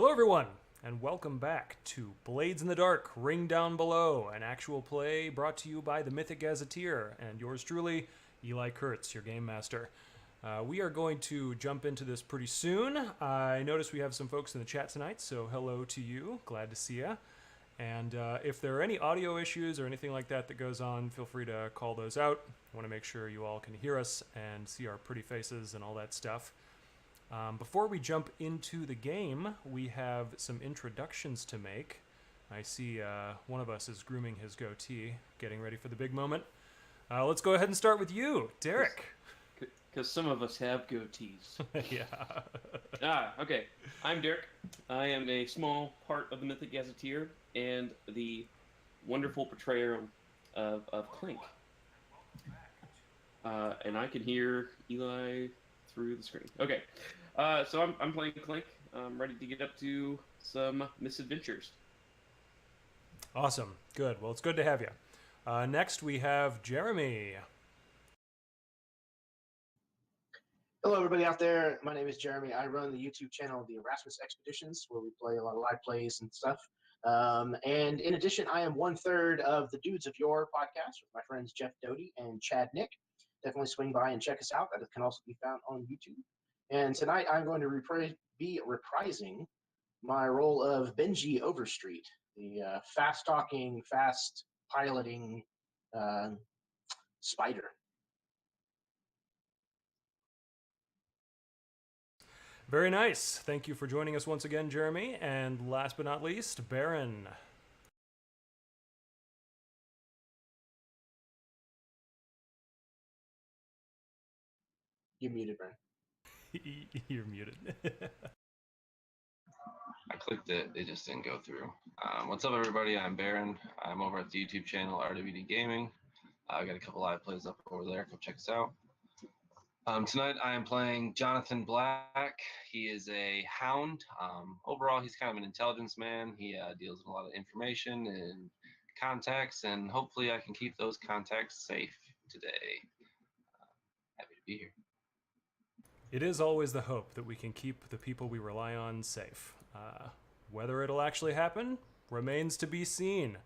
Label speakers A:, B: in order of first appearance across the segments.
A: Hello, everyone, and welcome back to Blades in the Dark, Ring Down Below, an actual play brought to you by the Mythic Gazetteer, and yours truly, Eli Kurtz, your game master. We are going to jump into this pretty soon. I noticed we have some folks in the chat tonight, so hello to you. Glad to see you. And if there are any audio issues or anything like that that goes on, feel free to call those out. I want to make sure you all can hear us and see our pretty faces and all that stuff. Before we jump into the game, we have some introductions to make. I see one of us is grooming his goatee, getting ready for the big moment. Let's go ahead and start with you, Derek.
B: Because some of us have goatees.
A: Yeah.
B: Okay. I'm Derek. I am a small part of the Mythic Gazetteer and the wonderful portrayer of Clink. And I can hear Eli through the screen. Okay. So I'm playing Clink. I'm ready to get up to some misadventures.
A: Awesome. Good. Well, it's good to have you. Next, we have Jeremy.
C: Hello, everybody out there. My name is Jeremy. I run the YouTube channel, The Erasmus Expeditions, where we play a lot of live plays and stuff. And in addition, I am 1/3 of the Dudes of Yore podcast with my friends Jeff Doty and Chad Nick. Definitely swing by and check us out. That can also be found on YouTube. And tonight I'm going to be reprising my role of Benji Overstreet, the fast-talking, fast-piloting spider.
A: Very nice. Thank you for joining us once again, Jeremy. And last but not least, Baron.
C: You're muted, Brent.
A: You're muted.
D: I clicked it, it just didn't go through. What's up, everybody? I'm Baron. I'm over at the YouTube channel RWD Gaming. I got a couple live plays up over there. Go check us out. Tonight I am playing Jonathan Black. He is a hound. Overall, he's kind of an intelligence man. He deals with a lot of information and contacts, and hopefully I can keep those contacts safe today. Happy to be here.
A: It is always the hope that we can keep the people we rely on safe. Whether it'll actually happen remains to be seen.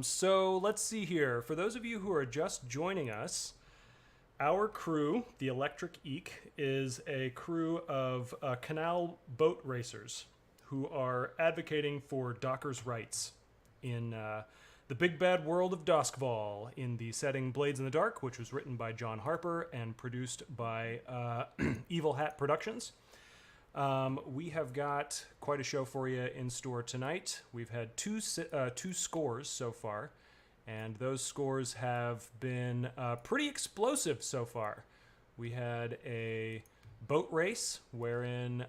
A: So let's see here. For those of you who are just joining us, our crew, the Electric Eek, is a crew of canal boat racers who are advocating for dockers' rights in the big bad world of Doskval in the setting Blades in the Dark, which was written by John Harper and produced by Evil Hat Productions. We have got quite a show for you in store tonight. We've had two scores so far, and those scores have been pretty explosive so far. We had a boat race wherein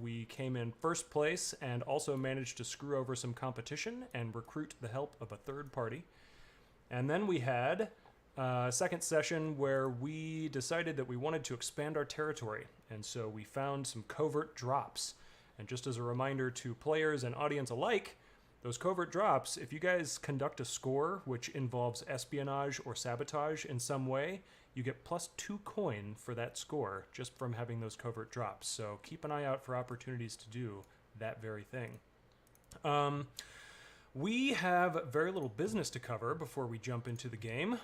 A: we came in first place and also managed to screw over some competition and recruit the help of a third party. And then we had a second session where we decided that we wanted to expand our territory, and so we found some covert drops. And just as a reminder to players and audience alike, those covert drops, if you guys conduct a score which involves espionage or sabotage in some way, you get +2 coin for that score just from having those covert drops. So keep an eye out for opportunities to do that very thing. We have very little business to cover before we jump into the game.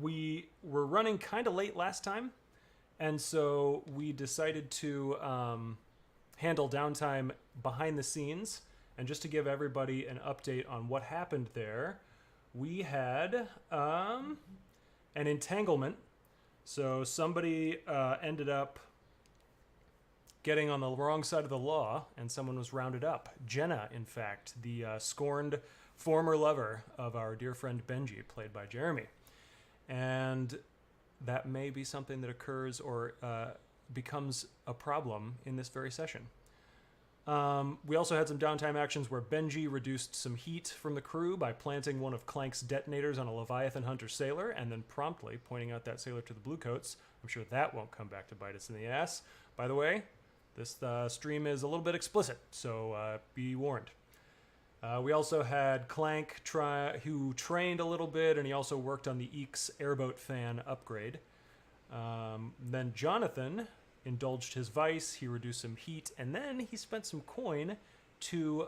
A: We were running kind of late last time, and so we decided to handle downtime behind the scenes. And just to give everybody an update on what happened there, we had an entanglement. So somebody ended up getting on the wrong side of the law, and someone was rounded up. Jenna, in fact, the scorned former lover of our dear friend Benji, played by Jeremy. And that may be something that occurs or becomes a problem in this very session. We also had some downtime actions where Benji reduced some heat from the crew by planting one of Clank's detonators on a Leviathan Hunter sailor and then promptly pointing out that sailor to the Bluecoats. I'm sure that won't come back to bite us in the ass. By the way, this stream is a little bit explicit, so be warned. We also had Clank who trained a little bit, and he also worked on the Eek's airboat fan upgrade. Then Jonathan indulged his vice, he reduced some heat, and then he spent some coin to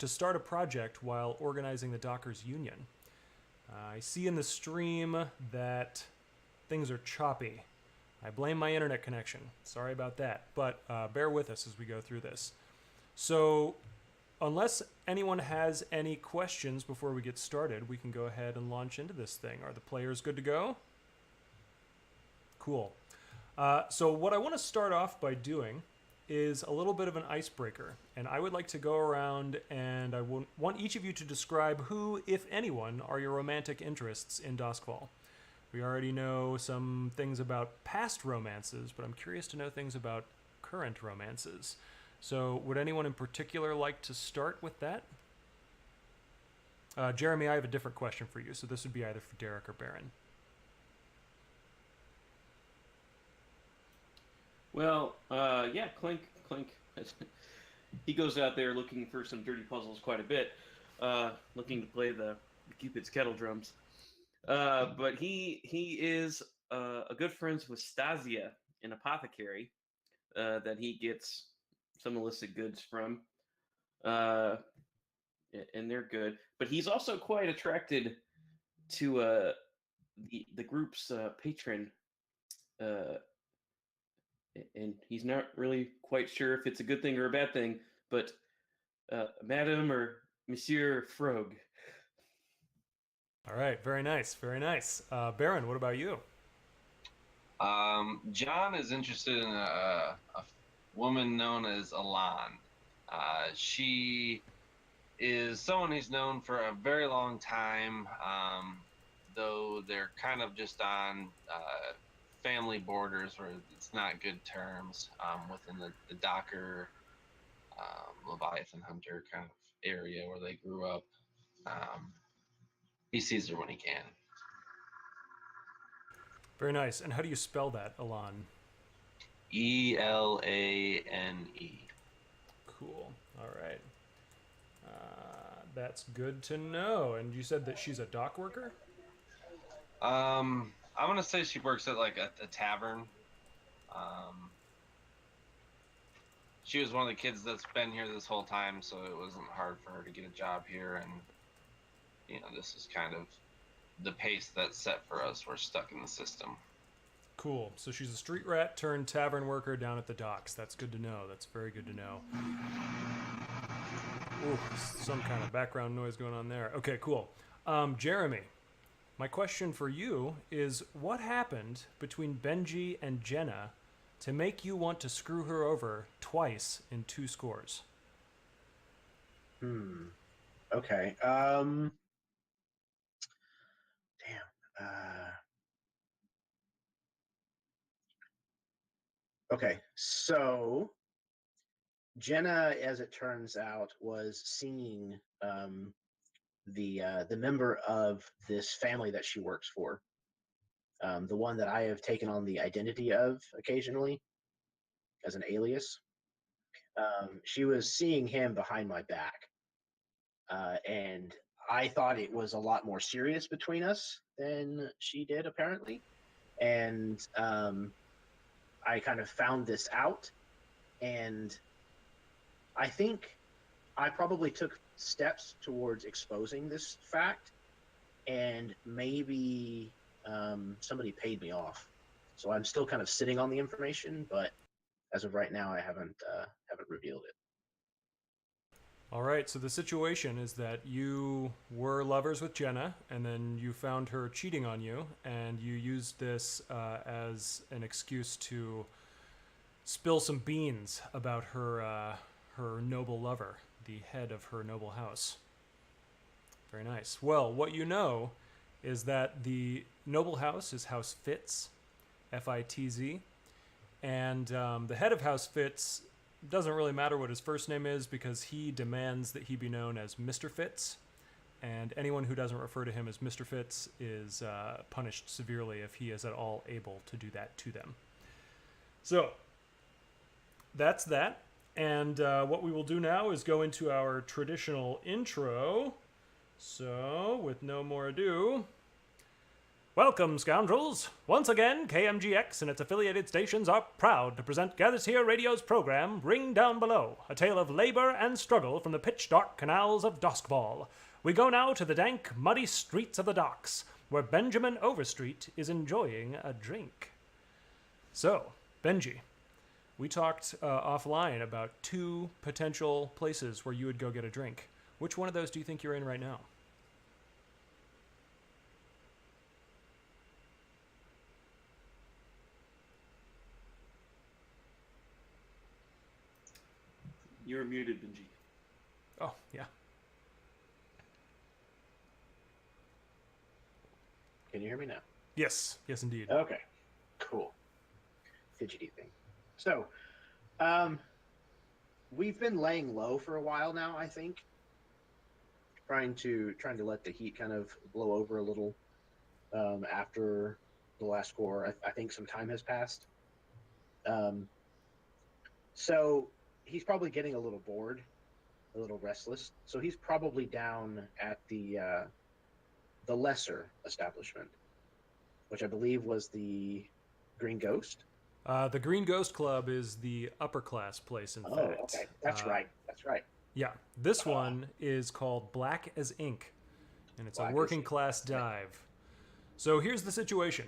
A: start a project while organizing the Dockers Union. I see in the stream that things are choppy. I blame my internet connection. Sorry about that, but bear with us as we go through this. So, unless anyone has any questions before we get started, we can go ahead and launch into this thing. Are the players good to go? Cool. So what I want to start off by doing is a little bit of an icebreaker. And I would like to go around and I want each of you to describe who, if anyone, are your romantic interests in Duskfall. We already know some things about past romances, but I'm curious to know things about current romances. So would anyone in particular like to start with that? Jeremy, I have a different question for you, so this would be either for Derek or Baron.
B: Well, yeah, Clink. He goes out there looking for some dirty puzzles quite a bit, looking to play the Cupid's kettle drums. But he is a good friends with Stasia, an apothecary, that he gets some illicit goods from, and they're good. But he's also quite attracted to the group's patron, and he's not really quite sure if it's a good thing or a bad thing. But Madame or Monsieur Frog.
A: All right, very nice, very nice. Baron, what about you?
D: John is interested in a woman known as Alan. She is someone he's known for a very long time, though they're kind of just on family borders where it's not good terms within the Docker, Leviathan Hunter kind of area where they grew up. He sees her when he can.
A: Very nice. And how do you spell that, Elan?
D: Elane.
A: Cool. All right. That's good to know. And you said that she's a dock worker?
D: I'm gonna say she works at like a tavern. She was one of the kids that's been here this whole time, so it wasn't hard for her to get a job here. And this is kind of the pace that's set for us. We're stuck in the system.
A: Cool. So she's a street rat turned tavern worker down at the docks. That's good to know. That's very good to know. Ooh, some kind of background noise going on there. Okay, cool. Jeremy, my question for you is, what happened between Benji and Jenna to make you want to screw her over twice in 2 scores?
C: Okay. Okay, so Jenna, as it turns out, was seeing the member of this family that she works for, the one that I have taken on the identity of occasionally as an alias. She was seeing him behind my back, and I thought it was a lot more serious between us than she did, apparently. And I kind of found this out, and I think I probably took steps towards exposing this fact, and maybe somebody paid me off. So I'm still kind of sitting on the information, but as of right now, I haven't revealed it.
A: All right, so the situation is that you were lovers with Jenna, and then you found her cheating on you, and you used this as an excuse to spill some beans about her noble lover, the head of her noble house. Very nice. Well, what you know is that the noble house is House Fitz, F-I-T-Z, and the head of House Fitz doesn't really matter what his first name is because he demands that he be known as Mr. Fitz, and anyone who doesn't refer to him as Mr. Fitz is punished severely if he is at all able to do that to them. So, that's that, and what we will do now is go into our traditional intro. So, with no more ado, Welcome, scoundrels! Once again, KMGX and its affiliated stations are proud to present Gathers Here Radio's program, Ring Down Below, a tale of labor and struggle from the pitch-dark canals of Doskball. We go now to the dank, muddy streets of the docks, where Benjamin Overstreet is enjoying a drink. So, Benji, we talked offline about 2 potential places where you would go get a drink. Which one of those do you think you're in right now?
B: You're muted, Benji.
A: Oh, yeah.
C: Can you hear me now?
A: Yes, indeed.
C: Okay, cool. Fidgety thing. So, we've been laying low for a while now, I think. Trying to let the heat kind of blow over a little after the last score. I think some time has passed. So he's probably getting a little bored, a little restless. So he's probably down at the lesser establishment, which I believe was the Green Ghost.
A: The Green Ghost Club is the upper class place, in fact.
C: Okay. That's right.
A: Yeah, this one is called Black as Ink, and it's
C: Black
A: a
C: as
A: working
C: Ink.
A: class dive. So here's the situation.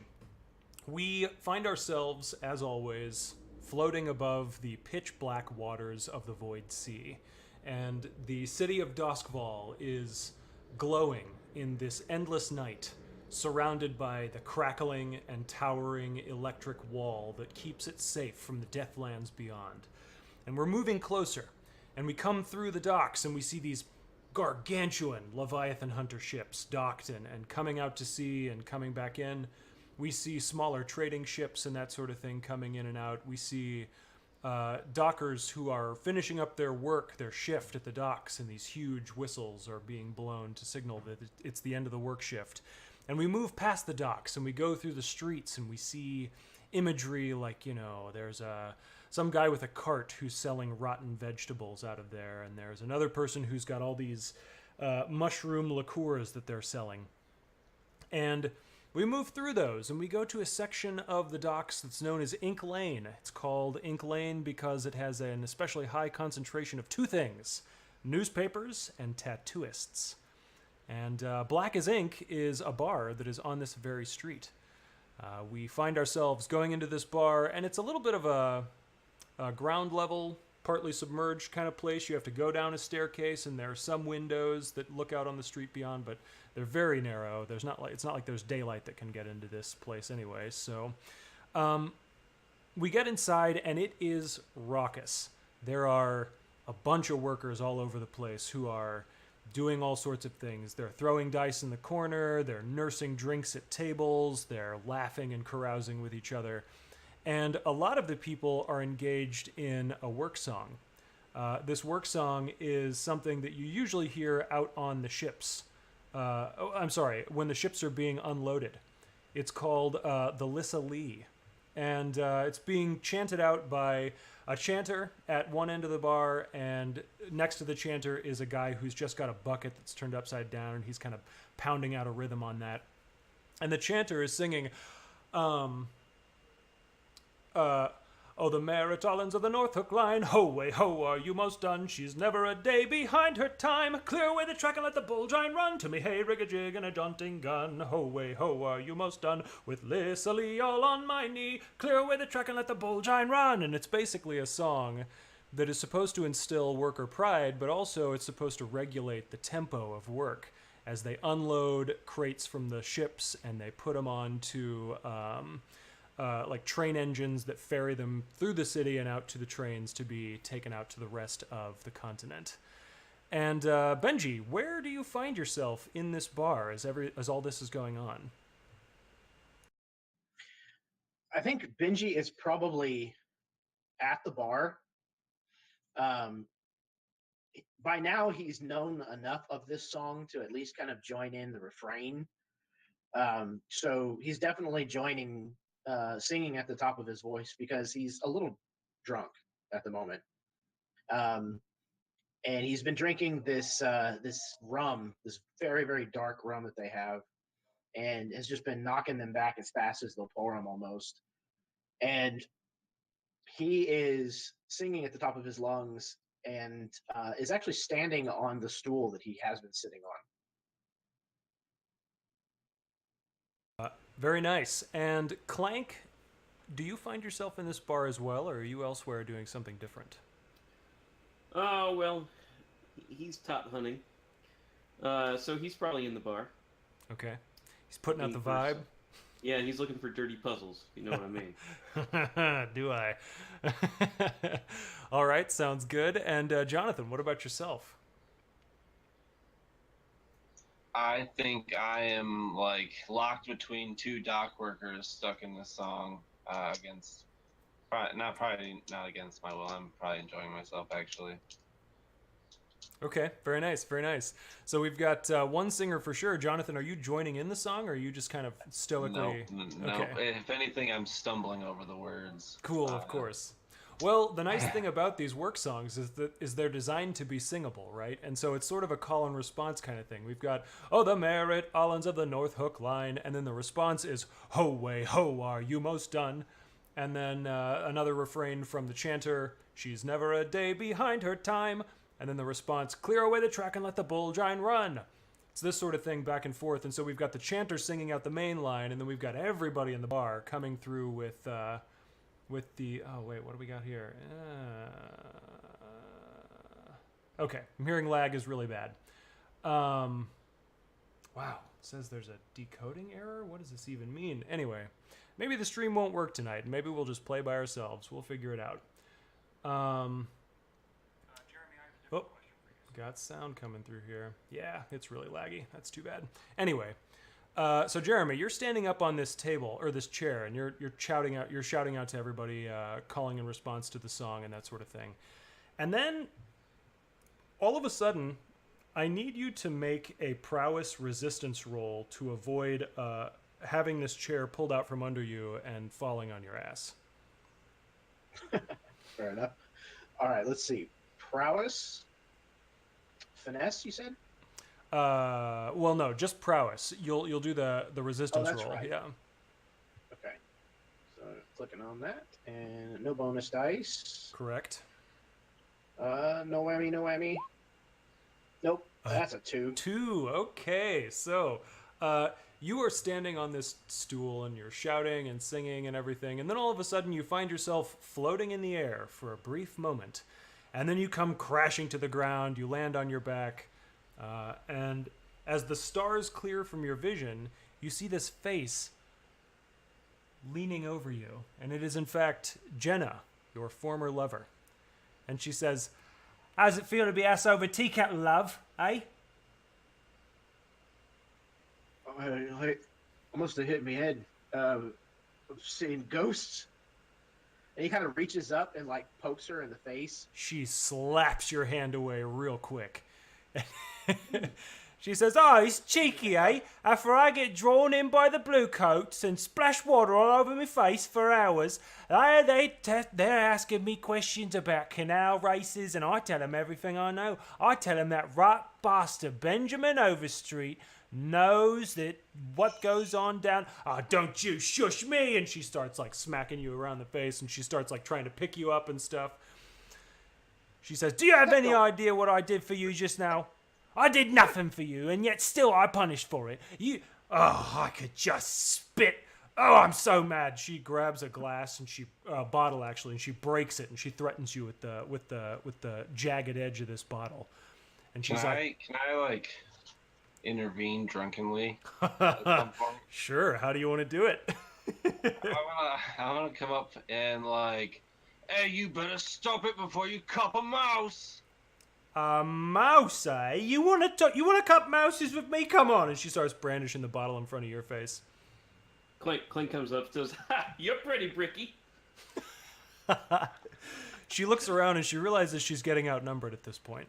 A: We find ourselves, as always, floating above the pitch black waters of the Void Sea, and the city of Doskval is glowing in this endless night, surrounded by the crackling and towering electric wall that keeps it safe from the Deathlands beyond. And we're moving closer, and we come through the docks, and we see these gargantuan Leviathan hunter ships docked and coming out to sea and coming back in. We see smaller trading ships and that sort of thing coming in and out. We see dockers who are finishing up their work, their shift at the docks, and these huge whistles are being blown to signal that it's the end of the work shift. And we move past the docks and we go through the streets and we see imagery like, there's some guy with a cart who's selling rotten vegetables out of there, and there's another person who's got all these mushroom liqueurs that they're selling. And we move through those, and we go to a section of the docks that's known as Ink Lane. It's called Ink Lane because it has an especially high concentration of 2 things: newspapers and tattooists. And Black as Ink is a bar that is on this very street. We find ourselves going into this bar, and it's a little bit of a ground level, partly submerged kind of place. You have to go down a staircase, and there are some windows that look out on the street beyond, but they're very narrow. It's not like there's daylight that can get into this place anyway. So we get inside, and it is raucous. There are a bunch of workers all over the place who are doing all sorts of things. They're throwing dice in the corner, they're nursing drinks at tables, they're laughing and carousing with each other. And a lot of the people are engaged in a work song. This work song is something that you usually hear out on the ships. When the ships are being unloaded. It's called the Lissa Lee. And it's being chanted out by a chanter at one end of the bar, and next to the chanter is a guy who's just got a bucket that's turned upside down, and he's kind of pounding out a rhythm on that. And the chanter is singing, oh, the Maritolans of the North Hook line, ho-way, ho, are you most done? She's never a day behind her time. Clear away the track and let the bull-giant run. To me, hey, rig-a-jig and a jaunting gun. Ho-way, ho, are you most done? With Lissa Lee all on my knee. Clear away the track and let the bull-giant run. And it's basically a song that is supposed to instill worker pride, but also it's supposed to regulate the tempo of work as they unload crates from the ships and they put them onto like train engines that ferry them through the city and out to the trains to be taken out to the rest of the continent. And Benji, where do you find yourself in this bar as all this is going on?
C: I think Benji is probably at the bar. By now, he's known enough of this song to at least kind of join in the refrain. So he's definitely joining, singing at the top of his voice because he's a little drunk at the moment. And he's been drinking this rum, this very, very dark rum that they have. and has just been knocking them back as fast as they'll pour them almost. And he is singing at the top of his lungs and is actually standing on the stool that he has been sitting on.
A: Very nice. And Clank, do you find yourself in this bar as well, or are you elsewhere doing something different?
B: Oh, well, he's top hunting. So he's probably in the bar.
A: Okay. He's putting out the
B: Looking for
A: vibe.
B: Yeah, he's looking for dirty puzzles. You know what I mean?
A: Do I? All right, sounds good. And Jonathan, what about yourself?
D: I think I am like locked between two dock workers stuck in this song against, probably not against my will. I'm probably enjoying myself actually.
A: Okay, very nice, very nice. So we've got one singer for sure. Jonathan, are you joining in the song, or are you just kind of stoically?
D: No.
A: Okay.
D: If anything, I'm stumbling over the words.
A: Cool, of course. Well, the nice thing about these work songs is they're designed to be singable, right? And so it's sort of a call and response kind of thing. We've got, oh, the Merritt Islands of the North Hook line, and then the response is, ho way, ho, are you most done? And then another refrain from the chanter, she's never a day behind her time. And then the response, clear away the track and let the bull giant run. It's this sort of thing back and forth. And so we've got the chanter singing out the main line, and then we've got everybody in the bar coming through with the, oh wait, what do we got here? Okay, I'm hearing lag is really bad. Wow, it says there's a decoding error? What does this even mean? Anyway, maybe the stream won't work tonight. Maybe we'll just play by ourselves. We'll figure it out. Oh, got sound coming through here. Yeah, it's really laggy. That's too bad. Anyway, so Jeremy, you're standing up on this table or this chair, and you're shouting out to everybody, calling in response to the song and that sort of thing. And then, all of a sudden, I need you to make a prowess resistance roll to avoid having this chair pulled out from under you and falling on your ass.
C: Fair enough. All right, let's see. Prowess? Finesse, you said?
A: Well, no, just prowess. You'll do the resistance
C: that's
A: roll.
C: right.
A: Yeah.
C: Okay. So clicking on that, and no bonus dice.
A: Correct.
C: No whammy, no whammy. Nope, that's a 2.
A: 2. Okay, so you are standing on this stool and you're shouting and singing and everything, and then all of a sudden you find yourself floating in the air for a brief moment, and then you come crashing to the ground. You land on your back, and as the stars clear from your vision, you see this face leaning over you, and it is in fact Jenna, your former lover. And she says, "How's it feel to be ass over tea kettle, love, eh?"
C: I almost hit me head. Seeing ghosts. And he kind of reaches up and like pokes her in the face.
A: She slaps your hand away real quick. She says, "Oh, it's cheeky, eh? After I get drawn in by the bluecoats and splash water all over my face for hours, they're asking me questions about canal races, and I tell them everything I know. I tell them that right bastard Benjamin Overstreet knows that what goes on down. Oh, don't you shush me!" And she starts like smacking you around the face, and she starts like trying to pick you up and stuff. She says, "Do you have any idea what I did for you just now? I did nothing for you, and yet still I punished for it. I could just spit. Oh, I'm so mad." She grabs a glass and bottle actually, and she breaks it, and she threatens you with the jagged edge of this bottle. And she's
D: can I like intervene drunkenly at some point?
A: Sure. How do you want to do it?
D: I wanna come up and like, "Hey, you better stop it before you cop a mouse."
A: A mouse, eh? You want to cut mouses with me? Come on! And she starts brandishing the bottle in front of your face.
B: Clink comes up and says, "Ha, you're pretty bricky."
A: She looks around and she realizes she's getting outnumbered at this point.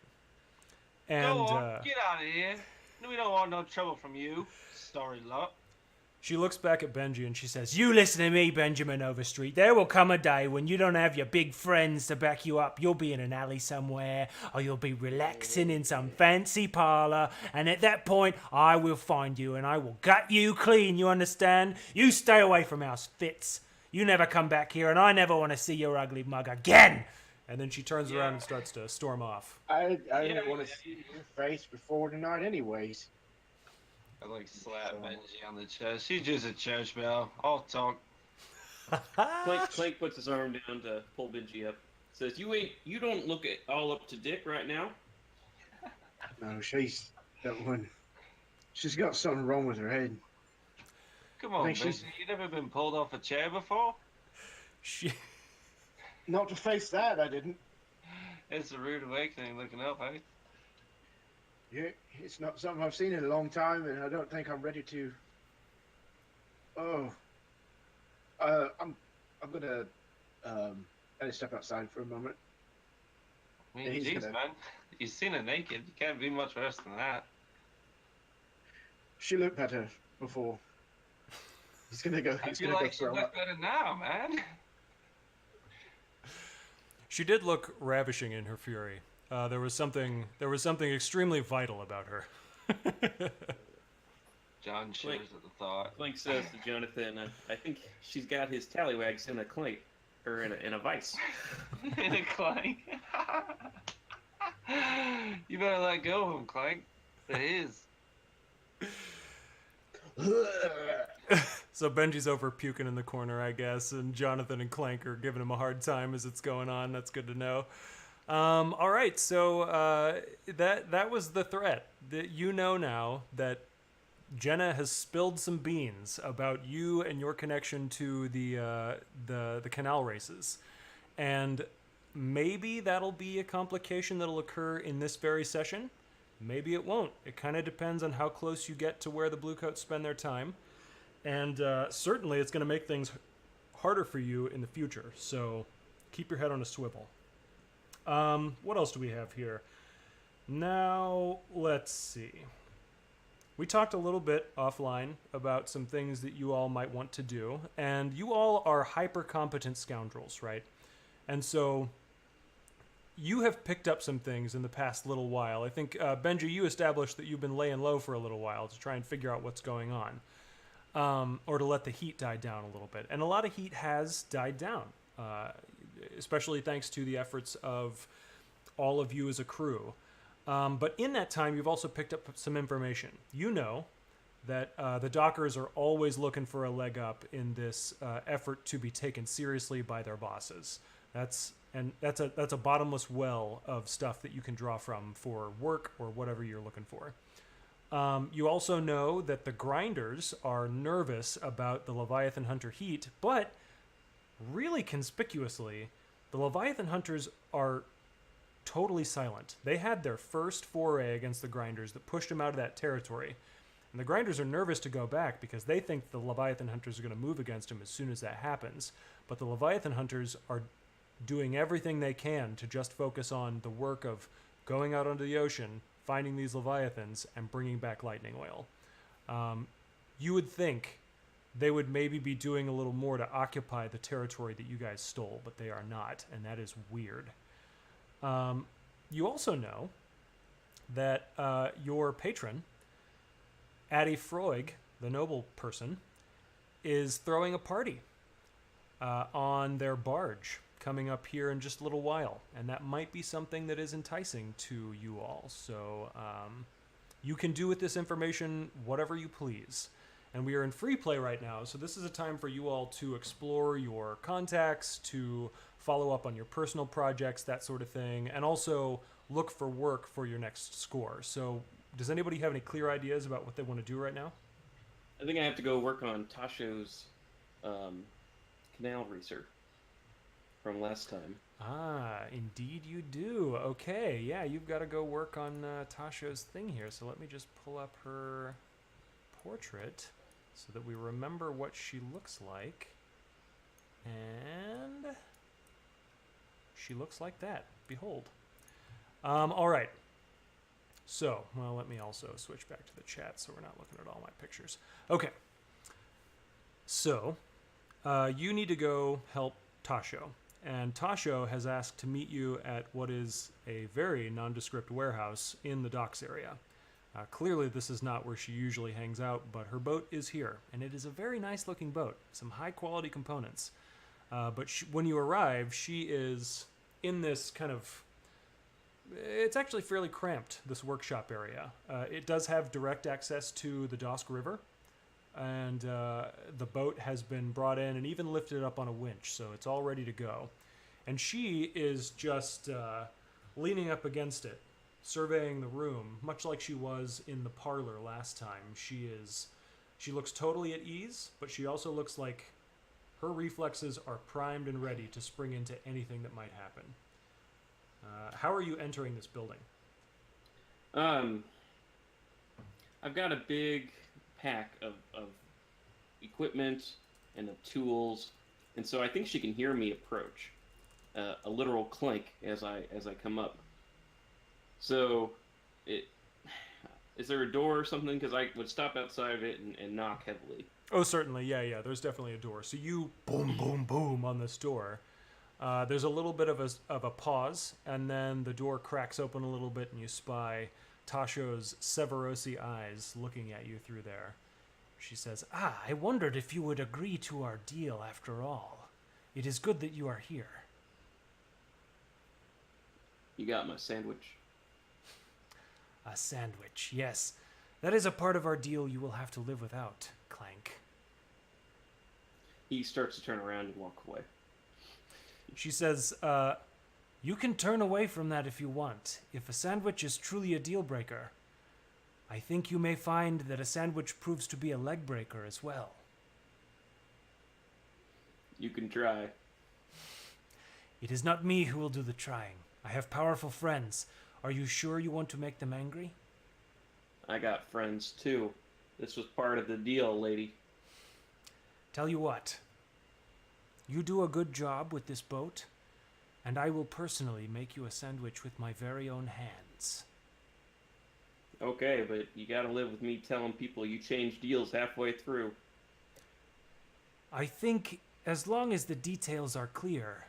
A: And
D: Go on, get out of here. We don't want no trouble from you. Sorry, lot.
A: She looks back at Benji and she says, "You listen to me, Benjamin Overstreet. There will come a day when you don't have your big friends to back you up. You'll be in an alley somewhere, or you'll be relaxing in some fancy parlor, and at that point, I will find you and I will gut you clean, you understand? You stay away from House Fitz. You never come back here, and I never want to see your ugly mug again." And then she turns around and starts to storm off.
C: I didn't want to see your face before tonight, anyways.
D: I like slap Benji on the chest. She's just a church bell. I'll talk.
B: Clank puts his arm down to pull Benji up. Says, "You don't look all up to Dick right now."
C: No, she's that one. She's got something wrong with her head.
D: Come on,
C: think she's-
D: Benji. You never been pulled off a chair before?
A: She...
C: Not to face that, I didn't.
D: It's a rude awakening looking up, eh?
C: Yeah, it's not something I've seen in a long time, and I don't think I'm ready to. Oh, I'm gonna step outside for a moment.
D: I mean,
C: He's
D: jeez,
C: gonna-
D: man. You've seen her naked. You can't be much worse than that.
C: She looked better before. He's gonna go.
D: I
C: He's
D: feel
C: gonna
D: like
C: go
D: she
C: throw
D: looks
C: up.
D: better now, man.
A: She did look ravishing in her fury. There was something extremely vital about her.
D: John shivers at the thought.
B: Clank says to Jonathan, "I think she's got his tallywags in a clank, or in a vice."
D: In a Clank. You better let go of him, Clank. It is.
A: So Benji's over puking in the corner, I guess, and Jonathan and Clank are giving him a hard time as it's going on. That's good to know. All right, so that was the threat. That you know now that Jenna has spilled some beans about you and your connection to the canal races, and maybe that'll be a complication that'll occur in this very session. Maybe it won't. It kind of depends on how close you get to where the Bluecoats spend their time. And certainly it's going to make things harder for you in the future. So keep your head on a swivel. What else do we have here? Now, let's see. We talked a little bit offline about some things that you all might want to do. And you all are hyper-competent scoundrels, right? And so you have picked up some things in the past little while. I think, Benji, you established that you've been laying low for a little while to try and figure out what's going on. Or to let the heat die down a little bit. And a lot of heat has died down, especially thanks to the efforts of all of you as a crew. But in that time, you've also picked up some information. You know that the Dockers are always looking for a leg up in this effort to be taken seriously by their bosses. That's a bottomless well of stuff that you can draw from for work or whatever you're looking for. You also know that the Grinders are nervous about the Leviathan Hunter heat, but really conspicuously, the Leviathan Hunters are totally silent. They had their first foray against the Grinders that pushed them out of that territory. And the Grinders are nervous to go back because they think the Leviathan Hunters are going to move against them as soon as that happens. But the Leviathan Hunters are doing everything they can to just focus on the work of going out onto the ocean, finding these Leviathans, and bringing back lightning oil. You would think they would maybe be doing a little more to occupy the territory that you guys stole, but they are not, and that is weird. You also know that your patron, Addie Freud, the noble person, is throwing a party on their barge coming up here in just a little while, and that might be something that is enticing to you all. So you can do with this information whatever you please. And we are in free play right now, so this is a time for you all to explore your contacts, to follow up on your personal projects, that sort of thing, and also look for work for your next score. So does anybody have any clear ideas about what they want to do right now?
B: I think I have to go work on Tasho's canal racer from last time.
A: Ah, indeed you do. Okay, yeah, you've got to go work on Tasha's thing here. So let me just pull up her portrait so that we remember what she looks like. And she looks like that. Behold. All right. So, well, let me also switch back to the chat so we're not looking at all my pictures. Okay. So, you need to go help Tasho. And Tasho has asked to meet you at what is a very nondescript warehouse in the docks area. Clearly, this is not where she usually hangs out, but her boat is here, and it is a very nice looking boat, some high quality components. But when you arrive, she is in this kind of. It's actually fairly cramped, this workshop area. It does have direct access to the Dosk River, and the boat has been brought in and even lifted up on a winch, so it's all ready to go. And she is just leaning up against it, surveying the room, much like she was in the parlor last time. She looks totally at ease, but she also looks like her reflexes are primed and ready to spring into anything that might happen. How are you entering this building?
B: I've got a big pack of equipment and of tools, and so I think she can hear me approach. A literal clink as I come up. So, is there a door or something? Because I would stop outside of it and knock heavily.
A: Oh, certainly. Yeah. There's definitely a door. So you boom, boom, boom on this door. There's a little bit of a pause, and then the door cracks open a little bit, and you spy Tasho's Severosi eyes looking at you through there. She says, I wondered if you would agree to our deal after all. It is good that you are here.
B: You got my sandwich.
A: A sandwich, yes. That is a part of our deal you will have to live without, Clank.
B: He starts to turn around and walk away.
A: She says, you can turn away from that if you want. If a sandwich is truly a deal breaker, I think you may find that a sandwich proves to be a leg breaker as well.
B: You can try.
A: It is not me who will do the trying. I have powerful friends. Are you sure you want to make them angry?
B: I got friends too. This was part of the deal, lady.
A: Tell you what. You do a good job with this boat, and I will personally make you a sandwich with my very own hands.
B: Okay, but you gotta live with me telling people you change deals halfway through.
A: I think as long as the details are clear,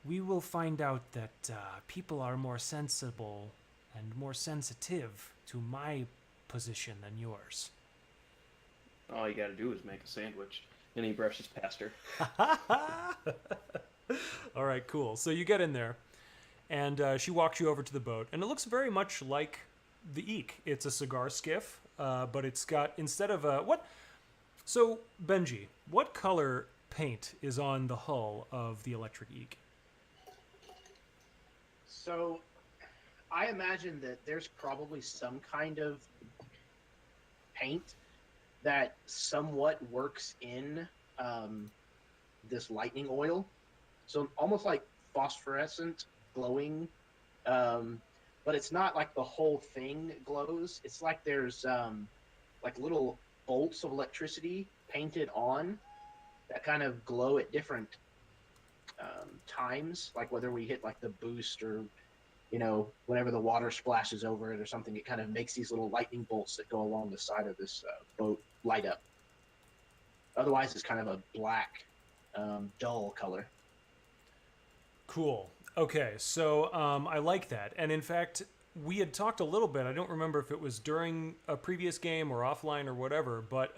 A: we will find out that people are more sensible and more sensitive to my position than yours.
B: All you gotta do is make a sandwich. And he brushes past her.
A: All right, cool. So you get in there, and she walks you over to the boat, and it looks very much like the Eek. It's a cigar skiff, but it's got, instead of a, what? So, Benji, what color paint is on the hull of the electric Eek?
C: So, I imagine that there's probably some kind of paint that somewhat works in this lightning oil. So almost like phosphorescent glowing, but it's not like the whole thing glows. It's like there's like little bolts of electricity painted on that kind of glow at different times, like whether we hit like the boost or, you know, whenever the water splashes over it or something, it kind of makes these little lightning bolts that go along the side of this boat light up. Otherwise, it's kind of a black, dull color.
A: Cool. Okay, so I like that. And in fact, we had talked a little bit. I don't remember if it was during a previous game or offline or whatever, but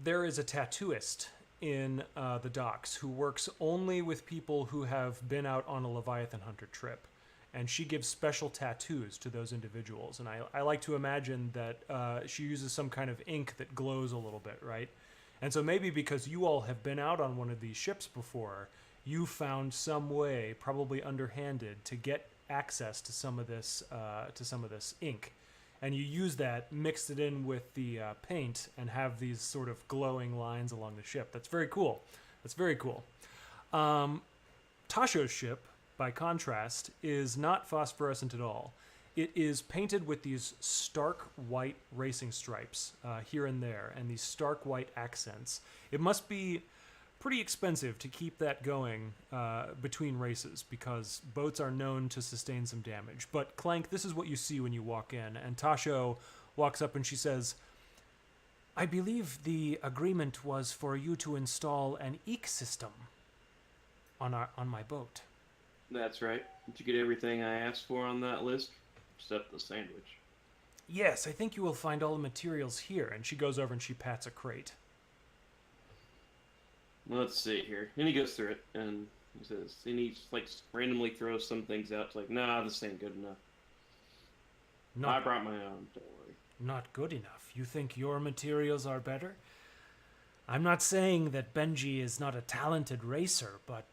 A: there is a tattooist in the docks who works only with people who have been out on a Leviathan Hunter trip. And she gives special tattoos to those individuals. And I like to imagine that she uses some kind of ink that glows a little bit, right? And so maybe because you all have been out on one of these ships before, you found some way, probably underhanded, to get access to some of this ink. And you use that, mixed it in with the paint, and have these sort of glowing lines along the ship. That's very cool. That's very cool. Tasho's ship, by contrast, is not phosphorescent at all. It is painted with these stark white racing stripes here and there, and these stark white accents. It must be pretty expensive to keep that going between races, because boats are known to sustain some damage. But Clank, this is what you see when you walk in, and Tasho walks up and she says, I believe the agreement was for you to install an EEC system on my boat.
B: That's right. Did you get everything I asked for on that list? Except the sandwich.
A: Yes, I think you will find all the materials here. And she goes over and she pats a crate.
B: Let's see here. And he goes through it, and he says, and he like randomly throws some things out. It's like, nah, this ain't good enough. I
A: Not,
B: brought my own. Don't worry.
A: not good enough. You think your materials are better? I'm not saying that Benji is not a talented racer, but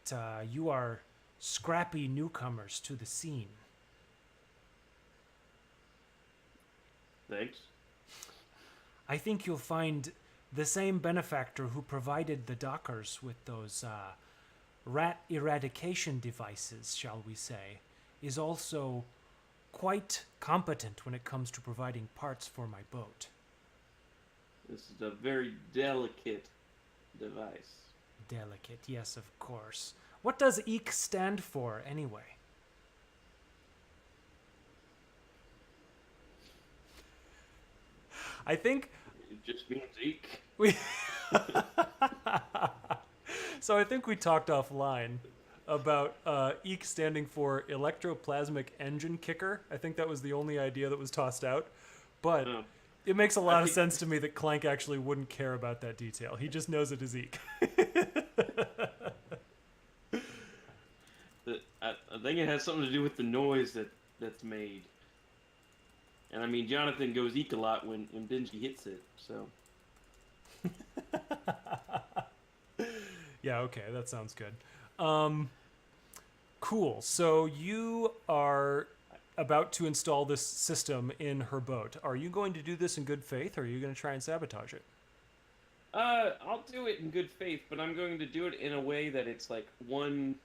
A: you are scrappy newcomers to the scene.
B: Thanks.
A: I think you'll find the same benefactor who provided the dockers with those rat eradication devices, shall we say, is also quite competent when it comes to providing parts for my boat.
B: This is a very delicate device.
A: Delicate, yes, of course. What does EEC stand for, anyway? I think
B: It just means eek.
A: we. So I think we talked offline about EEC standing for electroplasmic engine kicker. I think that was the only idea that was tossed out. But
B: Oh.
A: it makes a lot of
B: think-
A: sense to me that Clank actually wouldn't care about that detail. He just knows it is EEC.
B: I think it has something to do with the noise that's made. And I mean, Jonathan goes eek a lot when Benji hits it, so.
A: Yeah, okay, that sounds good. Cool. So you are about to install this system in her boat. Are you going to do this in good faith, or are you going to try and sabotage it?
B: I'll do it in good faith, but I'm going to do it in a way that it's like I'm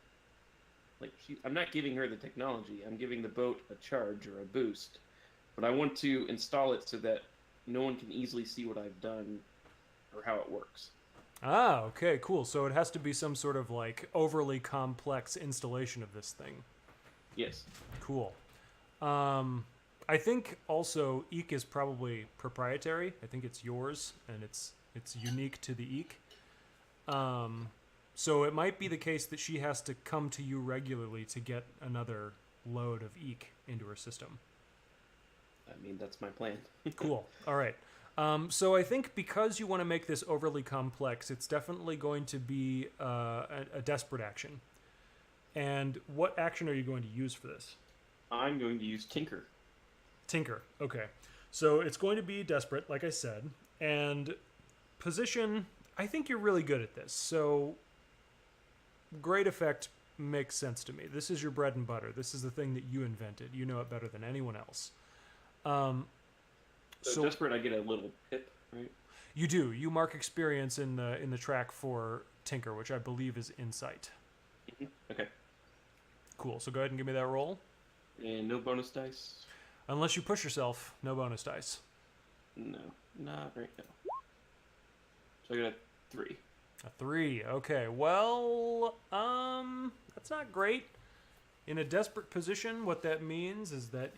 B: not giving her the technology. I'm giving the boat a charge or a boost, but I want to install it so that no one can easily see what I've done or how it works.
A: Ah, okay, cool. So it has to be some sort of like overly complex installation of this thing.
B: Yes.
A: Cool. I think also EEC is probably proprietary. I think it's yours, and it's unique to the EEC. So it might be the case that she has to come to you regularly to get another load of EEC into her system.
B: I mean, that's my plan.
A: Cool. All right. So I think because you want to make this overly complex, it's definitely going to be a desperate action. And what action are you going to use for this?
B: I'm going to use Tinker.
A: Tinker. Okay. So it's going to be desperate, like I said. And position, I think you're really good at this. So great effect makes sense to me. This is your bread and butter. This is the thing that you invented. You know it better than anyone else.
B: So desperate, I get a little pip, right?
A: You do. You mark experience in the track for Tinker, which I believe is Insight.
B: Okay.
A: Cool. So go ahead and give me that roll.
B: And no bonus dice?
A: Unless you push yourself, no bonus dice.
B: No, not right now. So I got a 3.
A: A 3. Okay. Well, that's not great. In a desperate position, what that means is that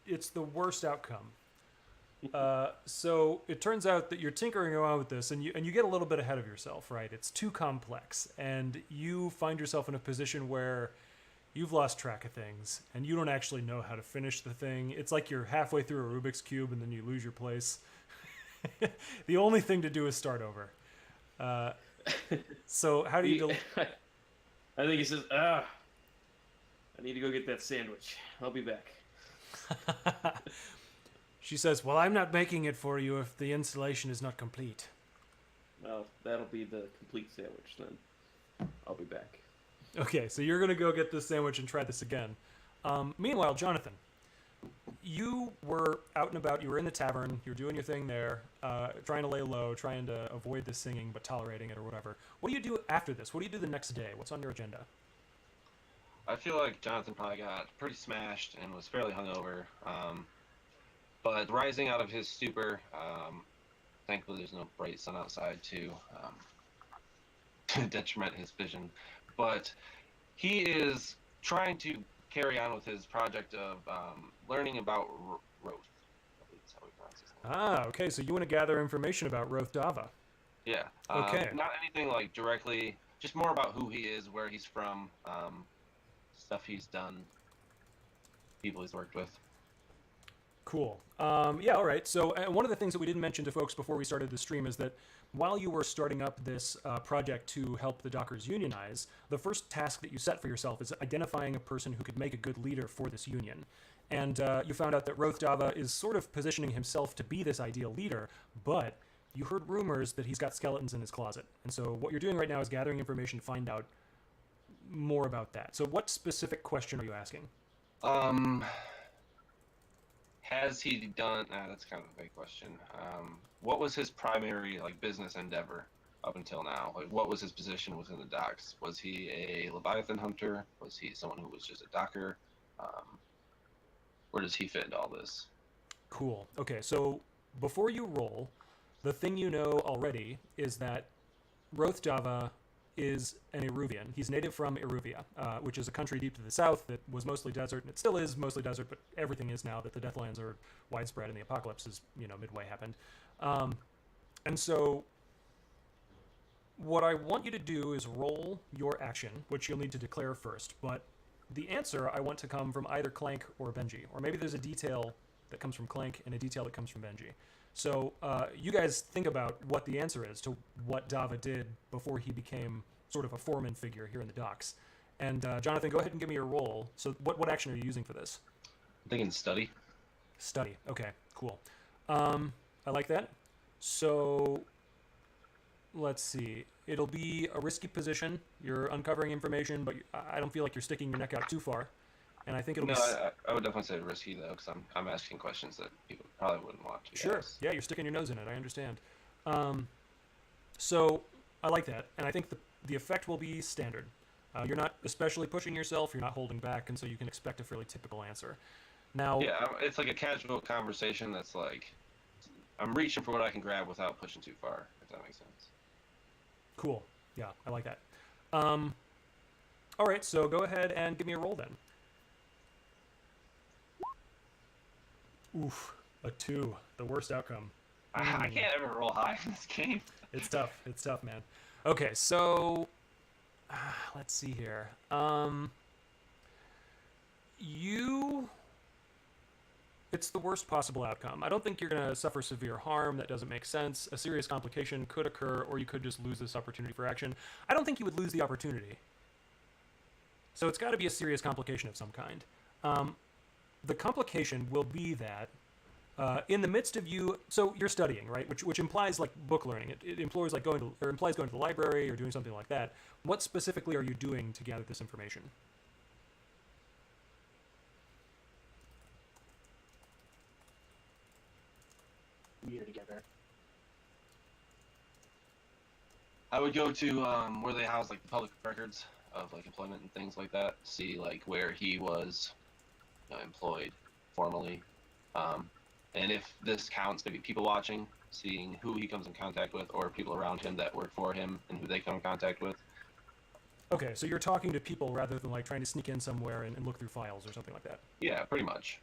A: it's the worst outcome. So it turns out that you're tinkering around with this, and you get a little bit ahead of yourself, right? It's too complex, and you find yourself in a position where you've lost track of things, and you don't actually know how to finish the thing. It's like you're halfway through a Rubik's Cube, and then you lose your place. The only thing to do is start over. So how do you...
B: I think he says, I need to go get that sandwich. I'll be back.
A: She says, well, I'm not making it for you if the installation is not complete.
B: Well, that'll be the complete sandwich then. I'll be back.
A: Okay, so you're going to go get this sandwich and try this again. Meanwhile, Jonathan, you were out and about. You were in the tavern. You were doing your thing there, trying to lay low, trying to avoid the singing, but tolerating it or whatever. What do you do after this? What do you do the next day? What's on your agenda?
D: I feel like Jonathan probably got pretty smashed and was fairly hungover. But rising out of his stupor, thankfully there's no bright sun outside to detriment his vision. But he is trying to carry on with his project of learning about Roth. I believe that's how we pronounce his
A: Ah, okay. So you want to gather information about Roth Dava.
D: Yeah.
A: Okay.
D: Not anything like directly, just more about who he is, where he's from, stuff he's done, people he's worked with.
A: Cool. Yeah, all right. So one of the things that we didn't mention to folks before we started the stream is that while you were starting up this project to help the Dockers unionize, the first task that you set for yourself is identifying a person who could make a good leader for this union. And you found out that Roth Dava is sort of positioning himself to be this ideal leader, but you heard rumors that he's got skeletons in his closet. And so what you're doing right now is gathering information to find out more about that. So what specific question are you asking?
D: Has he done? That's kind of a big question. What was his primary like business endeavor up until now? Like, what was his position within the docks? Was he a Leviathan hunter? Was he someone who was just a docker? Where does he fit into all this?
A: Cool. Okay, so before you roll, the thing you know already is that Roth Java is an Eruvian. He's native from Eruvia, which is a country deep to the south that was mostly desert, and it still is mostly desert, but everything is now that the Deathlands are widespread and the apocalypse is, midway happened. And so what I want you to do is roll your action, which you'll need to declare first, but the answer I want to come from either Clank or Benji, or maybe there's a detail that comes from Clank and a detail that comes from Benji. So you guys think about what the answer is to what Dava did before he became sort of a foreman figure here in the docks. And Jonathan, go ahead and give me your roll. So what action are you using for this?
D: I'm thinking study.
A: Study. Okay, cool. I like that. So let's see. It'll be a risky position. You're uncovering information, but I don't feel like you're sticking your neck out too far. And I think it'll
D: No,
A: be...
D: I would definitely say risky though, because I'm asking questions that people probably wouldn't want to.
A: Sure.
D: Ask.
A: Yeah, you're sticking your nose in it. I understand. So I like that, and I think the effect will be standard. You're not especially pushing yourself. You're not holding back, and so you can expect a fairly typical answer. Now,
D: Yeah, it's like a casual conversation that's like I'm reaching for what I can grab without pushing too far. If that makes sense.
A: cool. Yeah, I like that. All right, so go ahead and give me a roll then. Oof, a 2, the worst outcome.
D: I can't ever roll high in this game.
A: It's tough. It's tough, man. Okay, so let's see here. It's the worst possible outcome. I don't think you're going to suffer severe harm. That doesn't make sense. A serious complication could occur, or you could just lose this opportunity for action. I don't think you would lose the opportunity. So it's got to be a serious complication of some kind. The complication will be that in the midst of you, so you're studying, right? Which implies like book learning. It implies like going to the library or doing something like that. What specifically are you doing to gather this information?
C: We are together.
D: I would go to where they house like the public records of like employment and things like that. See like where he was employed formally, and if this counts, maybe people watching, seeing who he comes in contact with, or people around him that work for him and who they come in contact with.
A: Okay, so you're talking to people rather than like trying to sneak in somewhere and look through files or something like that.
D: Yeah, pretty much.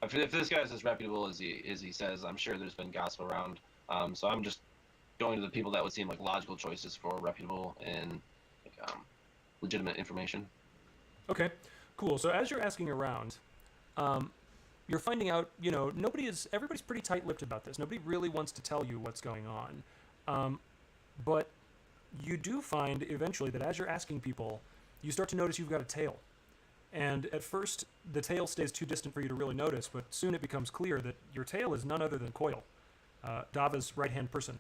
D: If this guy's as reputable as he says, I'm sure there's been gossip around. So I'm just going to the people that would seem like logical choices for reputable and like, legitimate information.
A: Okay, cool. So as you're asking around, you're finding out, everybody's pretty tight-lipped about this. Nobody really wants to tell you what's going on. But you do find eventually that as you're asking people, you start to notice you've got a tail. And at first, the tail stays too distant for you to really notice, but soon it becomes clear that your tail is none other than Coil, Dava's right-hand person,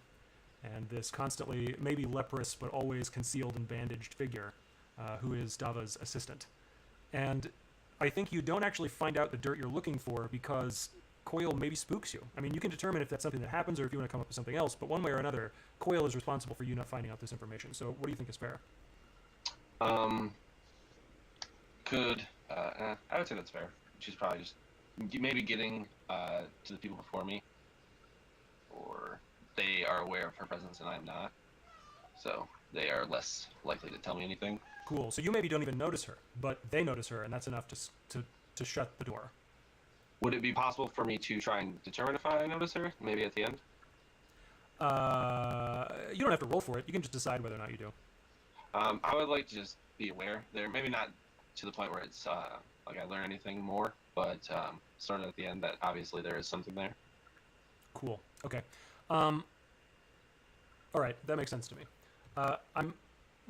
A: and this constantly, maybe leprous, but always concealed and bandaged figure, who is Dava's assistant. And I think you don't actually find out the dirt you're looking for because Coil maybe spooks you. I mean, you can determine if that's something that happens or if you want to come up with something else, but one way or another, Coil is responsible for you not finding out this information. So what do you think is fair?
D: I would say that's fair. She's probably just maybe getting to the people before me, or they are aware of her presence and I'm not, so they are less likely to tell me anything.
A: Cool. So you maybe don't even notice her, but they notice her, and that's enough to shut the door.
D: Would it be possible for me to try and determine if I notice her, maybe at the end?
A: You don't have to roll for it. You can just decide whether or not you do.
D: I would like to just be aware there, maybe not to the point where it's like I learn anything more, but starting at the end that obviously there is something there.
A: Cool. Okay. All right, that makes sense to me. I'm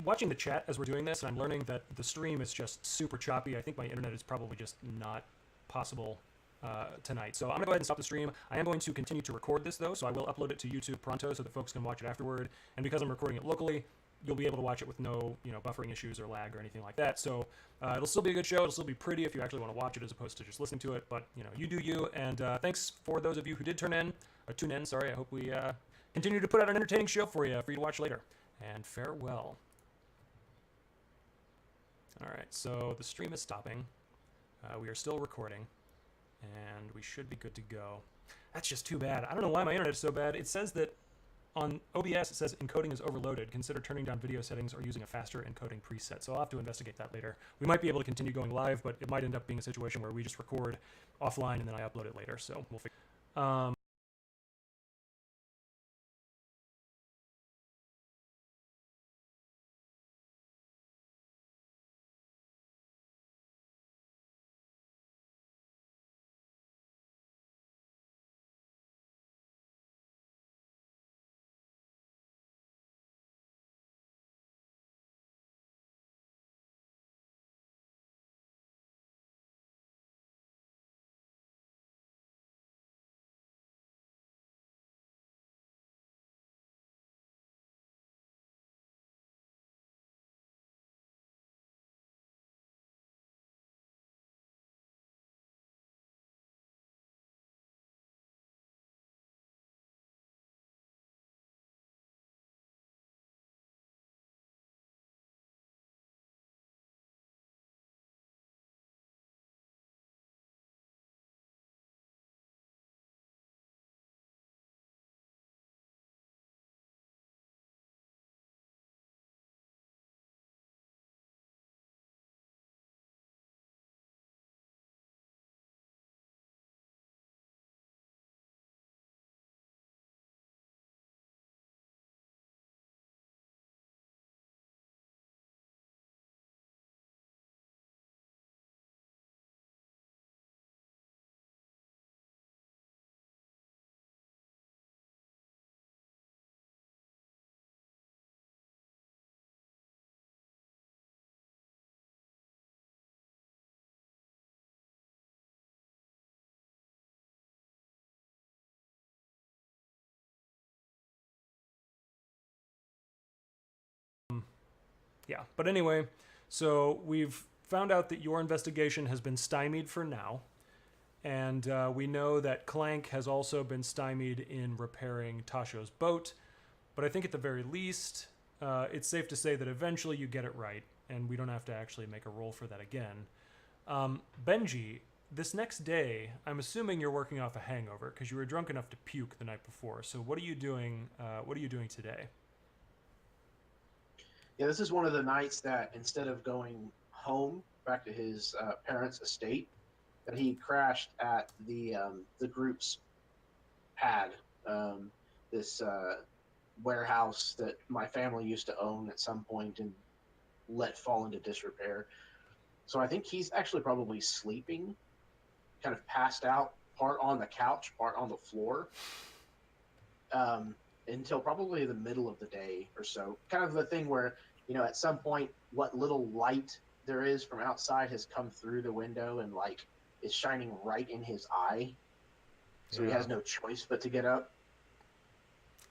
A: watching the chat as we're doing this, and I'm learning that the stream is just super choppy. I think my internet is probably just not possible tonight. So I'm going to go ahead and stop the stream. I am going to continue to record this, though, so I will upload it to YouTube pronto so that folks can watch it afterward. And because I'm recording it locally, you'll be able to watch it with no, buffering issues or lag or anything like that. So it'll still be a good show. It'll still be pretty if you actually want to watch it as opposed to just listening to it. But, you do you. And thanks for those of you who did tune in. I hope we continue to put out an entertaining show for you to watch later. And farewell. All right, so the stream is stopping. We are still recording, and we should be good to go. That's just too bad. I don't know why my internet is so bad. It says that on OBS, it says encoding is overloaded. Consider turning down video settings or using a faster encoding preset. So I'll have to investigate that later. We might be able to continue going live, but it might end up being a situation where we just record offline and then I upload it later. So we'll figure. Yeah, but anyway, so we've found out that your investigation has been stymied for now, and we know that Clank has also been stymied in repairing Tasho's boat, but I think at the very least, it's safe to say that eventually you get it right, and we don't have to actually make a roll for that again. Benji, this next day, I'm assuming you're working off a hangover, because you were drunk enough to puke the night before, so what are you doing today?
C: Yeah, this is one of the nights that instead of going home back to his parents' estate, that he crashed at the group's pad, this warehouse that my family used to own at some point and let fall into disrepair. So I think he's actually probably sleeping, kind of passed out, part on the couch, part on the floor. Until probably the middle of the day or so. Kind of the thing where, at some point, what little light there is from outside has come through the window and, is shining right in his eye. So he has no choice but to get up.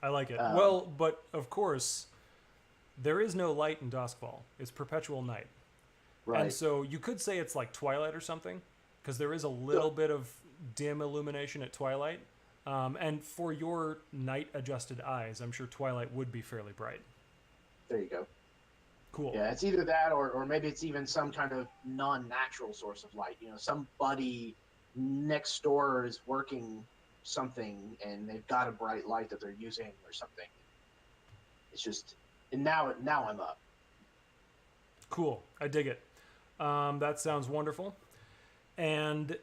A: I like it. Well, but of course, there is no light in Duskfall. It's perpetual night.
C: Right.
A: And so you could say it's like twilight or something, because there is a little bit of dim illumination at twilight. And for your night-adjusted eyes, I'm sure twilight would be fairly bright.
C: There you go.
A: Cool.
C: Yeah, it's either that or maybe it's even some kind of non-natural source of light. Somebody next door is working something and they've got a bright light that they're using or something. It's just, and now I'm up.
A: Cool. I dig it. That sounds wonderful. And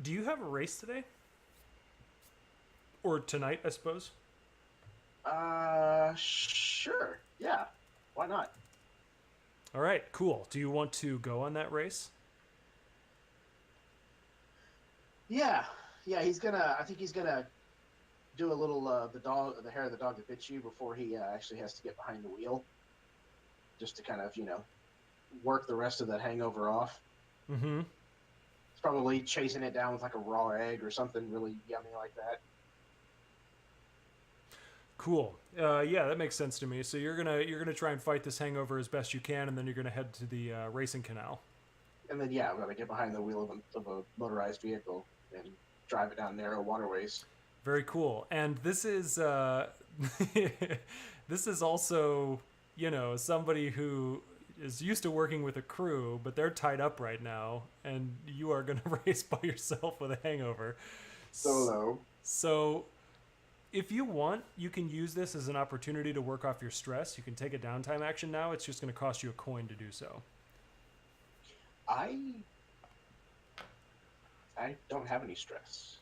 A: Do you have a race today? Or tonight, I suppose?
C: Sure. Yeah. Why not?
A: All right, cool. Do you want to go on that race?
C: Yeah. Yeah, I think he's gonna do a little, the hair of the dog that bit you before he actually has to get behind the wheel. Just to kind of, work the rest of that hangover off.
A: Mm-hmm.
C: It's probably chasing it down with like a raw egg or something really yummy like that.
A: Cool. Yeah, that makes sense to me. So you're gonna try and fight this hangover as best you can, and then you're gonna head to the racing canal.
C: And then, yeah, I'm going to get behind the wheel of a motorized vehicle and drive it down narrow waterways.
A: Very cool. And this is this is also, somebody who is used to working with a crew, but they're tied up right now, and you are going to race by yourself with a hangover.
C: Solo.
A: So if you want, you can use this as an opportunity to work off your stress. You can take a downtime action now. It's just going to cost you a coin to do so.
C: I don't have any stress.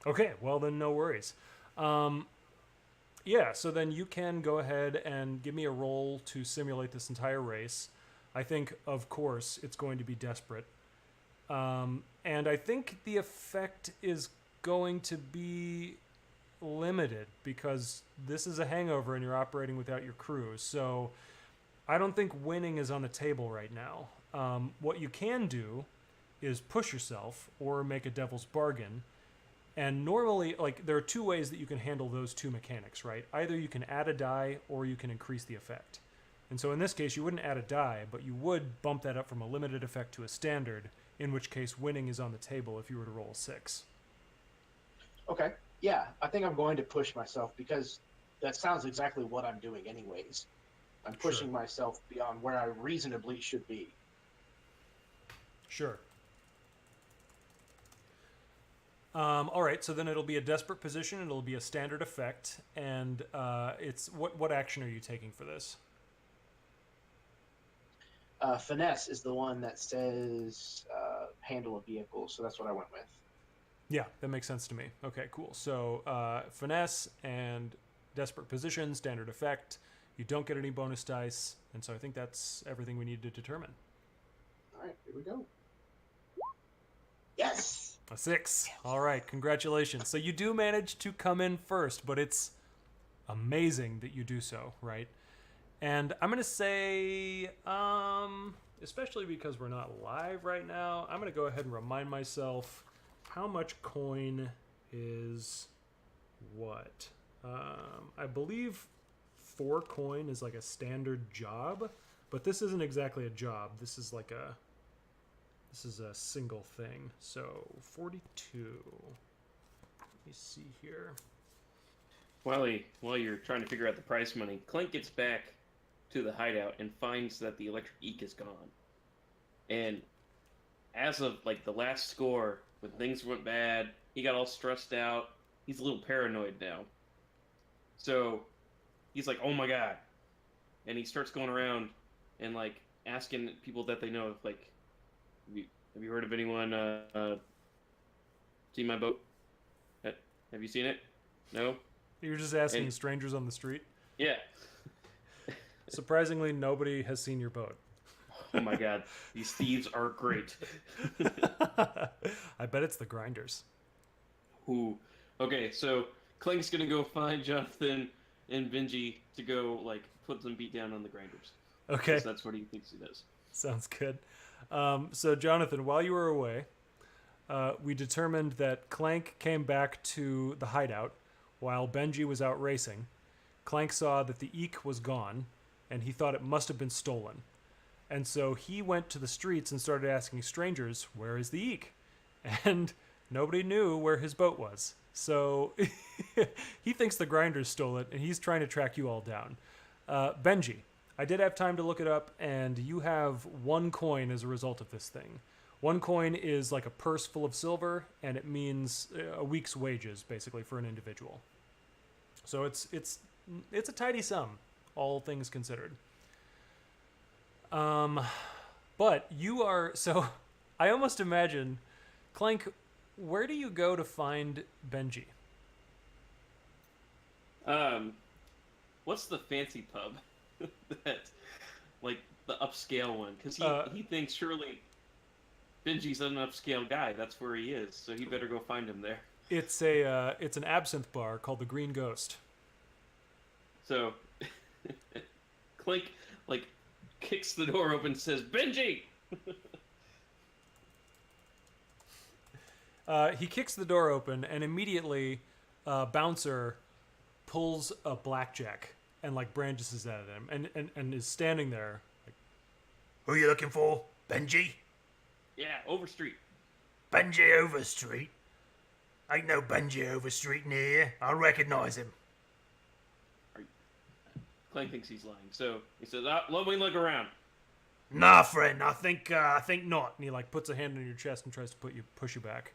A: Okay, well then no worries. Yeah, so then you can go ahead and give me a roll to simulate this entire race. I think, of course, it's going to be desperate. And I think the effect is going to be limited because this is a hangover and you're operating without your crew. So I don't think winning is on the table right now. What you can do is push yourself or make a devil's bargain. And normally, there are two ways that you can handle those two mechanics, right? Either you can add a die or you can increase the effect. And so in this case, you wouldn't add a die, but you would bump that up from a limited effect to a standard, in which case winning is on the table if you were to roll a 6.
C: Okay. Yeah, I think I'm going to push myself because that sounds exactly what I'm doing anyways. I'm pushing myself beyond where I reasonably should be.
A: Sure. All right, so then it'll be a desperate position, it'll be a standard effect, and it's what action are you taking for this?
C: Finesse is the one that says handle a vehicle, so that's what I went with.
A: Yeah, that makes sense to me. Okay, cool. So finesse and desperate position, standard effect. You don't get any bonus dice, and so I think that's everything we need to determine.
C: All right, here we go. Yes!
A: A 6. All right, congratulations. So you do manage to come in first, but it's amazing that you do so, right? And I'm going to say, especially because we're not live right now, I'm going to go ahead and remind myself how much coin is what. I believe 4 coin is like a standard job, but this isn't exactly a job. This is a single thing. So 42. Let me see here.
B: While you're trying to figure out the price money, Clink gets back to the hideout and finds that the electric eek is gone. And as of the last score, when things went bad, he got all stressed out. He's a little paranoid now. So he's like, "Oh my god!" And he starts going around and asking people that they know, have you heard of anyone seen my boat? Have you seen it? No?
A: You're just asking strangers on the street?
B: Yeah.
A: Surprisingly, nobody has seen your boat.
B: Oh my god, these thieves are great.
A: I bet it's the grinders.
B: Ooh. Okay, so Clink's gonna go find Jonathan and Benji to go put some beat down on the grinders.
A: Okay.
B: So that's what he thinks he does.
A: Sounds good. So Jonathan, while you were away, we determined that Clank came back to the hideout while Benji was out racing. Clank saw that the eek was gone, and he thought it must have been stolen. And so he went to the streets and started asking strangers, "Where is the eek?" And nobody knew where his boat was. So he thinks the grinders stole it, and he's trying to track you all down. Benji, I did have time to look it up, and you have 1 coin as a result of this thing. 1 coin is like a purse full of silver, and it means a week's wages, basically, for an individual. So it's a tidy sum, all things considered. But you are... So I almost imagine Clank where do you go to find Benji?
B: What's the fancy pub? that, like the upscale one? Because he thinks surely Benji's an upscale guy. That's where he is. So he better go find him there.
A: It's an absinthe bar called the Green Ghost.
B: So Clink like kicks the door open and says, "Benji!"
A: He kicks the door open, and immediately, Bouncer pulls a blackjack and like brandishes that at him, and is standing there. Like,
E: Who you looking for? Benji?
B: Yeah, Overstreet.
E: Benji Overstreet? Ain't no Benji Overstreet near here. I recognise him.
B: Clank thinks he's lying, so he says, "Let me look around."
E: Nah, friend, I think not.
A: and he like puts a hand on your chest and tries to push you back.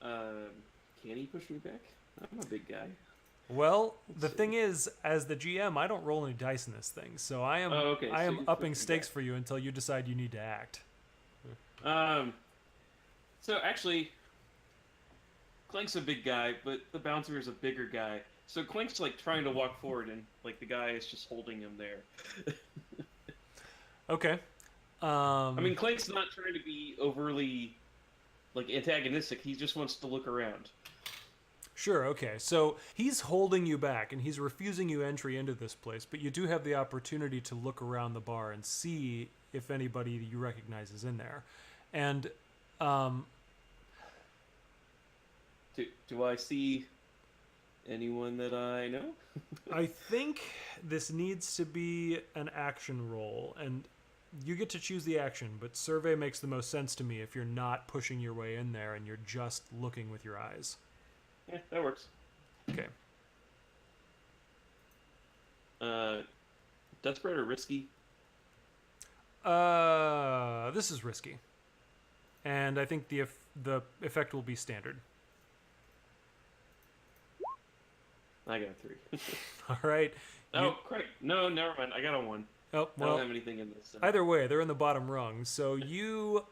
B: Can he push me back? I'm a big guy.
A: Well, the thing is, as the GM, I don't roll any dice in this thing, so I am
B: Oh, okay,
A: I
B: so
A: am
B: you
A: upping
B: push me
A: stakes
B: back.
A: for you until you decide you need to act.
B: So actually, Clank's a big guy, but the bouncer is a bigger guy. So Clank's like trying to walk forward, and like the guy is just holding him there.
A: Okay.
B: I mean, Clank's not trying to be overly like antagonistic. He just wants to look around.
A: Sure, okay. So he's holding you back and he's refusing you entry into this place, but you do have the opportunity to look around the bar and see if anybody you recognize is in there. And
B: Do I see anyone that I know?
A: I think this needs to be an action roll, and you get to choose the action, but survey makes the most sense to me if you're not pushing your way in there and you're just looking with your eyes.
B: Yeah, that works.
A: Okay.
B: Desperate or risky?
A: This is risky. And I think the effect will be standard.
B: I got a 3.
A: All right.
B: Oh, great. No, never mind. I got a 1.
A: Oh,
B: I
A: well,
B: don't have anything in this. So.
A: either way, they're in the bottom rung. So you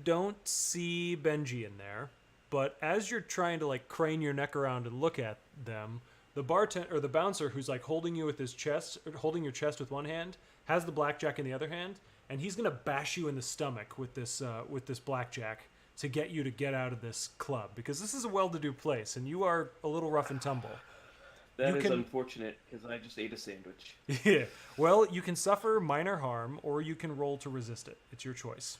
A: don't see Benji in there, but as you're trying to like crane your neck around and look at them, the bartender or the bouncer who's like holding you with his chest, or holding your chest with one hand, has the blackjack in the other hand, and he's gonna bash you in the stomach with this blackjack to get you to get out of this club, because this is a well-to-do place and you are a little rough and tumble.
B: That
A: You
B: is
A: can-
B: unfortunate because I just ate a sandwich.
A: Yeah. Well, you can suffer minor harm or you can roll to resist it. It's your choice.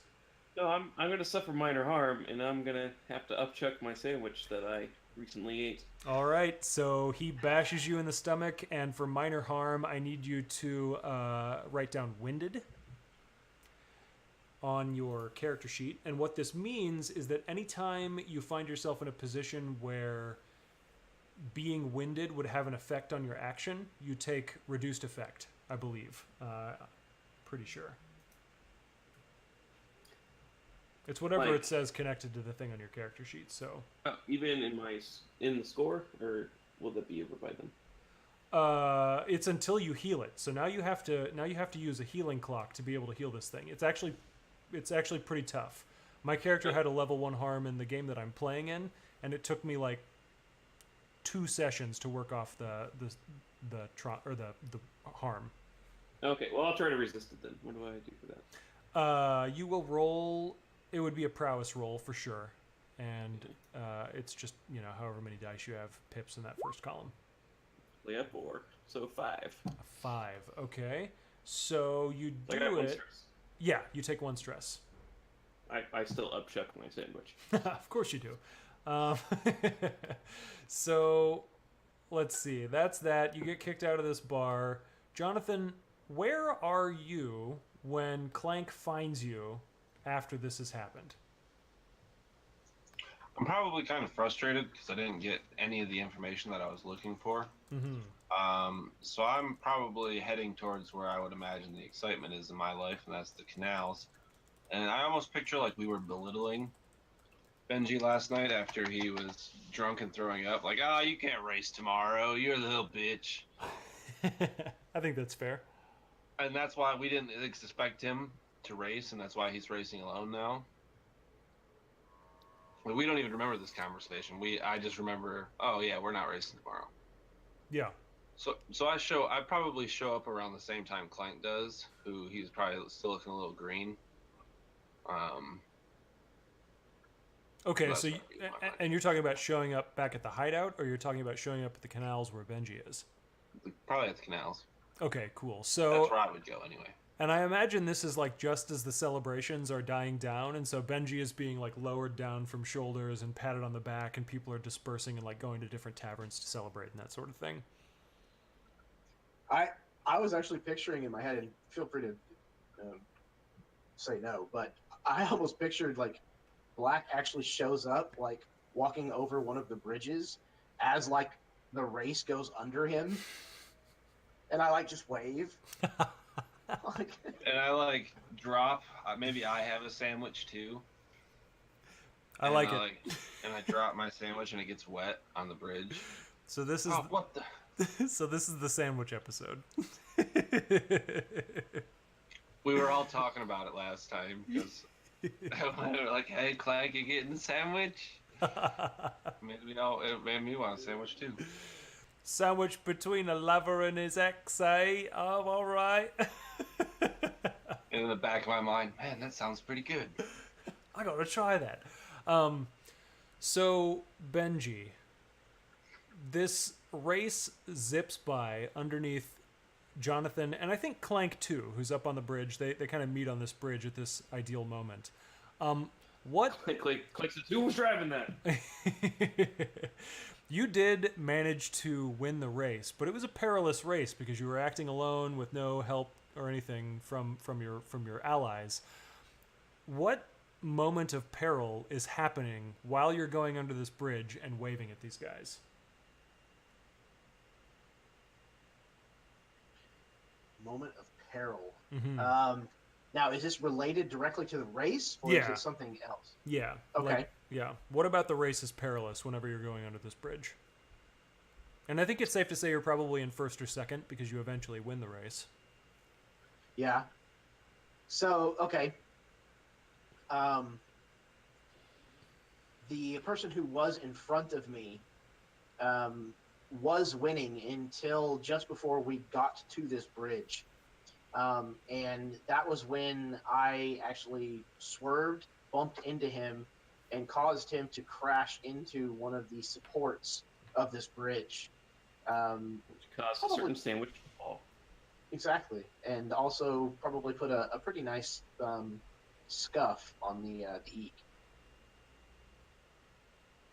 B: No, I'm going to suffer minor harm, and I'm going to have to upchuck my sandwich that I recently ate.
A: All right. So he bashes you in the stomach, and for minor harm, I need you to write down winded on your character sheet. And what this means is that anytime you find yourself in a position where being winded would have an effect on your action, you take reduced effect, I believe. Pretty sure. It's whatever
B: Like-
A: it says connected to the thing on your character sheet. So
B: Even in the score, or will that be over by then?
A: it's until you heal it. So now you have to use a healing clock to be able to heal this thing. It's actually pretty tough. My character had a level 1 harm in the game that I'm playing in, and it took me like 2 sessions to work off the harm.
B: Okay, well, I'll try to resist it then. What do I do for that?
A: You will roll. It would be a prowess roll for sure, and it's just however many dice you have pips in that first column.
B: We have 4, so 5.
A: A 5. Okay, so you
B: I got
A: do
B: 1
A: it.
B: stress.
A: Yeah, you take 1 stress.
B: I still upchuck my sandwich.
A: Of course you do. So let's see. That's that. You get kicked out of this bar. Jonathan, where are you when Clank finds you after this has happened?
D: I'm probably kind of frustrated because I didn't get any of the information that I was looking for.
A: Mm-hmm.
D: So I'm probably heading towards where I would imagine the excitement is in my life, and that's the canals. And I almost picture like we were belittling Benji last night after he was drunk and throwing up. Like, you can't race tomorrow. You're the little bitch.
A: I think that's fair.
D: And that's why we didn't expect him to race, and that's why he's racing alone now. We don't even remember this conversation. I just remember, oh yeah, we're not racing tomorrow.
A: Yeah.
D: So I probably show up around the same time Clank does, who he's probably still looking a little green.
A: Okay,
D: That's
A: so
D: what I mean,
A: and you're talking about showing up back at the hideout, or you're talking about showing up at the canals where Benji is?
D: probably at the canals.
A: Okay, cool.
D: That's
A: So,
D: where I would go anyway.
A: and I imagine this is like just as the celebrations are dying down, and so Benji is being like lowered down from shoulders and patted on the back, and people are dispersing and like going to different taverns to celebrate and that sort of thing.
C: I was actually picturing in my head, and feel free to say no, but I almost pictured like Black actually shows up, like walking over one of the bridges as like the race goes under him, and I like just wave. Like,
D: And I like drop. Maybe I have a sandwich too.
A: I
D: And
A: like
D: I,
A: it.
D: And I drop my sandwich and it gets wet on the bridge.
A: So this is
D: Oh, what the?
A: so this is the sandwich episode.
D: We were all talking about it last time because we were like, "Hey, Clank, you getting a sandwich?" It made me want a sandwich too.
A: Sandwich between a lover and his ex, eh? Oh, all right.
D: And in the back of my mind, man, that sounds pretty good.
A: I gotta try that. So Benji, this race zips by underneath Jonathan, and I think Clank too, who's up on the bridge. They kind of meet on this bridge at this ideal moment. What?
B: Click says, who was driving that?
A: You did manage to win the race, but it was a perilous race because you were acting alone with no help or anything from your allies. What moment of peril is happening while you're going under this bridge and waving at these guys?
C: moment of peril.
A: Mm-hmm.
C: Now, is this related directly to the race, or is
A: Yeah.
C: it something else?
A: Yeah.
C: Okay.
A: Yeah. What about the race is perilous whenever you're going under this bridge? And I think it's safe to say you're probably in first or second because you eventually win the race.
C: Yeah. So, okay. The person who was in front of me was winning until just before we got to this bridge. And that was when I actually swerved, bumped into him, and caused him to crash into one of the supports of this bridge.
B: Which caused a certain sandwich to fall.
C: Exactly, and also probably put a pretty nice scuff on the eek.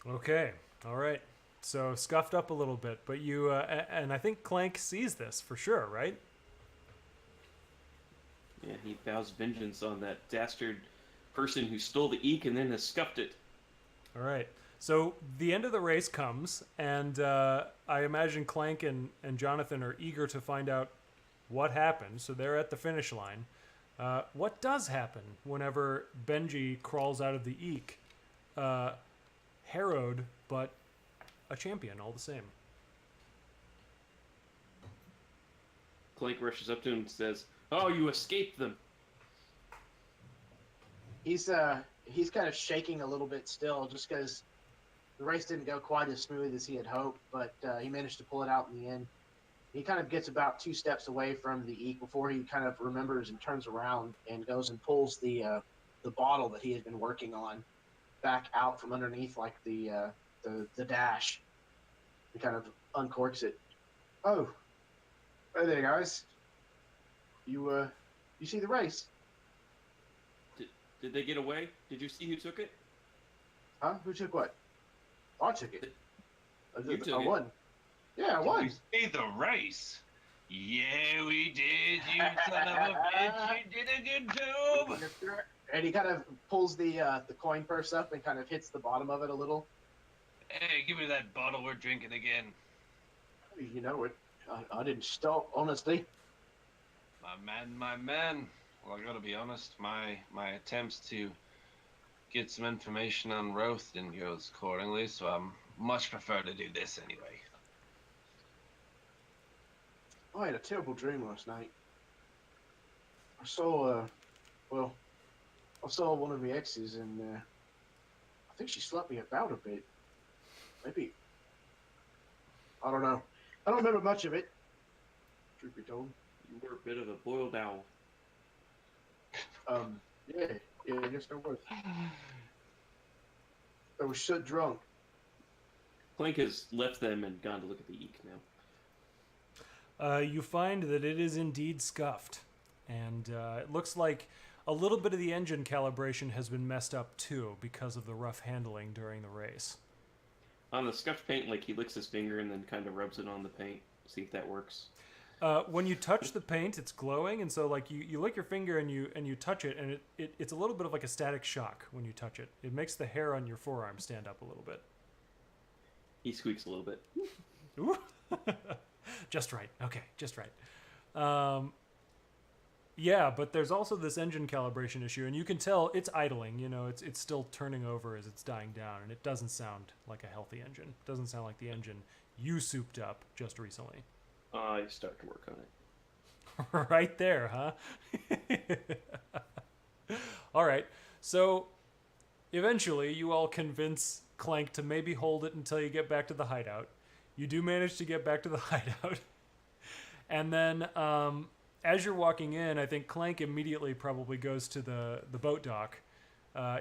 A: Okay. All right. So scuffed up a little bit, but you and I think Clank sees this for sure, right?
B: Yeah, he vows vengeance on that dastard person who stole the eek and then has scuffed it.
A: All right. So the end of the race comes, and I imagine Clank and Jonathan are eager to find out what happened. So they're at the finish line. What does happen whenever Benji crawls out of the eek? Harrowed, but a champion all the same.
B: Clank rushes up to him and says, "Oh, you escaped them."
C: He's kind of shaking a little bit still, just because the race didn't go quite as smooth as he had hoped, but he managed to pull it out in the end. He kind of gets about 2 steps away from the eek before he kind of remembers and turns around and goes and pulls the bottle that he had been working on back out from underneath, like the dash. He kind of uncorks it. Oh, hey there, guys. You see the race?
B: Did they get away? Did you see who took it?
C: Huh? Who took what? I took it.
B: You took
C: I
B: it.
C: won. Yeah, I won.
D: You see the race? Yeah, we did. You son of a bitch! You did a good job.
C: And he kind of pulls the coin purse up and kind of hits the bottom of it a little.
D: Hey, give me that bottle. We're drinking again.
C: You know it. I didn't stop, honestly.
D: My man. Well, I gotta be honest. My attempts to get some information on Roth didn't go accordingly, so I much prefer to do this anyway.
C: I had a terrible dream last night. I saw Well, I saw one of the exes, and I think she slapped me about a bit. Maybe. I don't know. I don't remember much of it, truth be told.
B: You were a bit of a boiled owl.
C: Yeah, I guess I was. I was so drunk.
B: Clank has left them and gone to look at the eek now.
A: You find that it is indeed scuffed, and it looks like a little bit of the engine calibration has been messed up too because of the rough handling during the race.
B: On the scuffed paint, like he licks his finger and then kind of rubs it on the paint. See if that works.
A: When you touch the paint, it's glowing, and so like you lick your finger and you touch it, and it's a little bit of like a static shock when you touch it. It makes the hair on your forearm stand up a little bit.
B: He squeaks a little bit.
A: Ooh. Just right. Okay, just right. Yeah, but there's also this engine calibration issue, and you can tell it's idling. You know, it's still turning over as it's dying down, and it doesn't sound like a healthy engine. It doesn't sound like the engine you souped up just recently.
B: I start to work on it.
A: Right there, huh? All right. So eventually, you all convince Clank to maybe hold it until you get back to the hideout. You do manage to get back to the hideout. And then, as you're walking in, I think Clank immediately probably goes to the boat dock.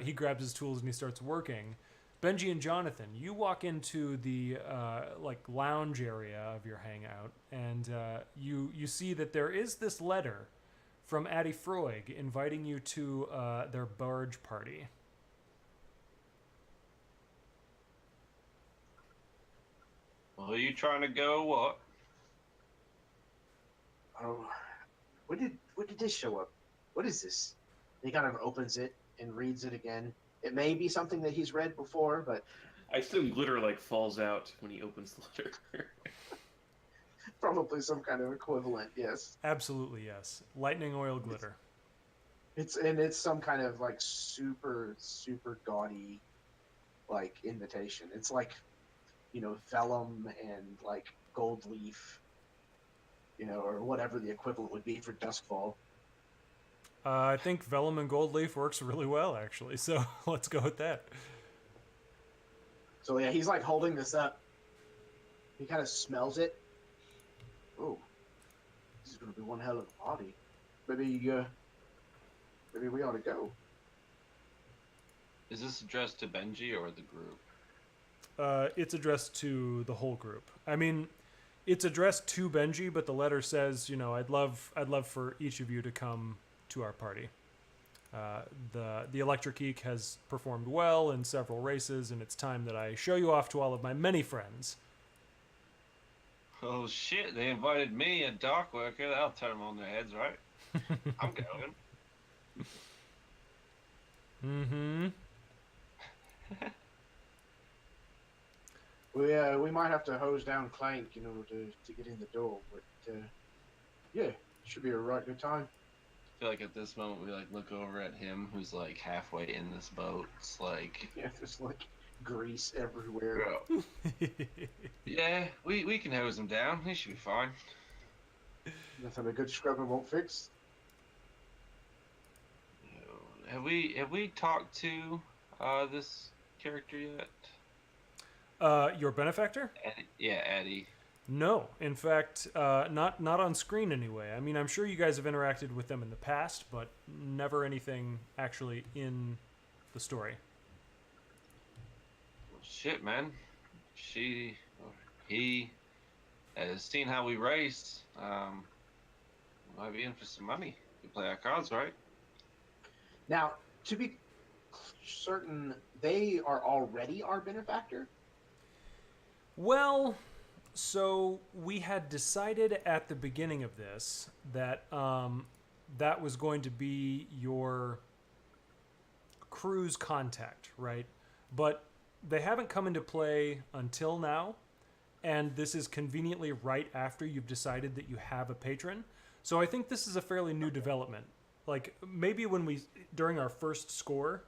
A: He grabs his tools and he starts working. Benji and Jonathan, you walk into the like lounge area of your hangout, and you see that there is this letter from Addie Freud inviting you to their barge party.
D: Well, are you trying to go? What?
C: Oh, when did this show up? What is this? He kind of opens it and reads it again. It may be something that he's read before, but
B: I assume glitter like falls out when he opens the letter.
C: probably some kind of equivalent. Yes,
A: Absolutely, yes. Lightning oil glitter.
C: it's some kind of like super gaudy like invitation. It's like, vellum and like gold leaf, or whatever the equivalent would be for Duskfall.
A: I think vellum and gold leaf works really well, actually. So let's go with that.
C: So yeah, he's like holding this up. He kind of smells it. Oh, this is gonna be one hell of a party. Maybe we ought to go.
D: Is this addressed to Benji or the group?
A: It's addressed to the whole group. I mean, it's addressed to Benji, but the letter says, I'd love for each of you to come to our party. The Electric Geek has performed well in several races, and it's time that I show you off to all of my many friends.
D: Oh shit, they invited me, a dock worker. That'll turn them on their heads, right? I'm going.
A: Mm-hmm.
C: We might have to hose down Clank, to get in the door, but yeah, should be a right good time.
D: I feel like at this moment we like look over at him, who's like halfway in this boat. It's like,
C: Yeah, there's like grease everywhere.
D: bro. Yeah, we can hose him down. He should be fine.
C: Nothing a good scrubber won't fix.
D: Have we talked to this character yet?
A: Your benefactor?
D: Eddie. Yeah, Eddie.
A: No, in fact, not on screen anyway. I mean, I'm sure you guys have interacted with them in the past, but never anything actually in the story.
D: Well, shit, man. He has seen how we race. Might be in for some money. We play our cards right.
C: Now, to be certain, they are already our benefactor.
A: Well, so we had decided at the beginning of this that that was going to be your crew's contact, right? But they haven't come into play until now, and this is conveniently right after you've decided that you have a patron. So I think this is a fairly new development. Like, maybe during our first score,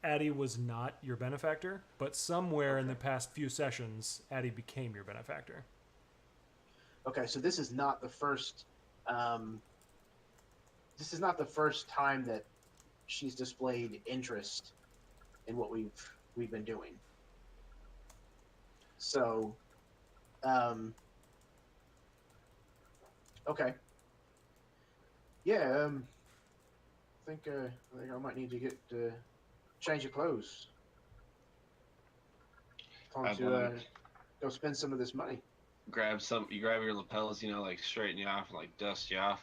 A: Addie was not your benefactor, but somewhere in the past few sessions, Addie became your benefactor.
C: Okay, so this is not the first. This is not the first time that she's displayed interest in what we've been doing. So, okay, yeah. I think I might need to get change of clothes. Time to go spend some of this money.
D: You grab your lapels, like straighten you off and like dust you off.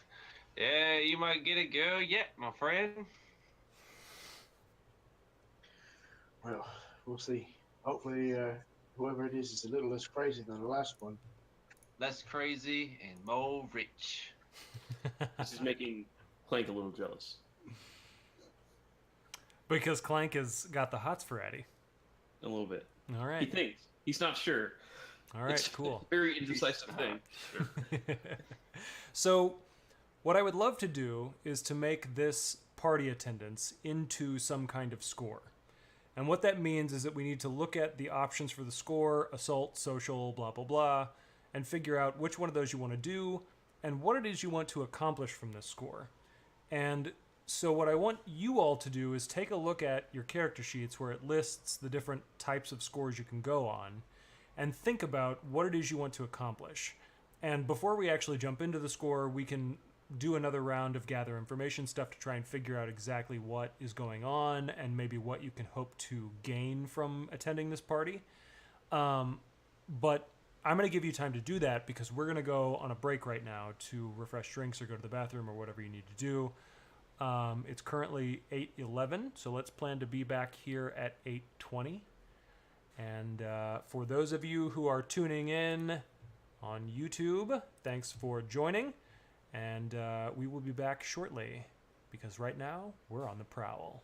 D: Yeah, you might get a go yet, my friend.
C: Well, we'll see. Hopefully, whoever it is a little less crazy than the last one.
D: Less crazy and more rich.
B: This is making Clank a little jealous.
A: Because Clank has got the hots for Eddie.
B: A little bit.
A: All right.
B: He thinks. He's not sure.
A: All right,
B: It's
A: cool.
B: a very indecisive thing. Sure.
A: So, what I would love to do is to make this party attendance into some kind of score. And what that means is that we need to look at the options for the score, assault, social, blah, blah, blah, and figure out which one of those you want to do and what it is you want to accomplish from this score. And so what I want you all to do is take a look at your character sheets where it lists the different types of scores you can go on and think about what it is you want to accomplish. And before we actually jump into the score, we can do another round of gather information stuff to try and figure out exactly what is going on and maybe what you can hope to gain from attending this party. But I'm going to give you time to do that because we're going to go on a break right now to refresh drinks or go to the bathroom or whatever you need to do. It's currently 8:11, so let's plan to be back here at 8:20. And for those of you who are tuning in on YouTube, thanks for joining. And we will be back shortly because right now we're on the prowl.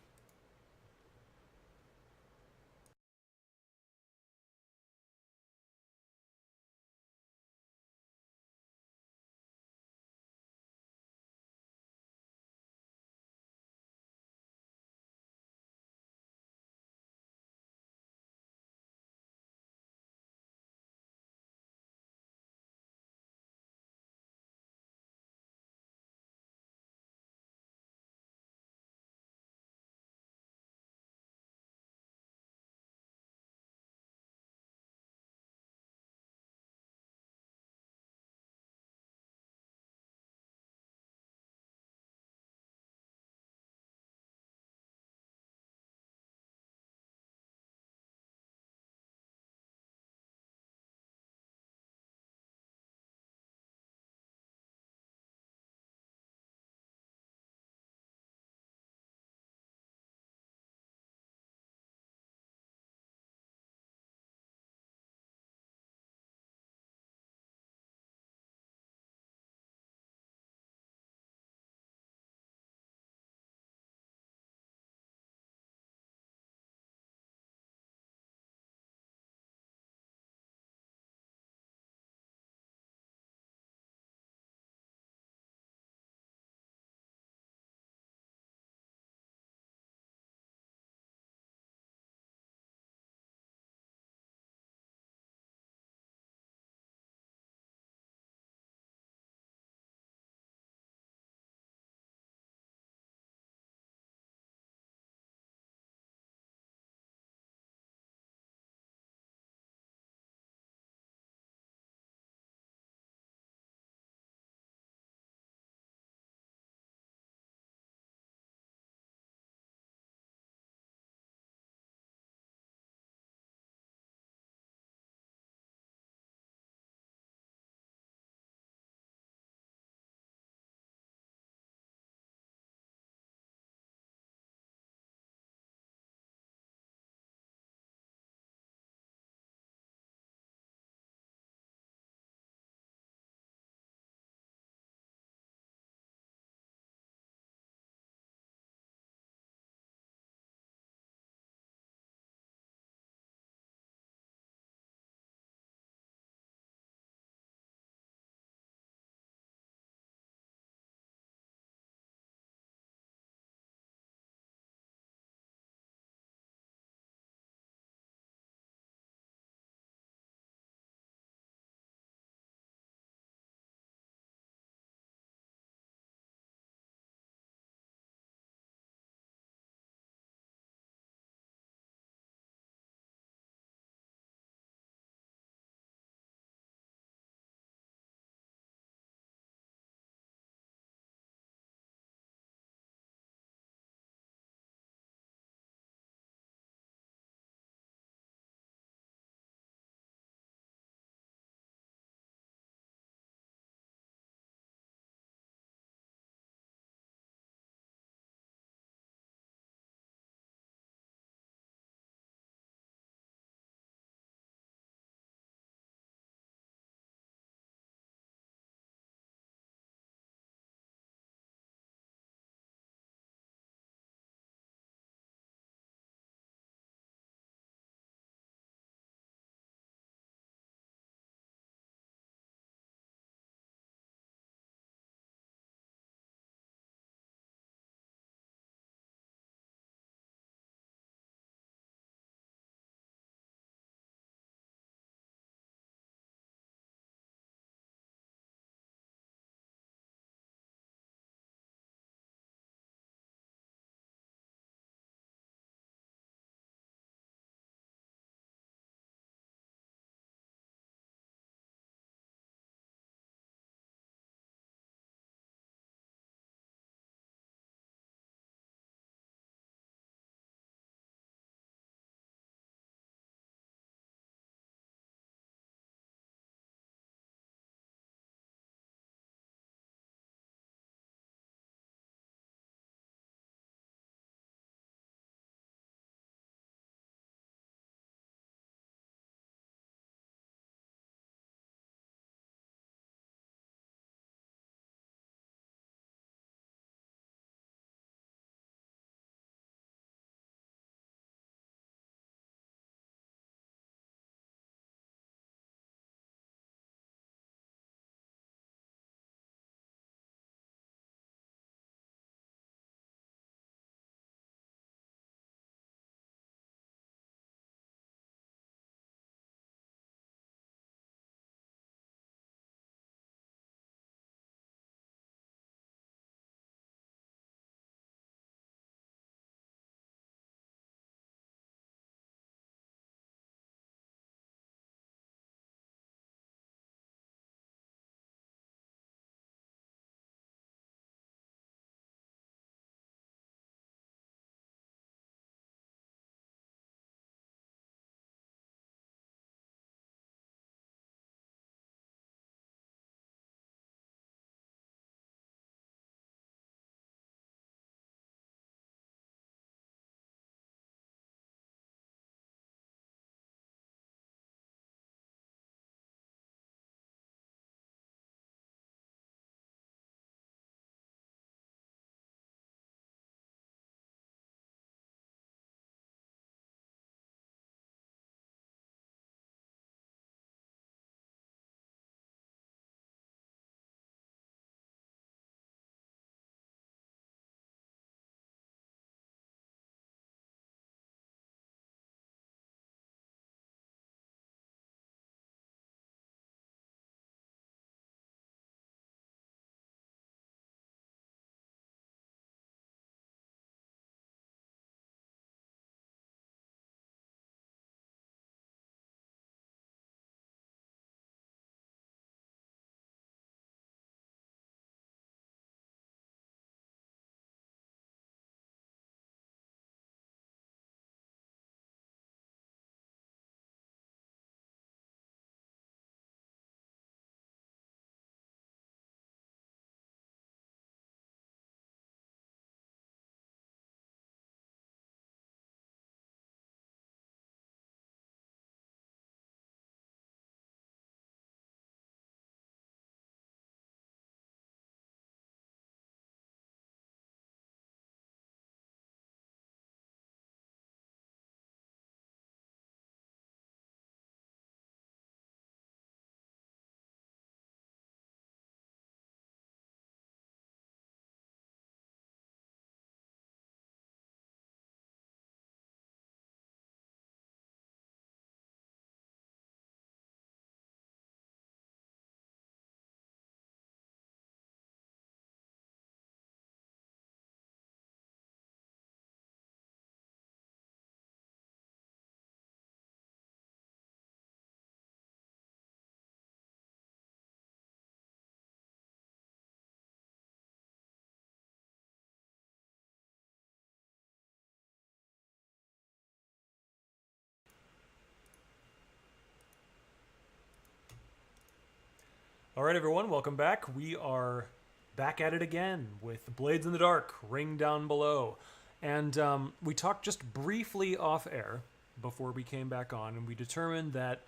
A: All right, everyone, welcome back. We are back at it again with Blades in the Dark, Ring Down Below. And we talked just briefly off air before we came back on, and we determined that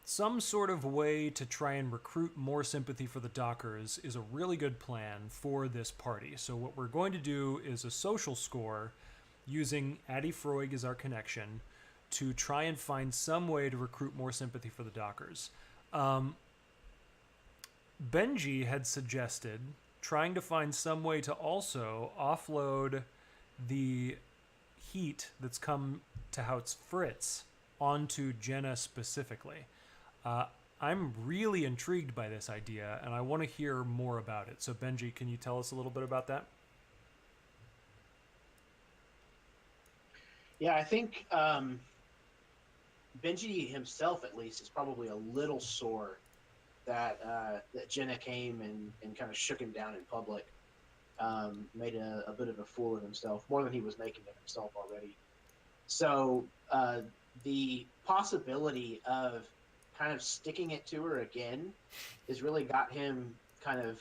A: some sort of way to try and recruit more sympathy for the Dockers is a really good plan for this party. So what we're going to do is a social score using Addie Freud as our connection to try and find some way to recruit more sympathy for the Dockers. Benji had suggested trying to find some way to also offload the heat that's come to House Fritz onto Jenna specifically. I'm really intrigued by this idea, and I want to hear more about it. So, Benji, can you tell us a little bit about that?
C: Yeah, I think Benji himself, at least, is probably a little sore that that Jenna came and kind of shook him down in public, made a bit of a fool of himself, more than he was making of himself already. So the possibility of kind of sticking it to her again has really got him kind of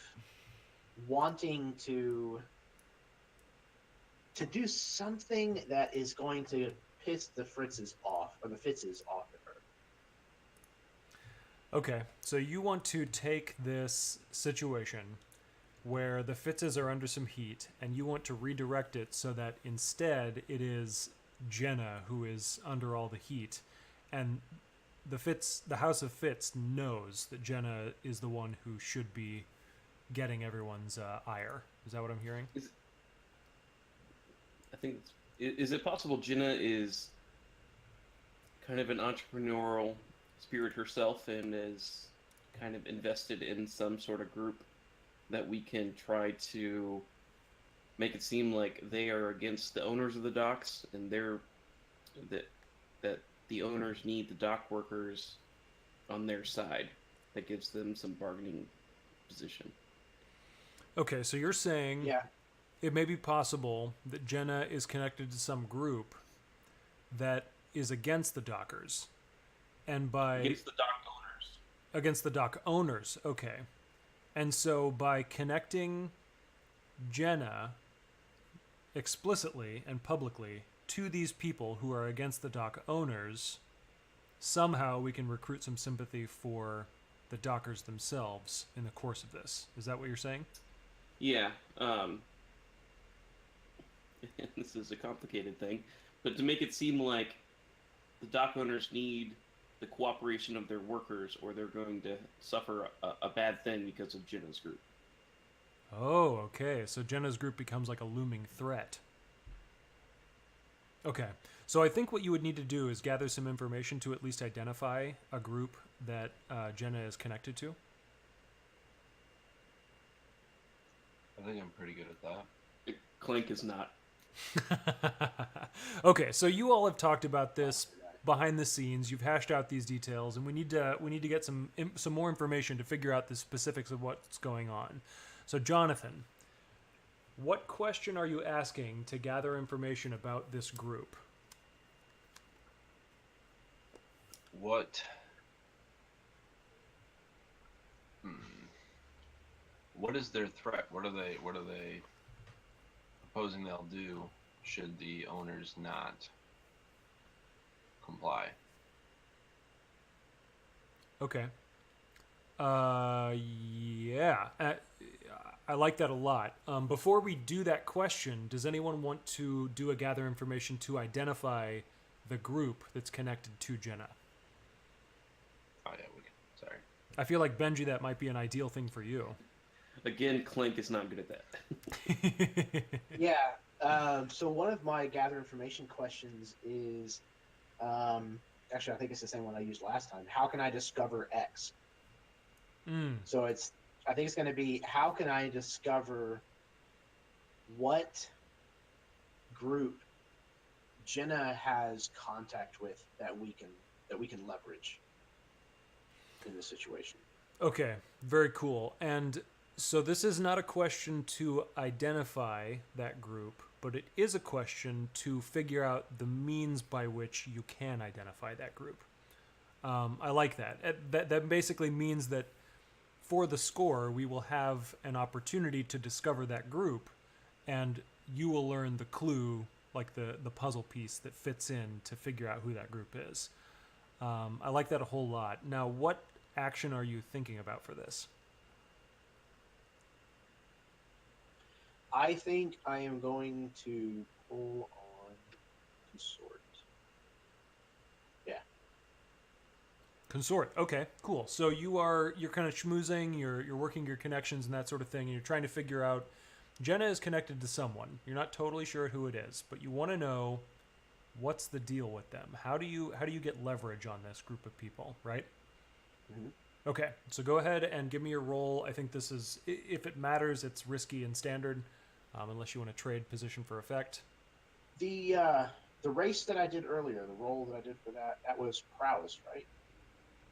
C: wanting to do something that is going to piss the Fritzes off, or the Fitzes off of her.
A: Okay, so you want to take this situation where the Fitzes are under some heat, and you want to redirect it so that instead it is Jenna who is under all the heat, and the House of Fitz knows that Jenna is the one who should be getting everyone's ire. Is that what I'm hearing?
B: Is it possible Jenna is kind of an entrepreneurial spirit herself and is kind of invested in some sort of group that we can try to make it seem like they are against the owners of the docks, and that the owners need the dock workers on their side? That gives them some bargaining position.
A: Okay, so you're saying it may be possible that Jenna is connected to some group that is against the dockers. And by
B: Against the dock owners.
A: Against the dock owners, okay. And so by connecting Jenna explicitly and publicly to these people who are against the dock owners, somehow we can recruit some sympathy for the dockers themselves in the course of this. Is that what you're saying?
B: Yeah. This is a complicated thing, but to make it seem like the dock owners need the cooperation of their workers, or they're going to suffer a bad thing because of Jenna's group.
A: Oh, okay. So Jenna's group becomes like a looming threat. Okay. So I think what you would need to do is gather some information to at least identify a group that Jenna is connected to.
D: I think I'm pretty good at that.
B: Clink is not.
A: Okay, so you all have talked about this behind the scenes. You've hashed out these details, and we need to get some more information to figure out the specifics of what's going on. So, Jonathan, what question are you asking to gather information about this group?
D: What is their threat? What are they proposing they'll do should the owners not comply?
A: Okay. Yeah. I like that a lot. Before we do that question, does anyone want to do a gather information to identify the group that's connected to Jenna?
D: Oh yeah, we can. Sorry.
A: I feel like, Benji, that might be an ideal thing for you.
B: Again, Clink is not good at that.
C: Yeah. So one of my gather information questions is, actually, I think it's the same one I used last time. How can I discover X? So I think it's going to be, how can I discover what group Jenna has contact with that we can leverage in this situation.
A: Okay, very cool. And so this is not a question to identify that group, but it is a question to figure out the means by which you can identify that group. I like that. That basically means that for the score, we will have an opportunity to discover that group, and you will learn the clue, like the puzzle piece that fits in to figure out who that group is. I like that a whole lot. Now, what action are you thinking about for this?
C: I think I am going to pull on Consort. Yeah.
A: Consort. Okay, cool. So you're kind of schmoozing, you're working your connections and that sort of thing, and you're trying to figure out Jenna is connected to someone. You're not totally sure who it is, but you want to know what's the deal with them. How do you get leverage on this group of people, right?
C: Mm-hmm.
A: Okay, so go ahead and give me your roll. I think this is, if it matters, it's risky and standard, unless you want to trade position for effect.
C: The race that I did earlier, the roll that I did for that was prowess, right?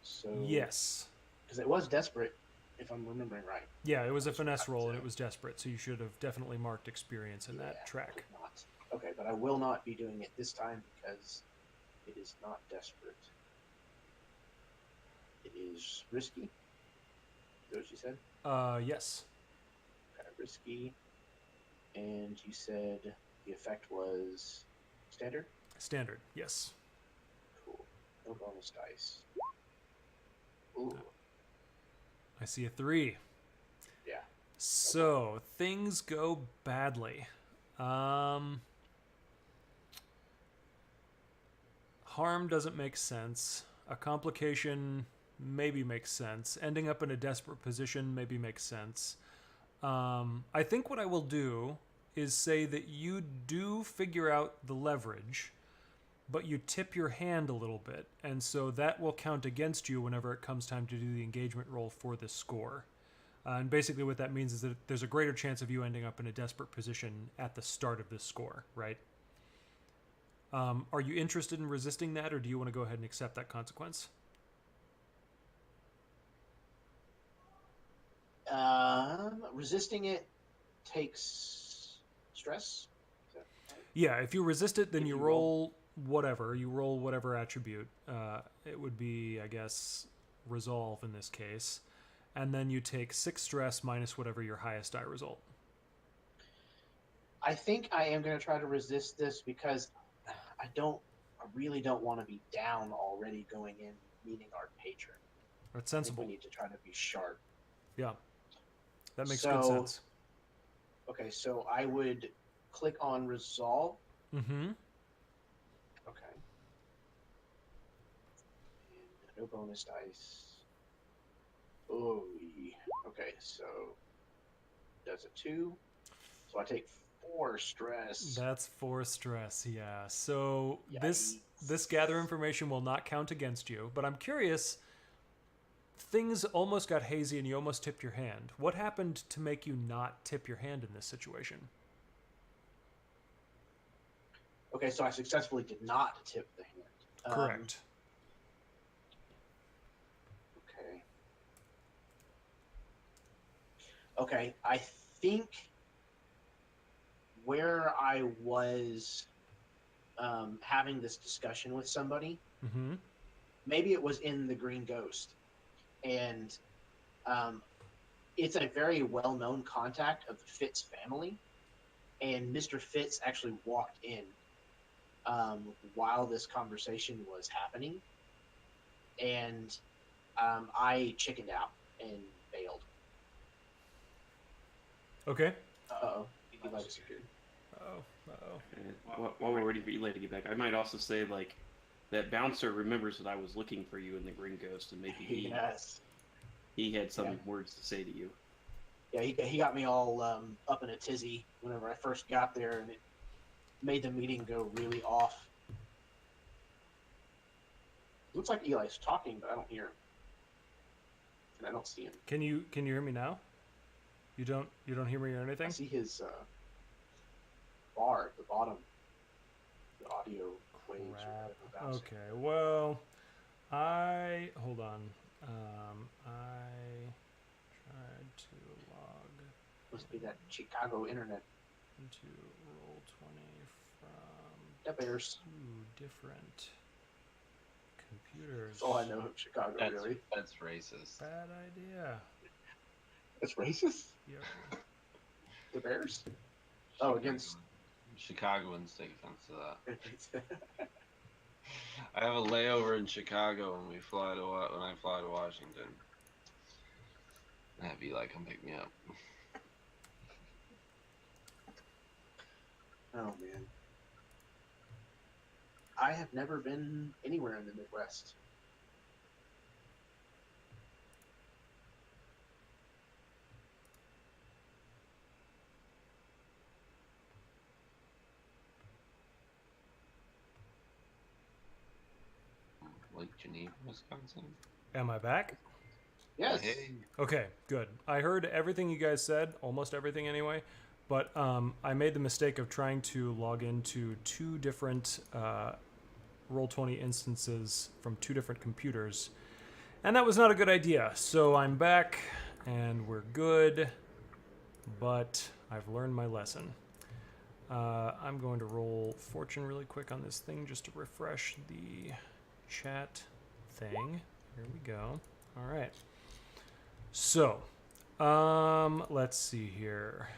C: So
A: Yes.
C: because it was desperate, if I'm remembering right.
A: Yeah, it was a finesse roll and it was desperate, so you should have definitely marked experience in that track.
C: Not. Okay, but I will not be doing it this time because it is not desperate. It is risky. Is that what you said?
A: Yes.
C: Okay, risky. And you said the effect was standard?
A: Standard, yes.
C: Cool. No bonus dice. Ooh.
A: I see a 3.
C: Yeah.
A: So, things go badly. Harm doesn't make sense. A complication maybe makes sense. Ending up in a desperate position maybe makes sense. I think what I will do is say that you do figure out the leverage, but you tip your hand a little bit, and so that will count against you whenever it comes time to do the engagement roll for this score. And basically what that means is that there's a greater chance of you ending up in a desperate position at the start of this score, right? Are you interested in resisting that, or do you want to go ahead and accept that consequence?
C: Resisting it takes stress. Is that right?
A: Yeah, if you resist it, then
C: If
A: you
C: you
A: roll whatever. You roll whatever attribute. It would be, I guess, resolve in this case. And then you take 6 stress minus whatever your highest die result.
C: I think I am going to try to resist this because I really don't want to be down already going in meeting our patron.
A: That's
C: I think
A: sensible.
C: we need to try to be sharp.
A: Yeah. That makes good sense.
C: Okay, so I would click on resolve.
A: Mm-hmm.
C: Okay. And no bonus dice. Oh, okay, so does a 2. So I take 4 stress.
A: That's 4 stress, yeah. So
C: Yikes.
A: this gather information will not count against you, but I'm curious, things almost got hazy and you almost tipped your hand. What happened to make you not tip your hand in this situation?
C: Okay, so I successfully did not tip the hand.
A: Correct.
C: Okay. Okay, I think where I was having this discussion with somebody,
A: Mm-hmm.
C: maybe it was in the Green Ghost, and it's a very well-known contact of the Fitz family, and Mr. Fitz actually walked in while this conversation was happening, and I chickened out and bailed.
A: Okay.
C: Uh-oh. Eli disappeared.
B: While we're waiting for Eli to get back, I might also say, like, that bouncer remembers that I was looking for you in the Green Ghost, and maybe he had some words to say to you.
C: Yeah, he got me all up in a tizzy whenever I first got there, and it made the meeting go really off. Looks like Eli's talking, but I don't hear him, and I don't see him.
A: Can you hear me now? You don't hear me or anything?
C: I see his bar at the bottom, the audio waves.
A: Crap. Okay, well, hold on. I tried to log
C: Must be that Chicago internet.
A: into Roll20 from
C: That bears.
A: 2 different computers.
C: That's all I know of Chicago, really.
D: That's racist.
A: Bad idea.
C: It's racist.
A: Yo.
C: The Bears. Oh, against.
D: Chicagoans take offense to that. I have a layover in Chicago when I fly to Washington. Have Eli come pick me up.
C: Oh man, I have never been anywhere in the Midwest.
D: Lake Geneva, Wisconsin.
A: Am I back?
C: Yes.
D: Hey.
A: Okay, good. I heard everything you guys said, almost everything anyway, but I made the mistake of trying to log into two different Roll20 instances from two different computers, and that was not a good idea. So I'm back, and we're good, but I've learned my lesson. I'm going to roll fortune really quick on this thing just to refresh the chat thing. Here we go. All right. So, let's see here.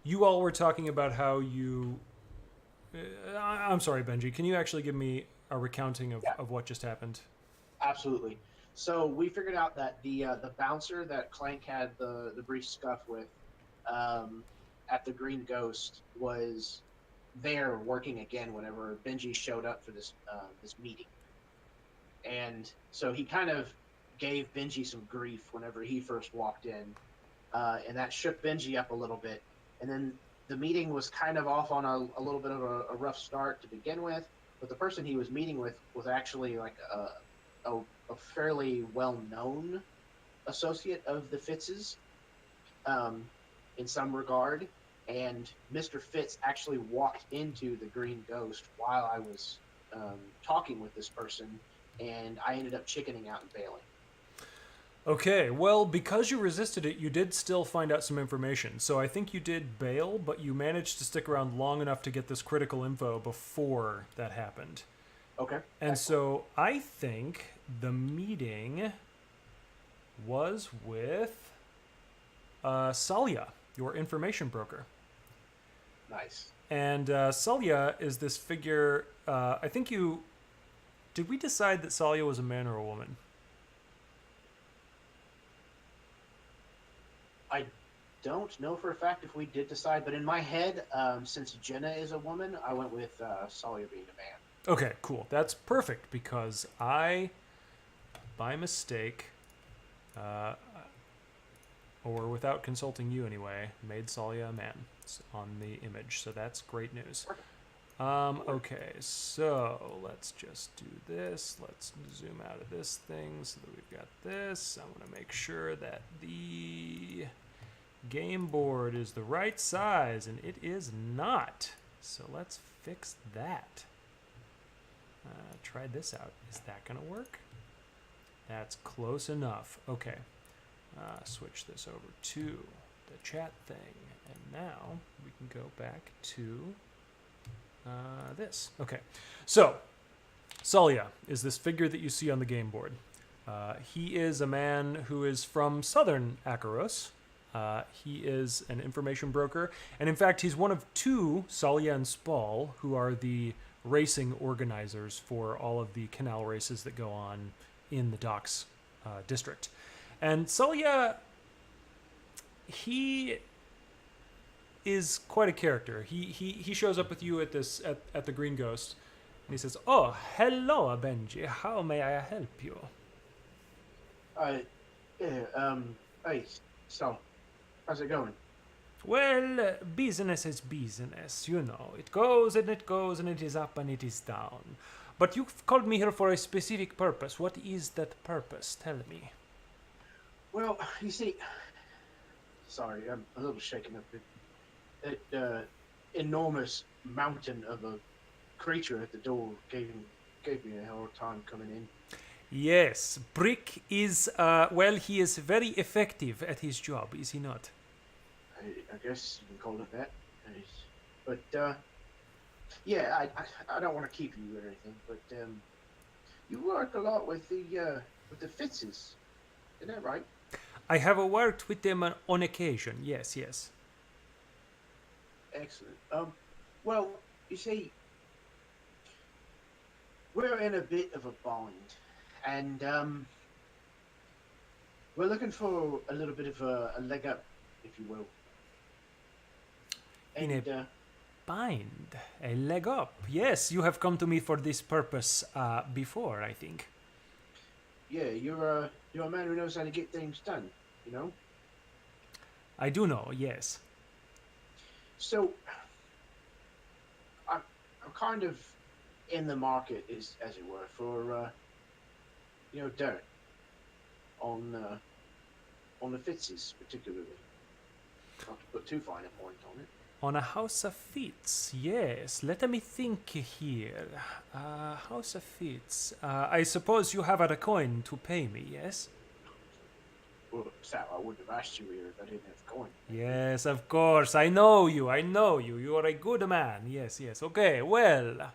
A: You all were talking about how you... I'm sorry, Benji. Can you actually give me a recounting of what just happened?
C: Absolutely. So we figured out that the bouncer that Clank had the brief scuff with at the Green Ghost was there working again whenever Benji showed up for this meeting, and so he kind of gave Benji some grief whenever he first walked in, and that shook Benji up a little bit. And then the meeting was kind of off on a little bit of a rough start to begin with, but the person he was meeting with was actually like a fairly well-known associate of the Fitzes in some regard. And Mr. Fitz actually walked into the Green Ghost while I was talking with this person, and I ended up chickening out and bailing.
A: Okay, well, because you resisted it, you did still find out some information. So I think you did bail, but you managed to stick around long enough to get this critical info before that happened.
C: Okay.
A: And so I think the meeting was with Salia, your information broker.
C: Nice.
A: And Salia is this figure. I think you. Did we decide that Salia was a man or a woman?
C: I don't know for a fact if we did decide, but in my head, since Jenna is a woman, I went with Sawyer being a man.
A: Okay, cool. That's perfect because I, by mistake, or without consulting you anyway, made Salia a man on the image. So that's great news. Okay, so let's just do this. Let's zoom out of this thing so that we've got this. I want to make sure that the game board is the right size, and it is not. So let's fix that. Try this out. Is that going to work? That's close enough. Okay. Switch this over to the chat thing. And now we can go back to this. Okay. So, Salia is this figure that you see on the game board. He is a man who is from southern Akaros. He is an information broker. And in fact, he's one of two, Salia and Spall, who are the racing organizers for all of the canal races that go on in the docks district. And Salia, he is quite a character. He shows up with you at the Green Ghost, and he says, "Oh, hello, Benji. How may I help you?"
C: Hey, so, how's it going?
A: Well, business is business, you know. It goes and it goes and it is up and it is down. But you've called me here for a specific purpose. What is that purpose? Tell me.
C: Well, you see, sorry, I'm a little shaken up. That enormous mountain of a creature at the door gave me a hard time coming in.
A: Yes, Brick is, well, he is very effective at his job, is he not?
C: I guess you can call it that. But, yeah, I don't want to keep you or anything, but you work a lot with the Fitzes. Isn't that right?
A: I have worked with them on occasion. Yes, yes.
C: Excellent. Well, you see, we're in a bit of a bind, and we're looking for a little bit of a leg up, if you will.
A: In a
C: And
A: bind, a leg up. Yes, you have come to me for this purpose before, I think.
C: yeah, you're a man who knows how to get things done. You know.
A: I do know, yes.
C: So, I'm kind of in the market, as it were, for dirt on the Fitzes, particularly. Not to put too fine a point on it.
A: On a House of Fits, yes. Let me think here. House of Fits. I suppose you have a coin to pay me, yes?
C: Well, Sal, I wouldn't have asked you here if I didn't have the coin.
A: Yes, of course. I know you. I know you. You are a good man. Yes, yes. Okay, well,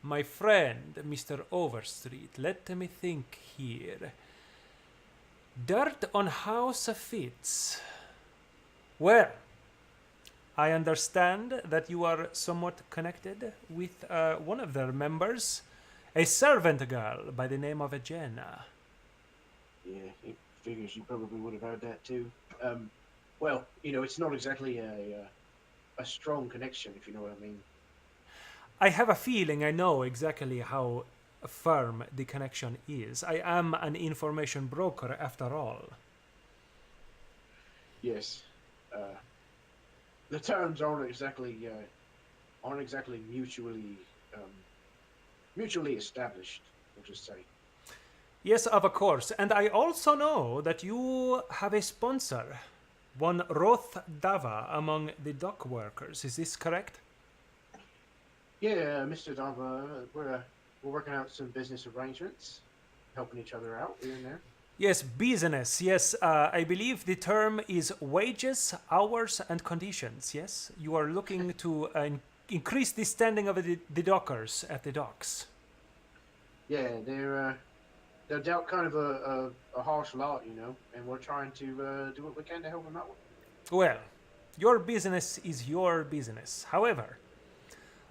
A: my friend, Mr. Overstreet, let me think here. Dirt on House of Fits. Well, I understand that you are somewhat connected with one of their members, a servant girl by the name of Jenna.
C: Yeah, it figures you probably would have heard that too. Well, it's not exactly a strong connection, if you know what I mean.
A: I have a feeling I know exactly how firm the connection is. I am an information broker after all.
C: Yes. The terms aren't exactly mutually established, we'll just say.
A: Yes, of course. And I also know that you have a sponsor, one Roth Dava among the dock workers. Is this correct?
C: Yeah, Mr. Dava, we're working out some business arrangements, helping each other out here and there.
A: Yes, business. Yes, I believe the term is wages, hours, and conditions. Yes, you are looking to increase the standing of the dockers at the docks.
C: Yeah, they're dealt kind of a harsh lot, and we're trying to do what we can to help them out with it.
A: Well, your business is your business. However,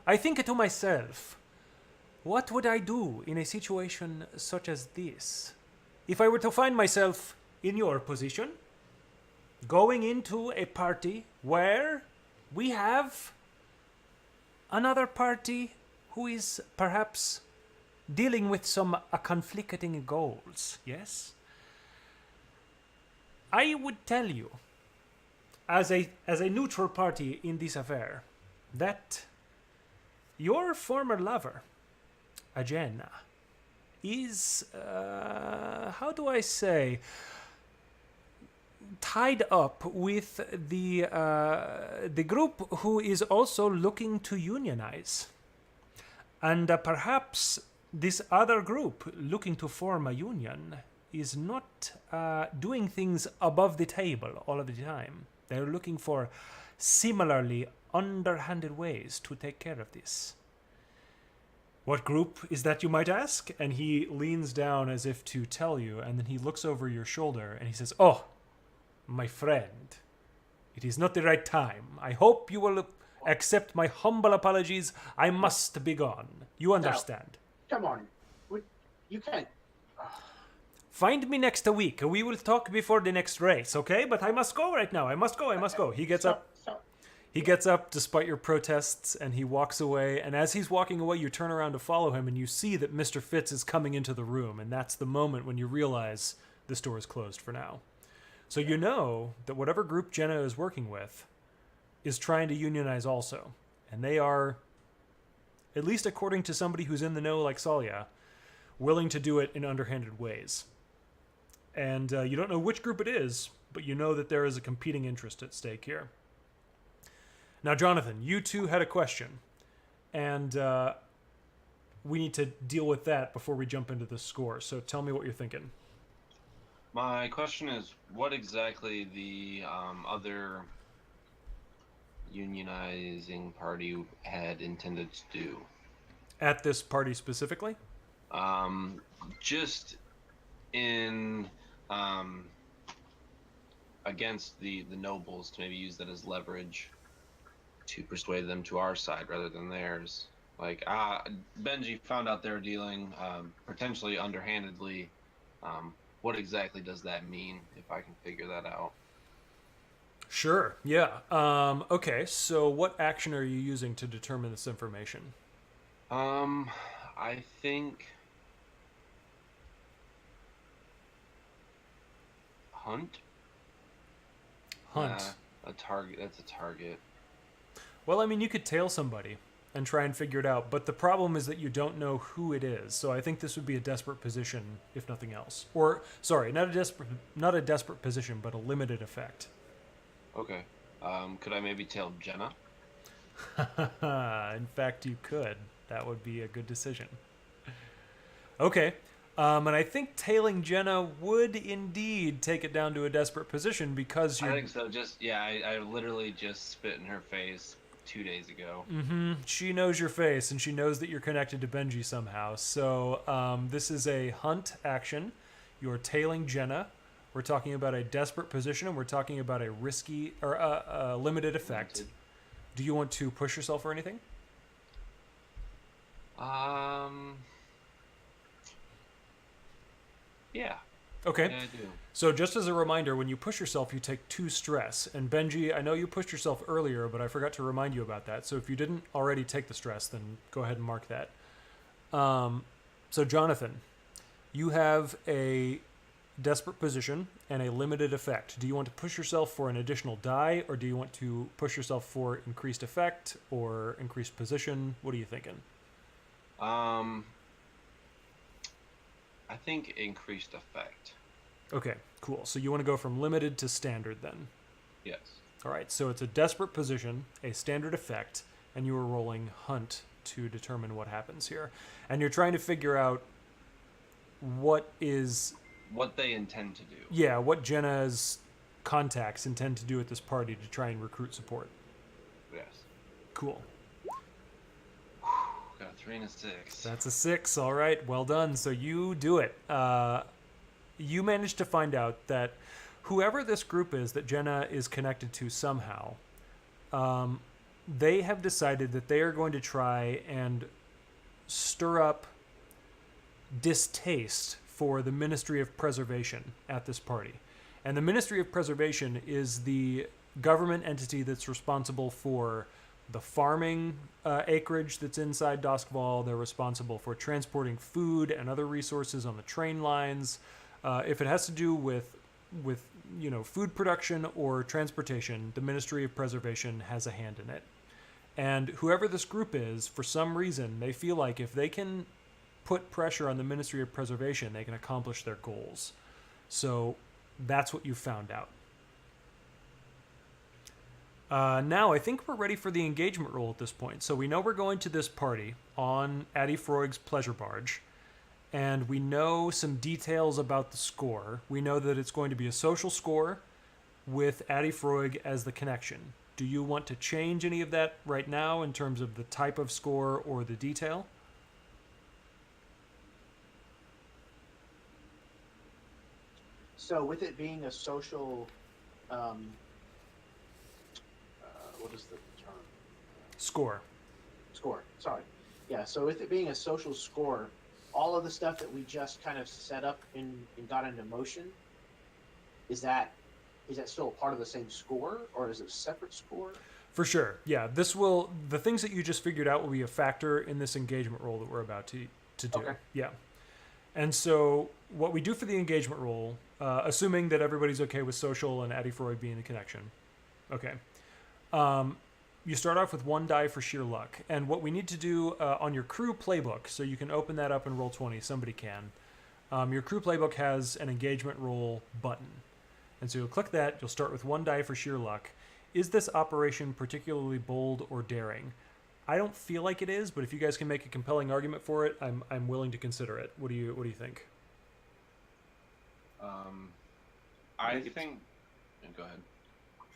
A: I think to myself, what would I do in a situation such as this? If I were to find myself in your position, going into a party where we have another party who is perhaps dealing with some conflicting goals, yes? I would tell you, as a neutral party in this affair, that your former lover, Ajena, is, how do I say, tied up with the group who is also looking to unionize. And perhaps this other group looking to form a union is not doing things above the table all of the time. They're looking for similarly underhanded ways to take care of this. What group is that, you might ask? And he leans down as if to tell you, and then he looks over your shoulder and he says, "Oh, my friend, it is not the right time. I hope you will accept my humble apologies. I must be gone. You understand."
C: Come on. You can't.
A: Find me next week. We will talk before the next race, okay? But I must go right now. I must go. He gets up. He gets up despite your protests, and he walks away. And as he's walking away, you turn around to follow him, and you see that Mr. Fitz is coming into the room. And that's the moment when you realize this door is closed for now. So you know that whatever group Jenna is working with is trying to unionize also. And they are, at least according to somebody who's in the know like Salya, willing to do it in underhanded ways. And you don't know which group it is, but you know that there is a competing interest at stake here. Now, Jonathan, you two had a question, and we need to deal with that before we jump into the score. So tell me what you're thinking.
D: My question is, what exactly the other unionizing party had intended to do?
A: At this party specifically?
D: Just in against the nobles to maybe use that as leverage to persuade them to our side rather than theirs. Like, Benji found out they were dealing potentially underhandedly. What exactly does that mean, if I can figure that out?
A: Sure. Yeah. Okay. So, what action are you using to determine this information?
D: I think hunt.
A: Hunt.
D: A target. That's a target.
A: Well, I mean, you could tail somebody and try and figure it out, but the problem is that you don't know who it is. So I think this would be a desperate position, if nothing else. Or, sorry, not a desperate position, but a limited effect.
D: Okay. Could I maybe tail Jenna?
A: In fact, you could. That would be a good decision. Okay. And I think tailing Jenna would indeed take it down to a desperate position because you're...
D: I think so. I literally just spit in her face 2 days ago.
A: Mm-hmm. She knows your face, and she knows that you're connected to Benji somehow. So this is a hunt action. You're tailing Jenna. We're talking about a desperate position, and we're talking about a risky or a limited effect.
D: Limited.
A: Do you want to push yourself or anything?
D: Yeah.
A: Okay.
D: Yeah, I do.
A: So just as a reminder, when you push yourself, you take 2 stress. And Benji, I know you pushed yourself earlier, but I forgot to remind you about that. So if you didn't already take the stress, then go ahead and mark that. So Jonathan, you have a desperate position and a limited effect. Do you want to push yourself for an additional die, or do you want to push yourself for increased effect or increased position? What are you thinking?
D: I think increased effect.
A: Okay, cool. So you want to go from limited to standard then?
D: Yes.
A: All right, so it's a desperate position, a standard effect, and you are rolling hunt to determine what happens here. And you're trying to figure out what
D: they intend to do.
A: Yeah, what Jenna's contacts intend to do at this party to try and recruit support.
D: Yes.
A: Cool.
D: Got a 3 and a 6.
A: That's a 6. All right, well done. So you do it. You managed to find out that whoever this group is that Jenna is connected to somehow, they have decided that they are going to try and stir up distaste for the Ministry of Preservation at this party. And the Ministry of Preservation is the government entity that's responsible for the farming acreage that's inside Doskval. They're responsible for transporting food and other resources on the train lines. If it has to do with food production or transportation, the Ministry of Preservation has a hand in it. And whoever this group is, for some reason, they feel like if they can put pressure on the Ministry of Preservation, they can accomplish their goals. So that's what you found out. Now I think we're ready for the engagement roll at this point. So we know we're going to this party on Addie Froig's pleasure barge, and we know some details about the score. We know that it's going to be a social score with Addie Froig as the connection. Do you want to change any of that right now in terms of the type of score or the detail?
C: So with it being a social, what is the term?
A: Score.
C: Score. Sorry. Yeah. So with it being a social score, all of the stuff that we just kind of set up and got into motion, is that still a part of the same score, or is it a separate score?
A: For sure. Yeah. The things that you just figured out will be a factor in this engagement roll that we're about to do.
C: Okay.
A: Yeah. And so what we do for the engagement roll, assuming that everybody's okay with social and Addie Froig being the connection. Okay. You start off with 1 die for sheer luck. And what we need to do on your crew playbook, so you can open that up and roll 20, somebody can. Your crew playbook has an engagement roll button. And so you'll click that, you'll start with 1 die for sheer luck. Is this operation particularly bold or daring? I don't feel like it is, but if you guys can make a compelling argument for it, I'm willing to consider it. What do you think?
D: I think. Go ahead.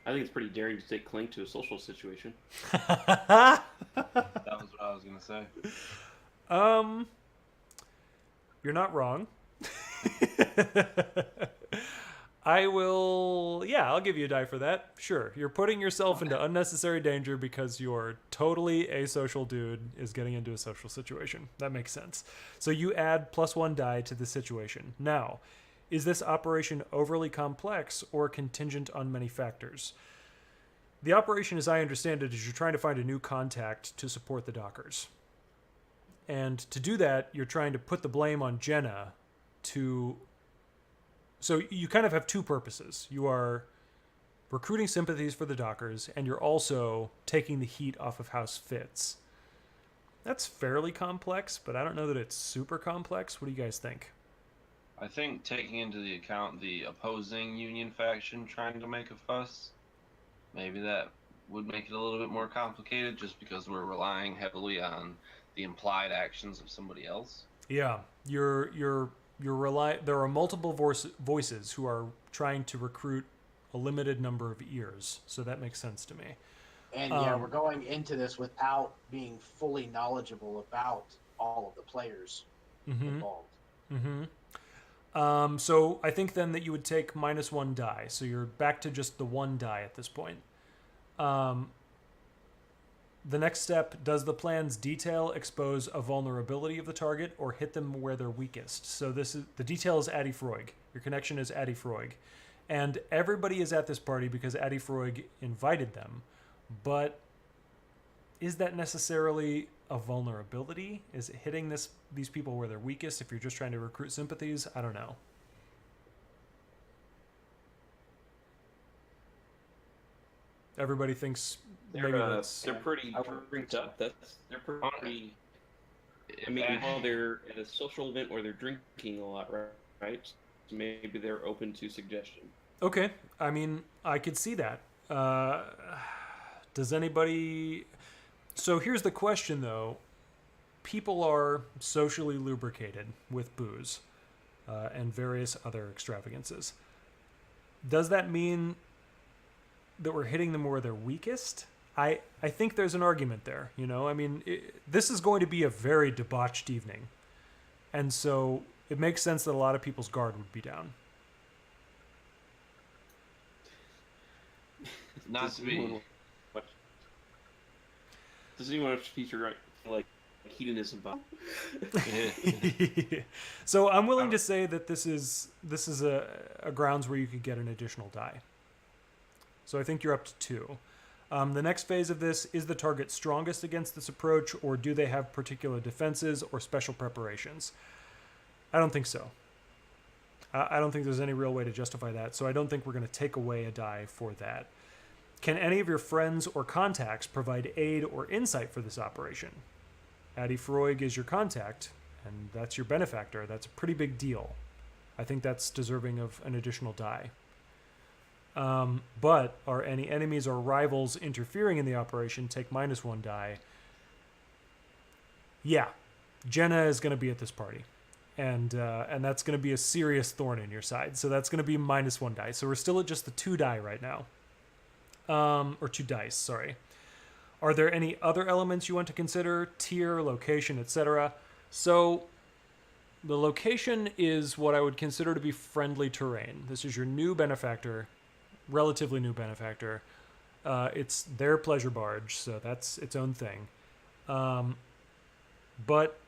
B: I think it's pretty daring to take Clink to a social situation.
D: That was what I was gonna say.
A: You're not wrong. I will. Yeah, I'll give you a die for that. Sure. You're putting yourself into unnecessary danger because your totally asocial dude is getting into a social situation. That makes sense. So you add +1 die to the situation. Now, is this operation overly complex or contingent on many factors? The operation, as I understand it, is you're trying to find a new contact to support the Dockers. And to do that, you're trying to put the blame on Jenna to... So you kind of have two purposes. You are recruiting sympathies for the Dockers, and you're also taking the heat off of House Fitz. That's fairly complex, but I don't know that it's super complex. What do you guys think?
D: I think taking into the account the opposing Union faction trying to make a fuss, maybe that would make it a little bit more complicated just because we're relying heavily on the implied actions of somebody else.
A: Yeah, there are multiple voices who are trying to recruit a limited number of ears, so that makes sense to me.
C: And yeah, we're going into this without being fully knowledgeable about all of the players involved.
A: So I think then that you would take -1 die, so you're back to just the 1 die at this point. The next step, does the plan's detail expose a vulnerability of the target or hit them where they're weakest? So the detail is Addy Freud. Your connection is Addy Freud. And everybody is at this party because Addy Freud invited them. But is that necessarily a vulnerability? Is it hitting these people where they're weakest if you're just trying to recruit sympathies? I don't know. Everybody thinks maybe
B: They're pretty drinked up. They're pretty. I mean, while they're at a social event or they're drinking a lot, right? So maybe they're open to suggestion.
A: Okay, I mean, I could see that. Does anybody... So here's the question, though. People are socially lubricated with booze and various other extravagances. Does that mean that we're hitting them where they're weakest? I think there's an argument there, you know? I mean, this is going to be a very debauched evening. And so it makes sense that a lot of people's guard would be down.
B: Does anyone feature like hedonism?
A: So I'm willing to say that this is a grounds where you could get an additional die. So I think you're up to 2. The next phase of this, is the target strongest against this approach, or do they have particular defenses or special preparations? I don't think so. I don't think there's any real way to justify that, so I don't think we're going to take away a die for that. Can any of your friends or contacts provide aid or insight for this operation? Addy Freud is your contact, and that's your benefactor. That's a pretty big deal. I think that's deserving of an additional die. But are any enemies or rivals interfering in the operation? Take -1 die. Yeah, Jenna is going to be at this party, and that's going to be a serious thorn in your side. So that's going to be -1 die. So we're still at just the 2 die right now, or 2 dice. Sorry. Are there any other elements you want to consider? Tier, location, etc. So the location is what I would consider to be friendly terrain. This is your new benefactor. Relatively new benefactor. It's their pleasure barge, so that's its own thing. But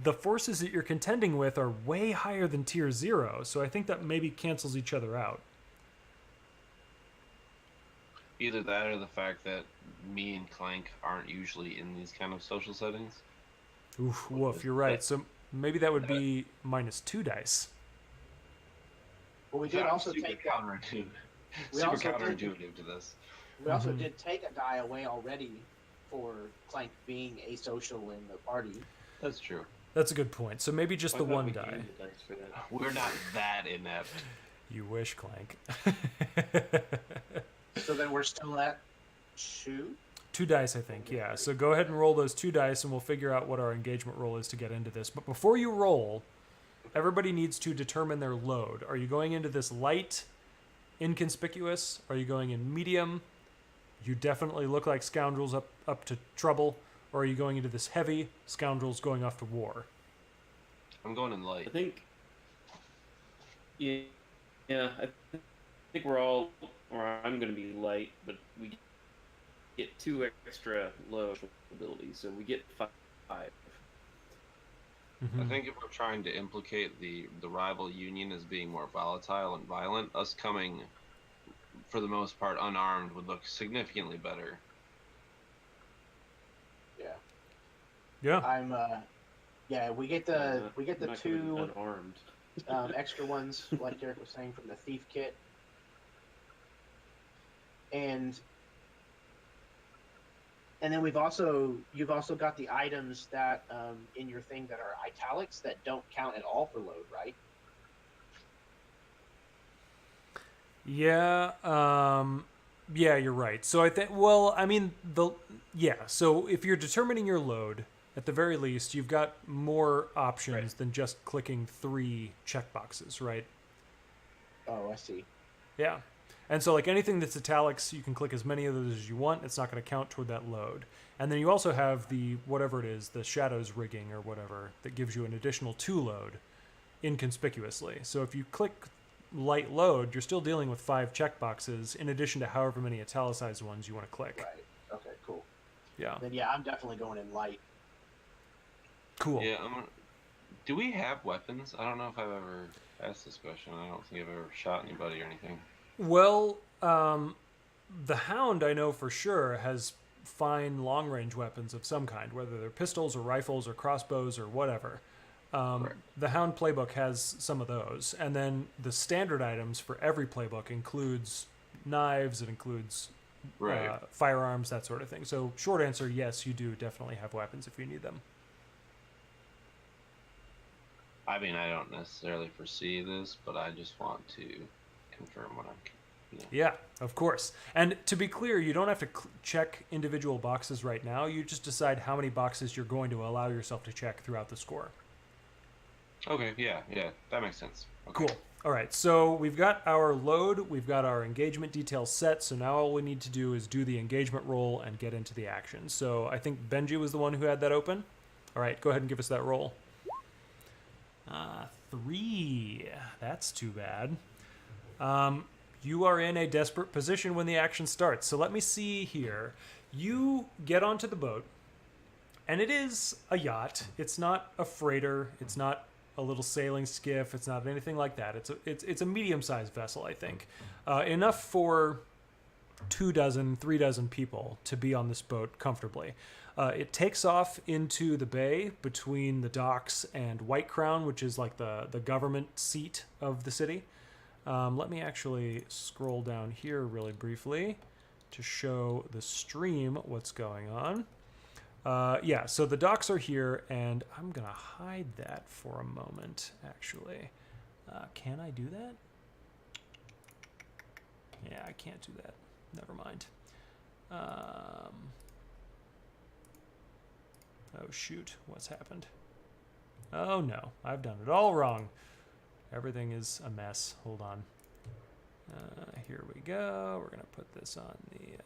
A: the forces that you're contending with are way higher than tier 0, so I think that maybe cancels each other out.
D: Either that or the fact that me and Clank aren't usually in these kind of social settings.
A: Oof, woof, you're right. So maybe that would be -2 dice.
C: But we did also take
D: counterintuitive.
C: We
D: Super
C: also
D: counterintuitive to this.
C: We also did take a die away already for Clank being asocial in the party.
D: That's true.
A: That's a good point. So maybe just the 1 die.
D: We're not that inept.
A: You wish, Clank.
C: So then we're still at 2?
A: 2 dice, I think, yeah. So go ahead and roll those 2 dice, and we'll figure out what our engagement roll is to get into this. But before you roll, everybody needs to determine their load. Are you going into this light, inconspicuous? Are you going in medium? You definitely look like scoundrels up to trouble. Or are you going into this heavy, scoundrels going off to war?
D: I'm going in light.
B: I think, yeah, Yeah, I think we're all, or I'm going to be light, but we get 2 extra low abilities, so we get 5.
D: I
A: Mhm.
D: think if we're trying to implicate the rival union as being more volatile and violent, us coming for the most part unarmed would look significantly better.
C: Yeah.
A: Yeah.
C: I'm yeah, we get
B: I'm
C: the
B: not coming
C: 2
B: unarmed.
C: extra ones, like Derek was saying, from the thief kit, and then you've also got the items that in your thing that are italics that don't count at all for load, right?
A: Yeah, yeah, you're right. So I think, well, I mean, yeah. So if you're determining your load, at the very least, you've got more options
B: Right.
A: than just clicking 3 checkboxes, right?
C: Oh, I see.
A: Yeah. And so, like anything that's italics, you can click as many of those as you want. It's not going to count toward that load. And then you also have the whatever it is, the shadows rigging or whatever, that gives you an additional 2 load inconspicuously. So if you click light load, you're still dealing with 5 checkboxes in addition to however many italicized ones you want to click.
C: Right. Okay, cool.
A: Yeah.
C: Then yeah, I'm definitely going in light.
A: Cool.
D: Yeah, do we have weapons? I don't know if I've ever asked this question. I don't think I've ever shot anybody or anything.
A: Well, the Hound, I know for sure, has fine long range weapons of some kind, whether they're pistols or rifles or crossbows or whatever.
D: Correct.
A: The Hound playbook has some of those. And then the standard items for every playbook includes knives, it includes
D: Right.
A: firearms, that sort of thing. So, short answer, yes, you do definitely have weapons if you need them.
D: I mean, I don't necessarily foresee this, but I just want to confirm what I'm.
A: Yeah, of course. And to be clear, you don't have to check individual boxes right now. You just decide how many boxes you're going to allow yourself to check throughout the score.
D: Okay, yeah, that makes sense. Okay.
A: Cool. All right, so we've got our load, we've got our engagement details set, so now all we need to do is do the engagement roll and get into the action. So I think Benji was the one who had that open. All right, go ahead and give us that roll. 3. That's too bad. You are in a desperate position when the action starts. So let me see here. You get onto the boat, and it is a yacht. It's not a freighter. It's not a little sailing skiff. It's not anything like that. It's a medium-sized vessel, I think, enough for 3 dozen people to be on this boat comfortably. It takes off into the bay between the docks and White Crown, which is like the government seat of the city. Let me actually scroll down here really briefly to show the stream what's going on. Yeah, so the docks are here, and I'm going to hide that for a moment, actually. Can I do that? Yeah, I can't do that. Never mind. Oh, shoot. What's happened? Oh, no. I've done it all wrong. Everything is a mess. Hold on. Here we go. We're going to put this on the...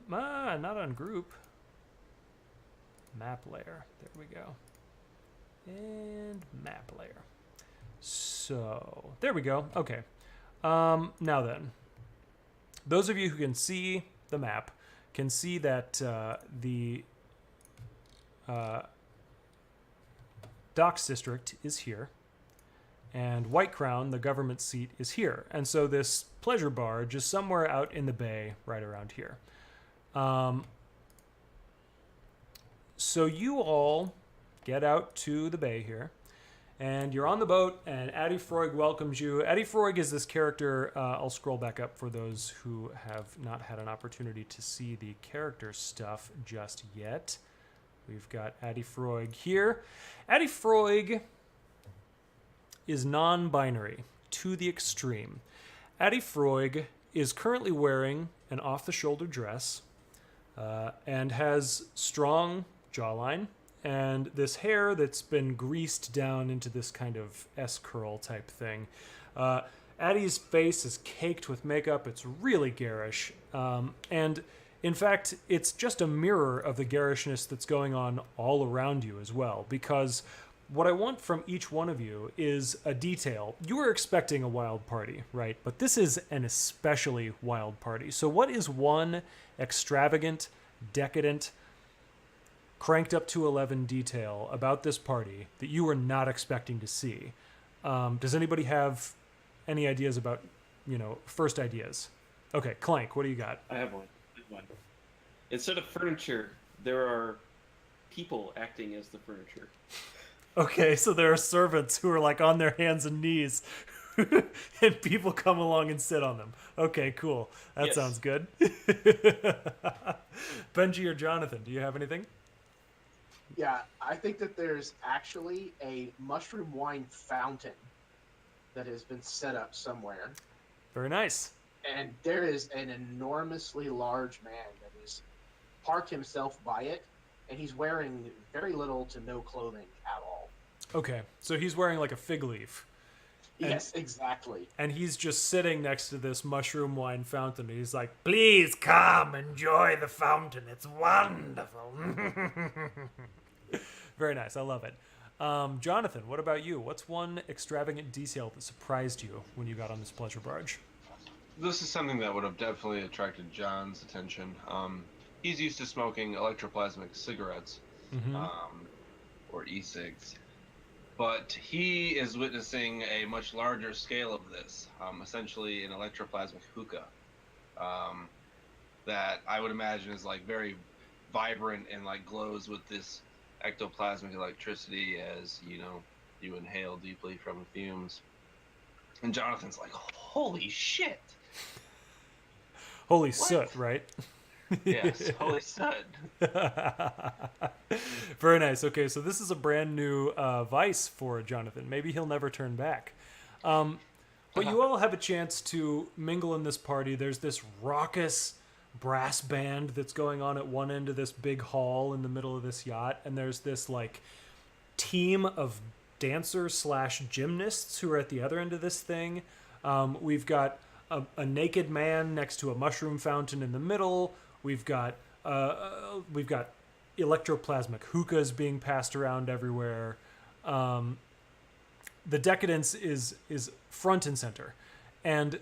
A: not on group. Map layer. There we go. And map layer. So, there we go. Okay. Now then. Those of you who can see the map can see that the Docks District is here, and White Crown, the government seat, is here. And so this pleasure barge is somewhere out in the bay right around here. So you all get out to the bay here, and you're on the boat, and Addy Froig welcomes you. Addy Froig is this character. I'll scroll back up for those who have not had an opportunity to see the character stuff just yet. We've got Addy Froig here. Addy Froig is non-binary to the extreme. Addy Froig is currently wearing an off-the-shoulder dress and has strong jawline and this hair that's been greased down into this kind of S-curl type thing. Addy's face is caked with makeup. It's really garish. And in fact, it's just a mirror of the garishness that's going on all around you as well, because what I want from each one of you is a detail. You were expecting a wild party, right? But this is an especially wild party. So what is one extravagant, decadent, cranked up to 11 detail about this party that you were not expecting to see? Does anybody have any ideas about, first ideas? Okay, Clank, what do you got?
B: I have one. Instead of furniture, there are people acting as the furniture.
A: Okay, so there are servants who are like on their hands and knees, and people come along and sit on them. Okay, cool. That
B: Yes.
A: sounds good. Benji or Jonathan, do you have anything?
C: Yeah, I think that there's actually a mushroom wine fountain that has been set up somewhere.
A: Very nice.
C: And there is an enormously large man that is parked himself by it, and he's wearing very little to no clothing at all.
A: Okay, so he's wearing like a fig leaf. And-
C: Yes, exactly.
A: And he's just sitting next to this mushroom wine fountain. And he's like,
E: Please come, enjoy the fountain. It's wonderful.
A: very nice. I love it. Jonathan, what about you? What's one extravagant detail that surprised you when you got on this pleasure barge?
D: This is something that would have definitely attracted John's attention. He's used to smoking electroplasmic cigarettes, or e-cigs, but he is witnessing a much larger scale of this, essentially an electroplasmic hookah, that I would imagine is like very vibrant and like glows with this ectoplasmic electricity as you inhale deeply from the fumes. And Jonathan's like, holy shit!
A: Holy soot, right?
D: Yes, holy soot.
A: Very nice. Okay, so this is a brand new vice for Jonathan. Maybe he'll never turn back. But you all have a chance to mingle in this party. There's this raucous brass band that's going on at one end of this big hall in the middle of this yacht, and there's this like team of dancers / gymnasts who are at the other end of this thing. We've got a naked man next to a mushroom fountain in the middle. We've got electroplasmic hookahs being passed around everywhere. The decadence is front and center, and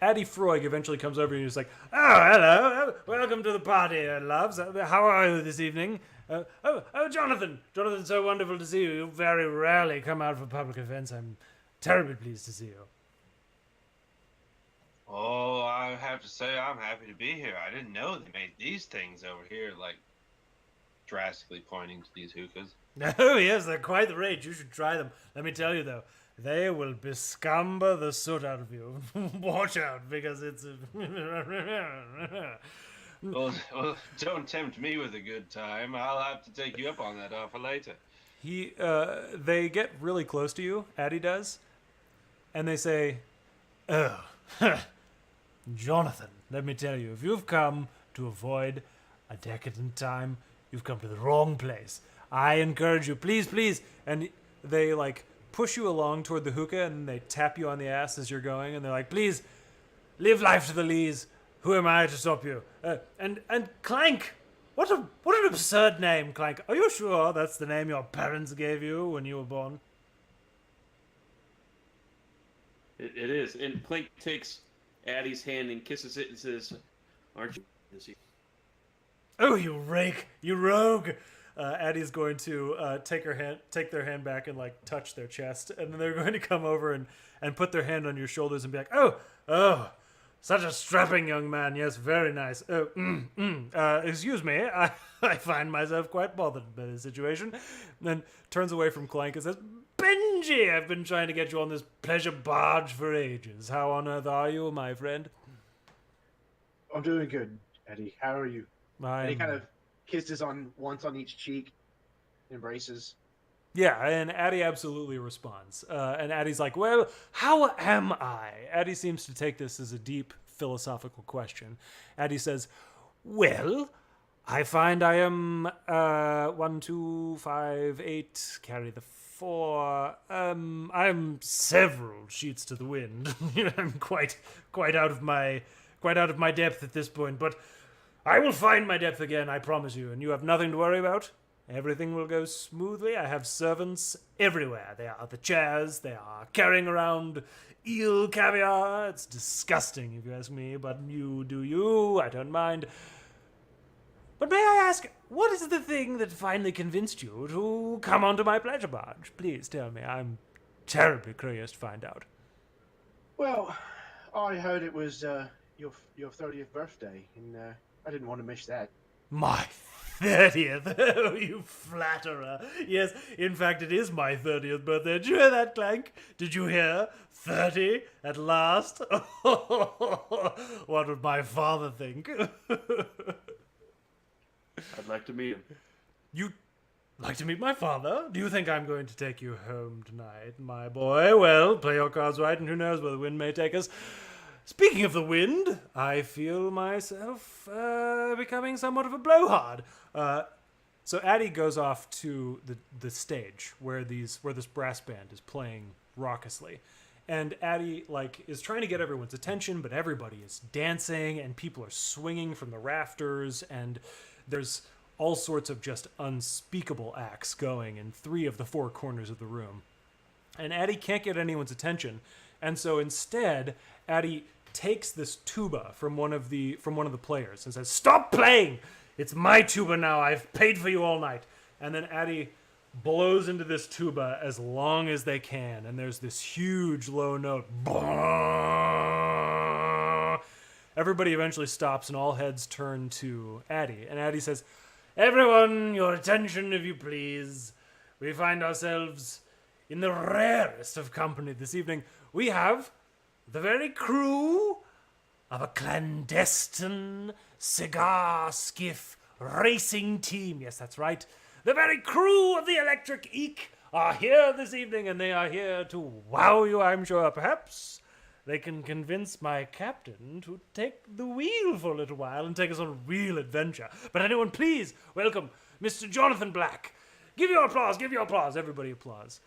A: Addie Freud eventually comes over and he's like,
E: Oh, hello. Welcome to the party, loves. How are you this evening? Jonathan. Jonathan, so wonderful to see you. You very rarely come out for public events. I'm terribly pleased to see you.
D: Oh, I have to say I'm happy to be here. I didn't know they made these things over here, like drastically pointing to these hookahs.
E: Oh, yes, they're quite the rage. You should try them. Let me tell you, though, they will bescumber the soot out of you. Watch out, because it's
D: Well, don't tempt me with a good time. I'll have to take you up on that offer later.
A: they get really close to you, Addie does, and they say,
E: Oh, Jonathan, let me tell you, if you've come to avoid a decadent time, you've come to the wrong place. I encourage you, please,
A: and they like push you along toward the hookah, and they tap you on the ass as you're going, and they're like,
E: please, live life to the lees. Who am I to stop you? And Clank, what an absurd name, Clank. Are you sure that's the name your parents gave you when you were born?
B: It is. And Clank takes Addie's hand and kisses it and says, "Aren't you busy?"
E: Oh, you rake, you rogue.
A: Addie's going to take their hand back and like touch their chest, and then they're going to come over and put their hand on your shoulders and be like,
E: Oh, such a strapping young man. Yes, very nice. Excuse me, I find myself quite bothered by the situation.
A: and then turns away from Clank and says,
E: Benji, I've been trying to get you on this pleasure barge for ages. How on earth are you, my friend?
C: I'm doing good, Eddie. How are you? And he
A: I'm
C: kind of kisses once on each cheek, embraces.
A: Yeah, and Addie absolutely responds. And Addie's like, well, how am I? Addie seems to take this as a deep philosophical question. Addie says, well, I find I am 1, 2, 5, 8, carry the 4. I'm several sheets to the wind. I'm quite out of my depth at this point, but I will find my depth again, I promise you, and you have nothing to worry about.
E: Everything will go smoothly. I have servants everywhere. They are the chairs. They are carrying around eel caviar. It's disgusting, if you ask me, but you do you. I don't mind. But may I ask, what is the thing that finally convinced you to come onto my pleasure barge? Please tell me. I'm terribly curious to find out.
C: Well, I heard it was your 30th birthday, and I didn't want to miss that.
E: My 30th? Oh, you flatterer. Yes, in fact, it is my 30th birthday. Did you hear that, Clank? Did you hear? 30 at last? What would my father think?
B: I'd like to meet him.
E: You'd like to meet my father? Do you think I'm going to take you home tonight, my boy? Well, play your cards right, and who knows where the wind may take us. Speaking of the wind, I feel myself becoming somewhat of a blowhard. So Addie goes off to the stage where this brass band is playing raucously. And Addie, is trying to get everyone's attention, but everybody is dancing, and people are swinging from the rafters, and there's all sorts of just unspeakable acts going in 3 of the 4 corners of the room. And Addie can't get anyone's attention, and so instead, Addie takes this tuba from one of the players and says, "Stop playing! It's my tuba now. I've paid for you all night." And then Addie blows into this tuba as long as they can, and there's this huge low note. Everybody eventually stops, and all heads turn to Addie. And Addie says, "Everyone, your attention, if you please. We find ourselves in the rarest of company this evening. We have the very crew of a clandestine cigar skiff racing team." Yes, that's right. The very crew of the Electric Eek are here this evening, and they are here to wow you, I'm sure. Perhaps they can convince my captain to take the wheel for a little while and take us on a real adventure. But anyone, please welcome Mr. Jonathan Black. Give your applause. Everybody applause.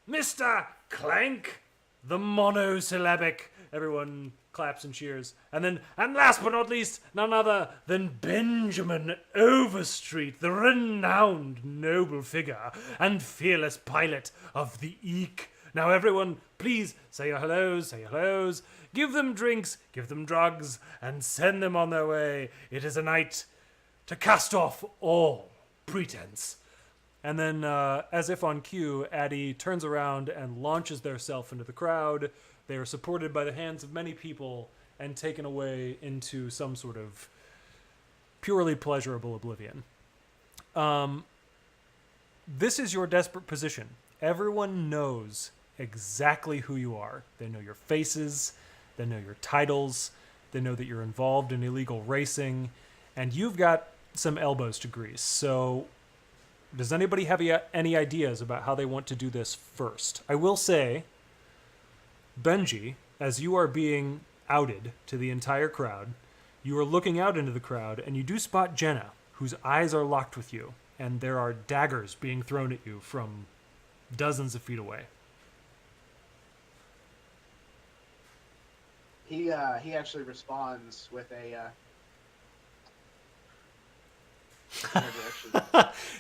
E: Mr. Clank, the monosyllabic. Everyone claps and cheers. And last but not least, none other than Benjamin Overstreet, the renowned noble figure and fearless pilot of the Eek. Now everyone, please say your hellos, give them drinks, give them drugs, and send them on their way. It is a night to cast off all pretense. And then, as if on cue, Addie turns around and launches theirself into the crowd. They are supported by the hands of many people and taken away into some sort of purely pleasurable oblivion. This is your desperate position. Everyone knows exactly who you are. They know your faces, they know your titles, they know that you're involved in illegal racing, and you've got some elbows to grease. So does anybody have any ideas about how they want to do this first? I will say, Benji, as you are being outed to the entire crowd, you are looking out into the crowd, and you do spot Jenna, whose eyes are locked with you, and there are daggers being thrown at you from dozens of feet away.
C: He actually responds with a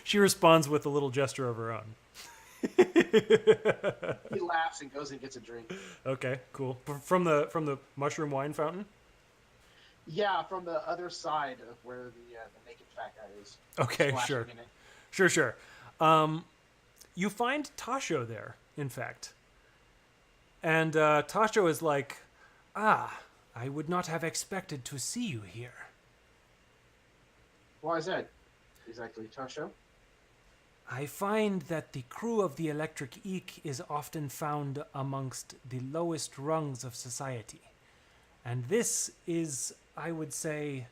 A: She responds with a little gesture of her own.
C: he laughs and goes and gets a drink.
A: Okay, cool. From the mushroom wine fountain?
C: Yeah, from the other side of where the naked fat guy is.
A: Okay,
C: Splashing
A: sure.
C: in it.
A: Sure. You find Tasho there, in fact. And Tasho is like, I would not have expected to see you here.
C: Why is that exactly, Tasho?
E: I find that the crew of the Electric Eek is often found amongst the lowest rungs of society. And this is, I would say,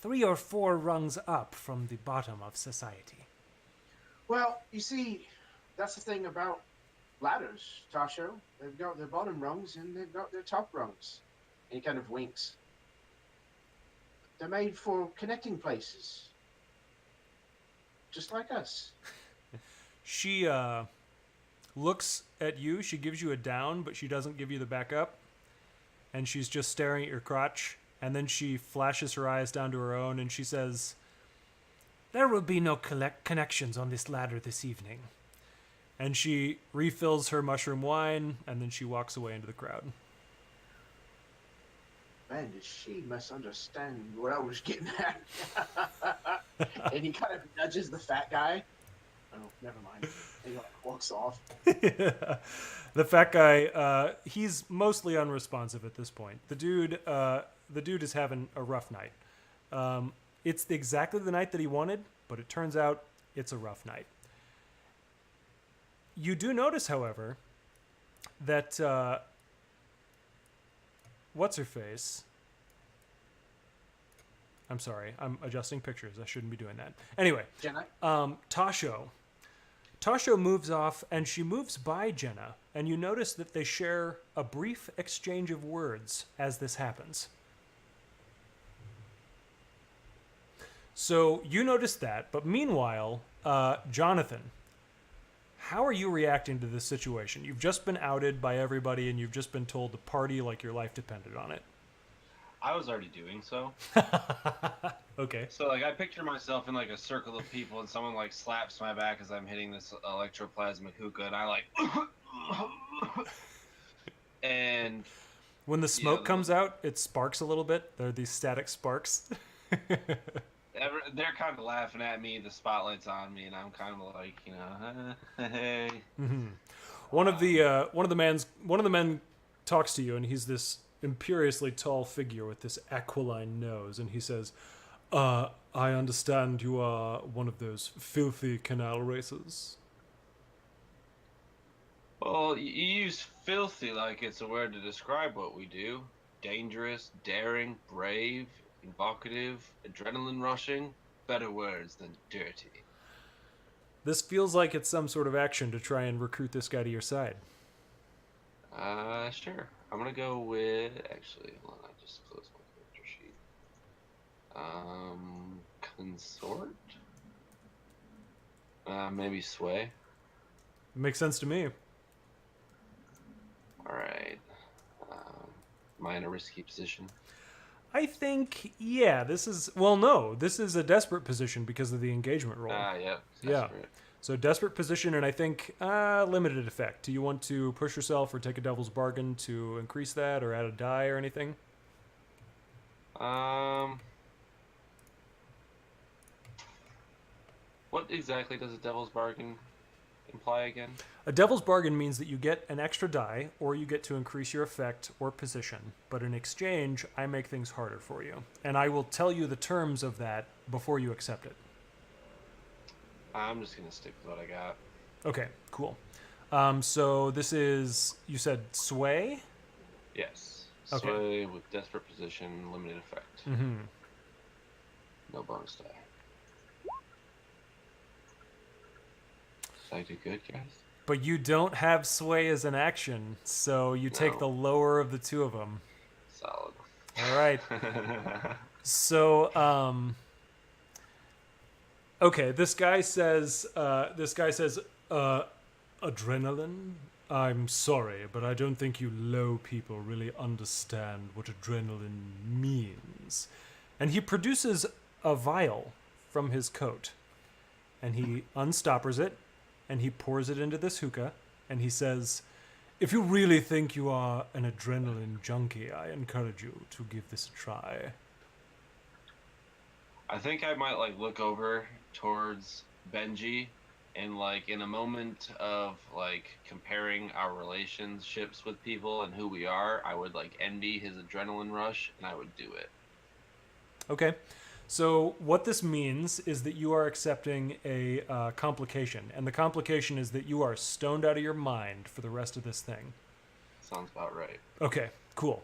E: 3 or 4 rungs up from the bottom of society.
C: Well, you see, that's the thing about ladders, Tasho. They've got their bottom rungs and they've got their top rungs. And he kind of winks. They're made for connecting places. Just like us.
A: She looks at you. She gives you a down, but she doesn't give you the back up. And she's just staring at your crotch. And then she flashes her eyes down to her own, and she says,
E: There will be no connections on this ladder this evening.
A: And she refills her mushroom wine, and then she walks away into the crowd.
C: Man, did she misunderstand what I was getting at? And he kind of nudges the fat guy. Oh, never mind. And he like walks off.
A: The fat guy, he's mostly unresponsive at this point. The dude is having a rough night. It's exactly the night that he wanted, but it turns out it's a rough night. You do notice, however, that what's-her-face... I'm sorry, I'm adjusting pictures. I shouldn't be doing that. Anyway,
C: Jenna?
A: Tasho. Tasho moves off, and she moves by Jenna, and you notice that they share a brief exchange of words as this happens. So you notice that, but meanwhile, Jonathan, how are you reacting to this situation? You've just been outed by everybody, and you've just been told to party like your life depended on it.
D: I was already doing so.
A: Okay.
D: So, like, I picture myself in, like, a circle of people, and someone, like, slaps my back as I'm hitting this electroplasmic hookah, and I, like... and...
A: When the smoke comes out, it sparks a little bit. There are these static sparks.
D: They're kind of laughing at me, the spotlight's on me, and I'm kind of like, you know, hey.
A: Mm-hmm. One of the men talks to you, and he's this imperiously tall figure with this aquiline nose, and he says, I understand you are one of those filthy canal racers.
D: Well, you use filthy like it's a word to describe what we do. Dangerous, daring, brave, evocative, adrenaline rushing. Better words than dirty.
A: This feels like it's some sort of action to try and recruit this guy to your side.
D: Sure. I'm gonna go with... Actually, hold on, I just closed my character sheet. Consort? Maybe sway.
A: Makes sense to me.
D: Alright. Am I in a risky position?
A: I think, yeah, this is... Well, no, this is a desperate position because of the engagement roll.
D: Yeah.
A: Yeah. So desperate position, and I think limited effect. Do you want to push yourself or take a devil's bargain to increase that, or add a die or anything?
D: What exactly does a devil's bargain imply again?
A: A devil's bargain means that you get an extra die, or you get to increase your effect or position. But in exchange, I make things harder for you. And I will tell you the terms of that before you accept it.
D: I'm just gonna stick with what I got.
A: Okay, cool. So this is, you said sway?
D: Yes.
A: Okay.
D: Sway with desperate position, limited effect.
A: Mm-hmm.
D: No bonus die. Did I do good, guys?
A: But you don't have sway as an action, so you take the lower of the two of them.
D: Solid.
A: All right. So, okay, this guy says, adrenaline? I'm sorry, but I don't think you low people really understand what adrenaline means. And he produces a vial from his coat, and he unstoppers it, and he pours it into this hookah, and he says, if you really think you are an adrenaline junkie, I encourage you to give this a try.
D: I think I might like look over towards Benji, and like in a moment of like comparing our relationships with people and who we are, I would like envy his adrenaline rush, and I would do it.
A: Okay. So what this means is that you are accepting a complication, and the complication is that you are stoned out of your mind for the rest of this thing.
D: Sounds about right.
A: Okay, cool.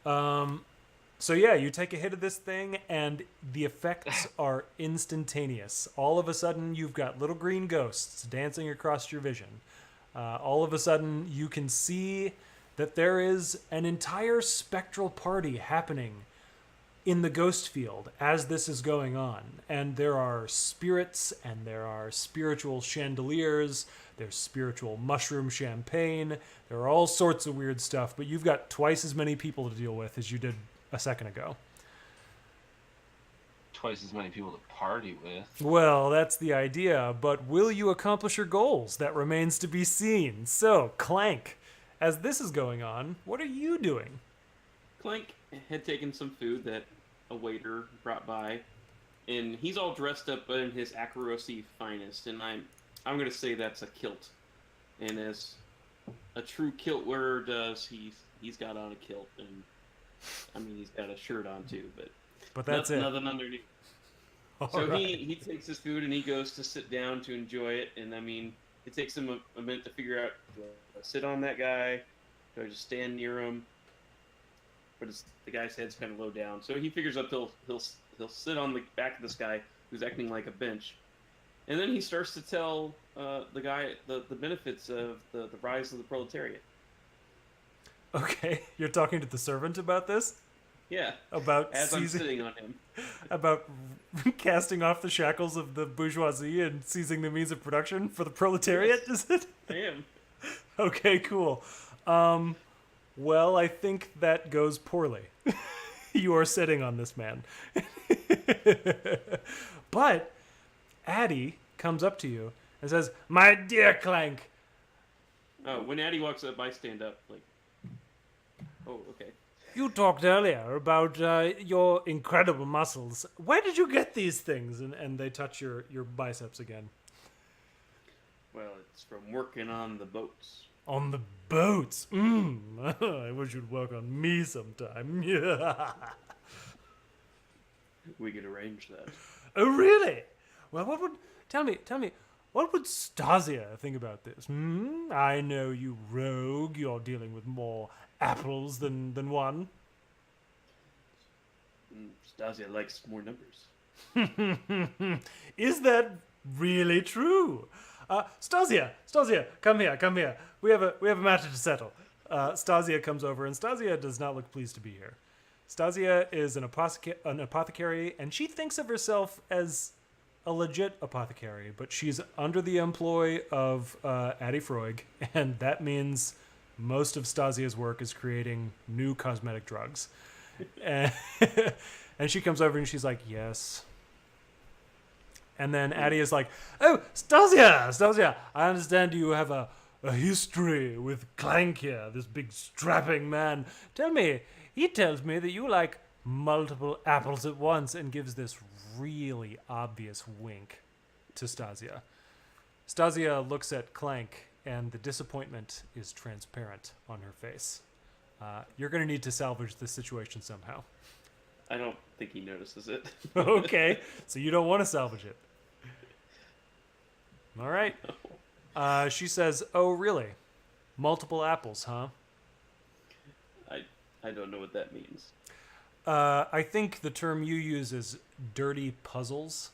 A: So yeah, you take a hit of this thing, and the effects are instantaneous. All of a sudden, you've got little green ghosts dancing across your vision. All of a sudden, you can see that there is an entire spectral party happening in the ghost field as this is going on. And there are spirits, and there are spiritual chandeliers, there's spiritual mushroom champagne, there are all sorts of weird stuff, but you've got twice as many people to deal with as you did a second ago.
D: twice as many people to party with.
A: Well, that's the idea, but will you accomplish your goals? That remains to be seen. So, Clank, as this is going on, what are you doing?
B: Clank had taken some food that a waiter brought by, and he's all dressed up in his accuracy finest, and I'm going to say that's a kilt. And as a true kilt wearer does, he's got on a kilt, and I mean he's got a shirt on too,
A: But that's
B: nothing underneath.
A: All
B: So
A: right.
B: he takes his food and he goes to sit down to enjoy it, and I mean it takes him a minute to figure out, do I sit on that guy, do I just stand near him? But the guy's head's kind of low down, so he figures out he'll sit on the back of this guy who's acting like a bench, and then he starts to tell the guy the benefits of the rise of the proletariat.
A: Okay, you're talking to the servant about this?
B: Yeah,
A: About
B: as I'm
A: seizing,
B: sitting on him.
A: about casting off the shackles of the bourgeoisie and seizing the means of production for the proletariat, is it?
B: I am.
A: Okay, cool. Well, I think that goes poorly. You are sitting on this man. But Addie comes up to you and says, "My dear Clank."
B: When Addie walks up, I stand up like, oh, okay.
E: You talked earlier about your incredible muscles. Where did you get these things?
A: And they touch your biceps again.
B: Well, it's from working on the boats.
A: On the boats. I wish you'd work on me sometime.
B: We could arrange that.
A: Oh, really? Well, what would... Tell me, what would Stasia think about this? I know you rogue. You're dealing with more apples than one.
B: Stasia likes more numbers.
A: Is that really true? Stasia, come here. We have a matter to settle. Stasia comes over, and Stasia does not look pleased to be here. Stasia is an apothecary, and she thinks of herself as a legit apothecary, but she's under the employ of Addie Freud, and that means most of Stasia's work is creating new cosmetic drugs. And, and she comes over and she's like, yes. And then Addie is like, oh, Stasia, I understand you have a history with Clank here, this big strapping man. Tell me, he tells me that you like multiple apples at once, and gives this really obvious wink to Stasia. Stasia looks at Clank, and the disappointment is transparent on her face. You're going to need to salvage this situation somehow.
B: I don't think he notices it.
A: Okay, so you don't want to salvage it. All right. She says, oh, really? Multiple apples, huh?
B: I don't know what that means.
A: I think the term you use is dirty puzzles.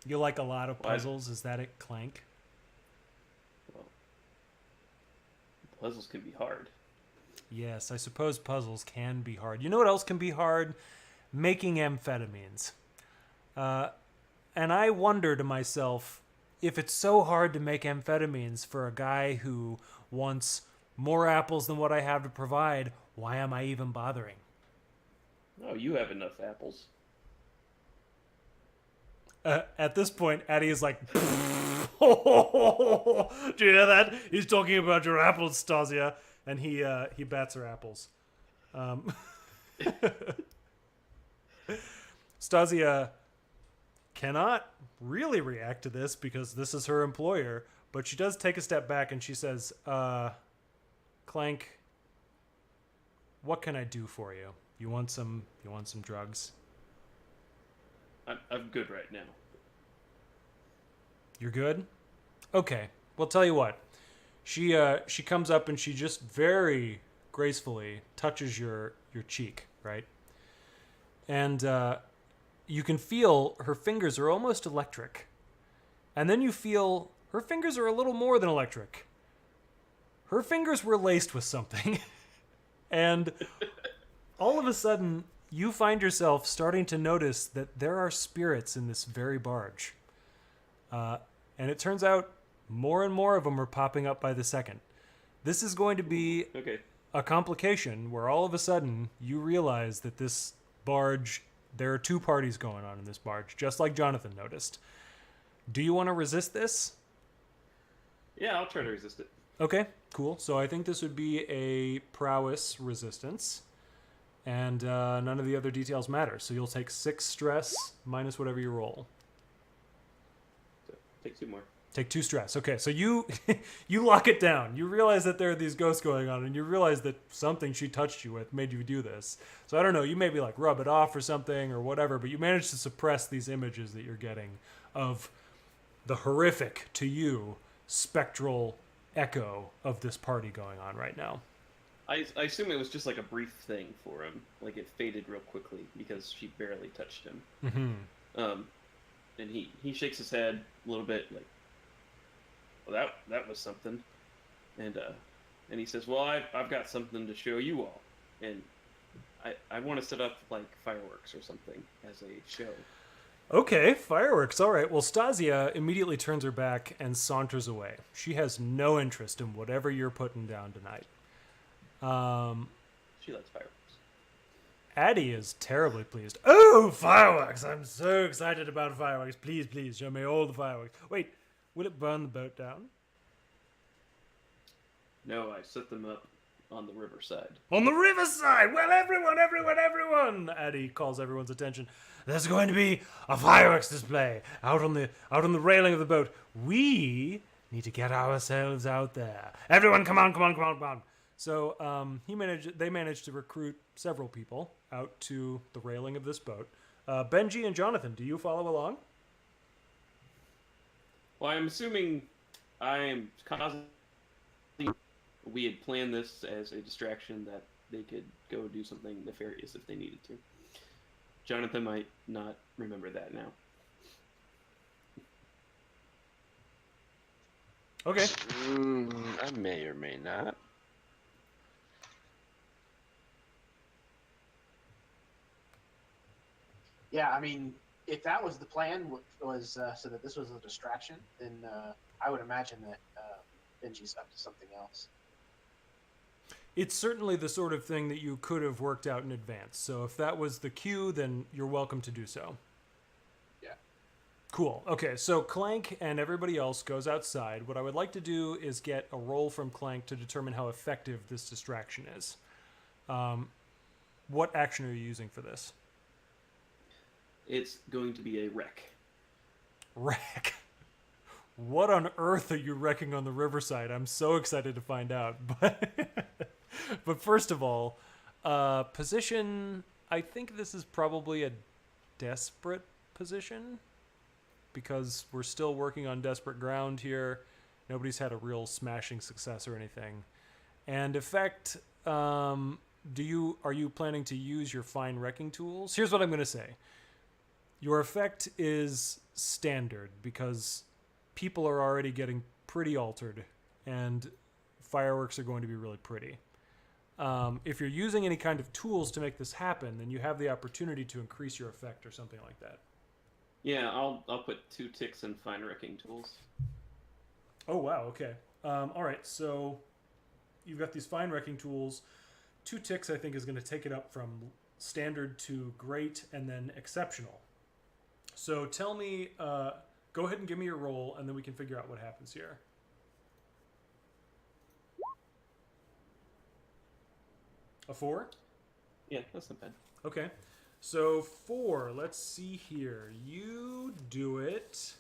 A: You like a lot of puzzles, is that it, Clank?
B: Well, puzzles can be hard.
A: Yes, I suppose puzzles can be hard. You know what else can be hard? Making amphetamines. And I wonder to myself, if it's so hard to make amphetamines for a guy who wants more apples than what I have to provide, why am I even bothering?
B: Oh, you have enough apples.
A: At this point, Addie is like, do you hear that? He's talking about your apples, Stasia. And he bats her apples. Stasia cannot really react to this because this is her employer, but she does take a step back and she says, Clank, what can I do for you? You want some drugs?
B: I'm good right now.
A: You're good? Okay. Well, tell you what. She comes up and she just very gracefully touches your cheek, right? And you can feel her fingers are almost electric. And then you feel her fingers are a little more than electric. Her fingers were laced with something. And all of a sudden, you find yourself starting to notice that there are spirits in this very barge. And it turns out more and more of them are popping up by the second. This is going to be
B: Okay.
A: a complication where all of a sudden you realize that this barge. There are two parties going on in this barge, just like Jonathan noticed. Do you want to resist this?
B: Yeah, I'll try to resist it.
A: Okay, cool. So I think this would be a prowess resistance, and none of the other details matter. So you'll take 6 stress minus whatever you roll.
B: So take 2 more.
A: Take 2 stress. Okay, so you you lock it down. You realize that there are these ghosts going on, and you realize that something she touched you with made you do this. So I don't know, you maybe like rub it off or something or whatever, but you manage to suppress these images that you're getting of the horrific to you spectral echo of this party going on right now.
B: I assume it was just like a brief thing for him. Like it faded real quickly because she barely touched him.
A: Mm-hmm.
B: And he shakes his head a little bit like, well, that was something. And he says, well, I've got something to show you all. And I want to set up like fireworks or something as a show.
A: Okay, fireworks. All right. Well, Stasia immediately turns her back and saunters away. She has no interest in whatever you're putting down tonight.
B: She likes fireworks.
A: Addie is terribly pleased. Oh, fireworks! I'm so excited about fireworks. Please, please, show me all the fireworks. Wait, will it burn the boat down?
B: No, I set them up on the riverside.
A: On the riverside! Well, everyone! Addie calls everyone's attention. There's going to be a fireworks display out on the railing of the boat. We need to get ourselves out there. Everyone, come on. So they managed to recruit several people out to the railing of this boat. Benji and Jonathan, do you follow along?
B: Well, I'm assuming I'm causing. We had planned this as a distraction that they could go do something nefarious if they needed to. Jonathan might not remember that now.
A: Okay.
F: I may or may not.
C: Yeah, I mean, if that was the plan, was so that this was a distraction, then I would imagine that Benji's up to something else.
A: It's certainly the sort of thing that you could have worked out in advance. So if that was the cue, then you're welcome to do so.
C: Yeah.
A: Cool. Okay, so Clank and everybody else goes outside. What I would like to do is get a roll from Clank to determine how effective this distraction is. What action are you using for this?
B: It's going to be a wreck.
A: Wreck? What on earth are you wrecking on the riverside? I'm so excited to find out. But first of all, position, I think this is probably a desperate position because we're still working on desperate ground here. Nobody's had a real smashing success or anything. And effect, are you planning to use your fine wrecking tools? Here's what I'm going to say. Your effect is standard because people are already getting pretty altered and fireworks are going to be really pretty. If you're using any kind of tools to make this happen, then you have the opportunity to increase your effect or something like that.
B: Yeah, I'll put 2 ticks in fine wrecking tools.
A: Oh, wow, okay. All right, so you've got these fine wrecking tools. 2 ticks, I think, is going to take it up from standard to great and then exceptional. So tell me, go ahead and give me your roll, and then we can figure out what happens here. A 4?
B: Yeah, that's not bad.
A: Okay. So 4, let's see here. You do it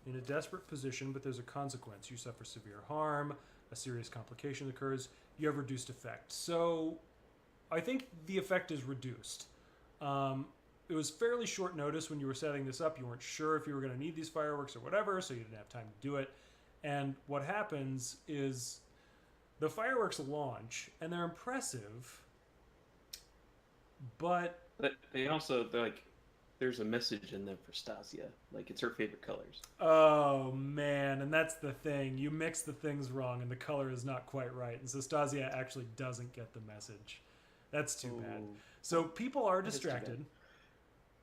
A: in a desperate position, but there's a consequence. You suffer severe harm, a serious complication occurs, you have reduced effect. So I think the effect is reduced. It was fairly short notice when you were setting this up. You weren't sure if you were going to need these fireworks or whatever, so you didn't have time to do it. And what happens is the fireworks launch, and they're impressive, but
B: they also, like, there's a message in them for Stasia. Like, it's her favorite colors.
A: oh man, and that's the thing. You mix the things wrong, and the color is not quite right. And so Stasia actually doesn't get the message. That's too bad. So people are distracted.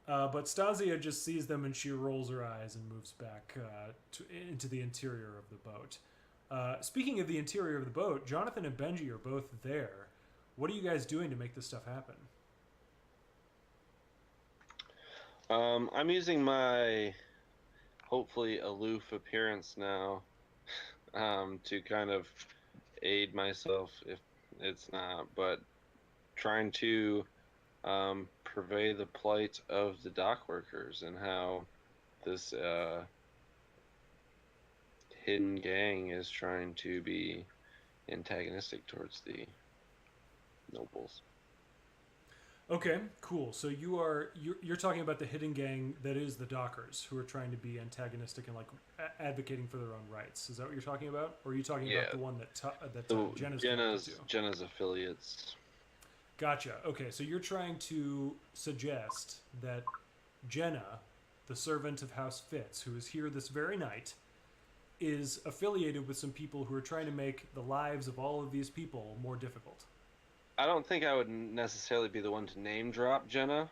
A: But Stasia just sees them and she rolls her eyes and moves back into the interior of the boat. Speaking of the interior of the boat, Jonathan and Benji are both there. What are you guys doing to make this stuff happen?
F: I'm using my hopefully aloof appearance now to kind of aid myself if it's not, but trying to purvey the plight of the dock workers and how this hidden gang is trying to be antagonistic towards the nobles.
A: Okay, cool. So you're talking about the hidden gang that is the Dockers, who are trying to be antagonistic and like advocating for their own rights. Is that what you're talking about, or are you talking about
F: Yeah.
A: the one that Jenna's connected to?
F: Jenna's affiliates.
A: Gotcha. Okay, so you're trying to suggest that Jenna, the servant of House Fitz, who is here this very night, is affiliated with some people who are trying to make the lives of all of these people more difficult.
F: I don't think I would necessarily be the one to name drop Jenna,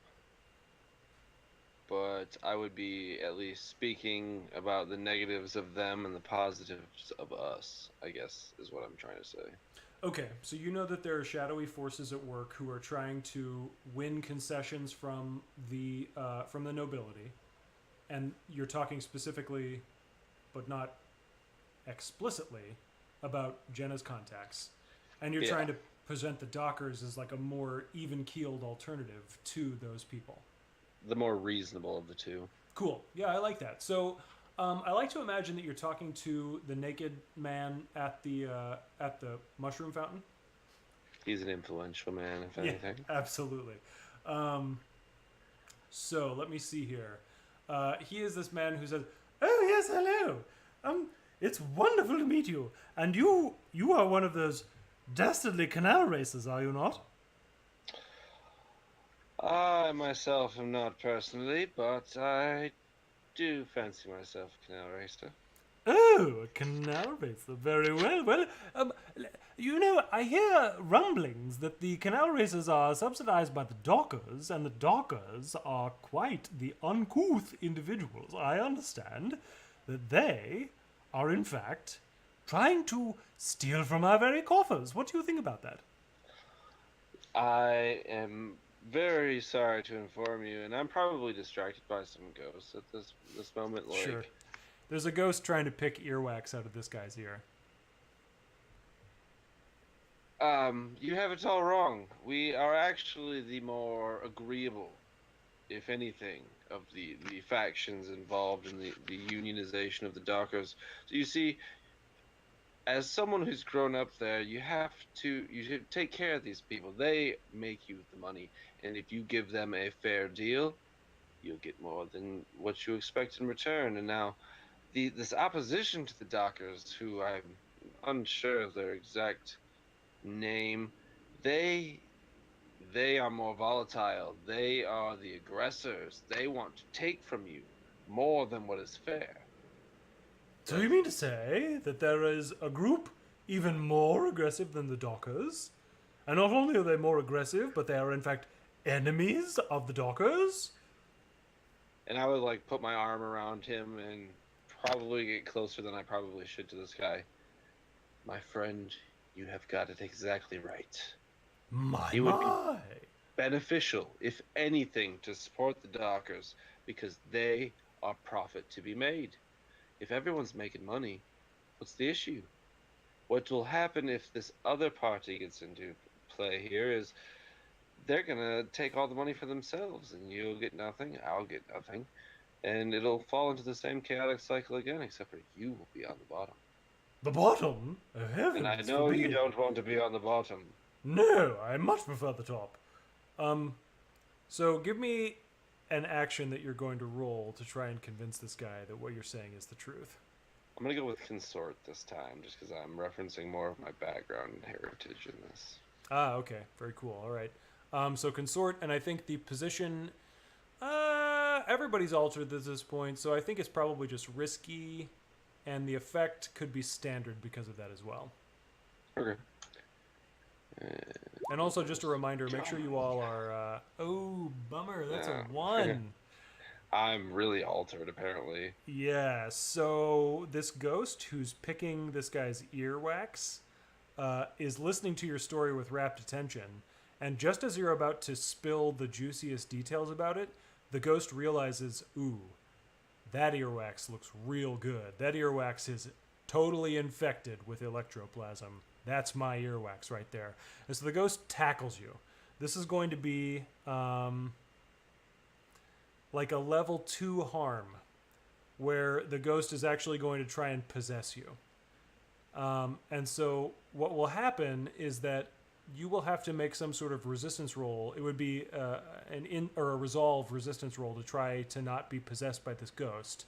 F: but I would be at least speaking about the negatives of them and the positives of us, I guess, is what I'm trying to say.
A: Okay, so you know that there are shadowy forces at work who are trying to win concessions from the nobility, and you're talking specifically, but not explicitly, about Jenna's contacts, and you're trying to present the Dockers as like a more even-keeled alternative to those people.
F: The more reasonable of the two.
A: Cool. Yeah, I like that. So, I like to imagine that you're talking to the naked man at the mushroom fountain.
F: He's an influential man, if anything.
A: Yeah, absolutely. So let me see here. He is this man who says,
E: Oh, yes, hello. It's wonderful to meet you. And you are one of those dastardly canal racers, are you not?
F: I myself am not personally, but I do fancy myself a canal racer.
E: Oh, a canal racer. Very well. Well, you know, I hear rumblings that the canal racers are subsidized by the dockers, and the dockers are quite the uncouth individuals. I understand that they are, in fact, trying to steal from our very coffers. What do you think about that?
F: I am very sorry to inform you, and I'm probably distracted by some ghosts at this moment. Like,
A: sure. There's a ghost trying to pick earwax out of this guy's ear.
F: You have it all wrong. We are actually the more agreeable, if anything, of the factions involved in the unionization of the Dockers. So you see, as someone who's grown up there, you should take care of these people. They make you the money, and if you give them a fair deal, you'll get more than what you expect in return. And now, this opposition to the Dockers, who I'm unsure of their exact name, they are more volatile. They are the aggressors. They want to take from you more than what is fair.
E: So you mean to say that there is a group even more aggressive than the Dockers? And not only are they more aggressive, but they are in fact enemies of the Dockers?
F: And I would like put my arm around him and probably get closer than I probably should to this guy. My friend, you have got it exactly right. It would be beneficial, if anything, to support the Dockers because they are profit to be made. If everyone's making money, what's the issue? What will happen if this other party gets into play here is they're going to take all the money for themselves, and you'll get nothing, I'll get nothing, and it'll fall into the same chaotic cycle again, except for you will be on the bottom.
E: The bottom? Oh, heavens
F: And I know you don't want to be on the bottom.
E: No, I much prefer the top.
A: So give me an action that you're going to roll to try and convince this guy that what you're saying is the truth.
F: I'm going to go with consort this time, just because I'm referencing more of my background and heritage in this.
A: Ah, okay. Very cool. All right. So consort, and I think the position... everybody's altered at this point, so I think it's probably just risky, and the effect could be standard because of that as well.
F: Okay.
A: And also, just a reminder, make sure you all are... oh, bummer. That's a 1.
F: I'm really altered, apparently.
A: Yeah, so this ghost who's picking this guy's earwax is listening to your story with rapt attention. And just as you're about to spill the juiciest details about it, the ghost realizes, ooh, that earwax looks real good. That earwax is totally infected with electroplasm. That's my earwax right there. And so the ghost tackles you. This is going to be like a level 2 harm, where the ghost is actually going to try and possess you. And so what will happen is that you will have to make some sort of resistance roll. It would be a resolve resistance roll to try to not be possessed by this ghost.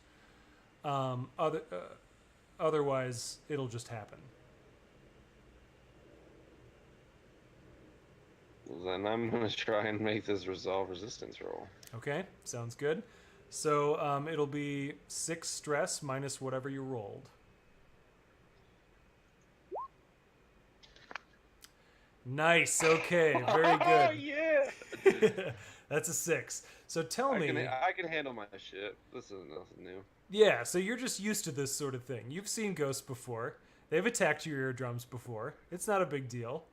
A: Otherwise, it'll just happen.
F: Well, then I'm gonna try and make this resolve resistance roll.
A: Okay, sounds good. So it'll be 6 stress minus whatever you rolled. Nice. Okay. Very
F: Oh
A: good.
F: yeah!
A: That's a 6. So tell
F: I
A: me.
F: can handle my shit. This isn't nothing new.
A: Yeah. So you're just used to this sort of thing. You've seen ghosts before. They've attacked your eardrums before. It's not a big deal.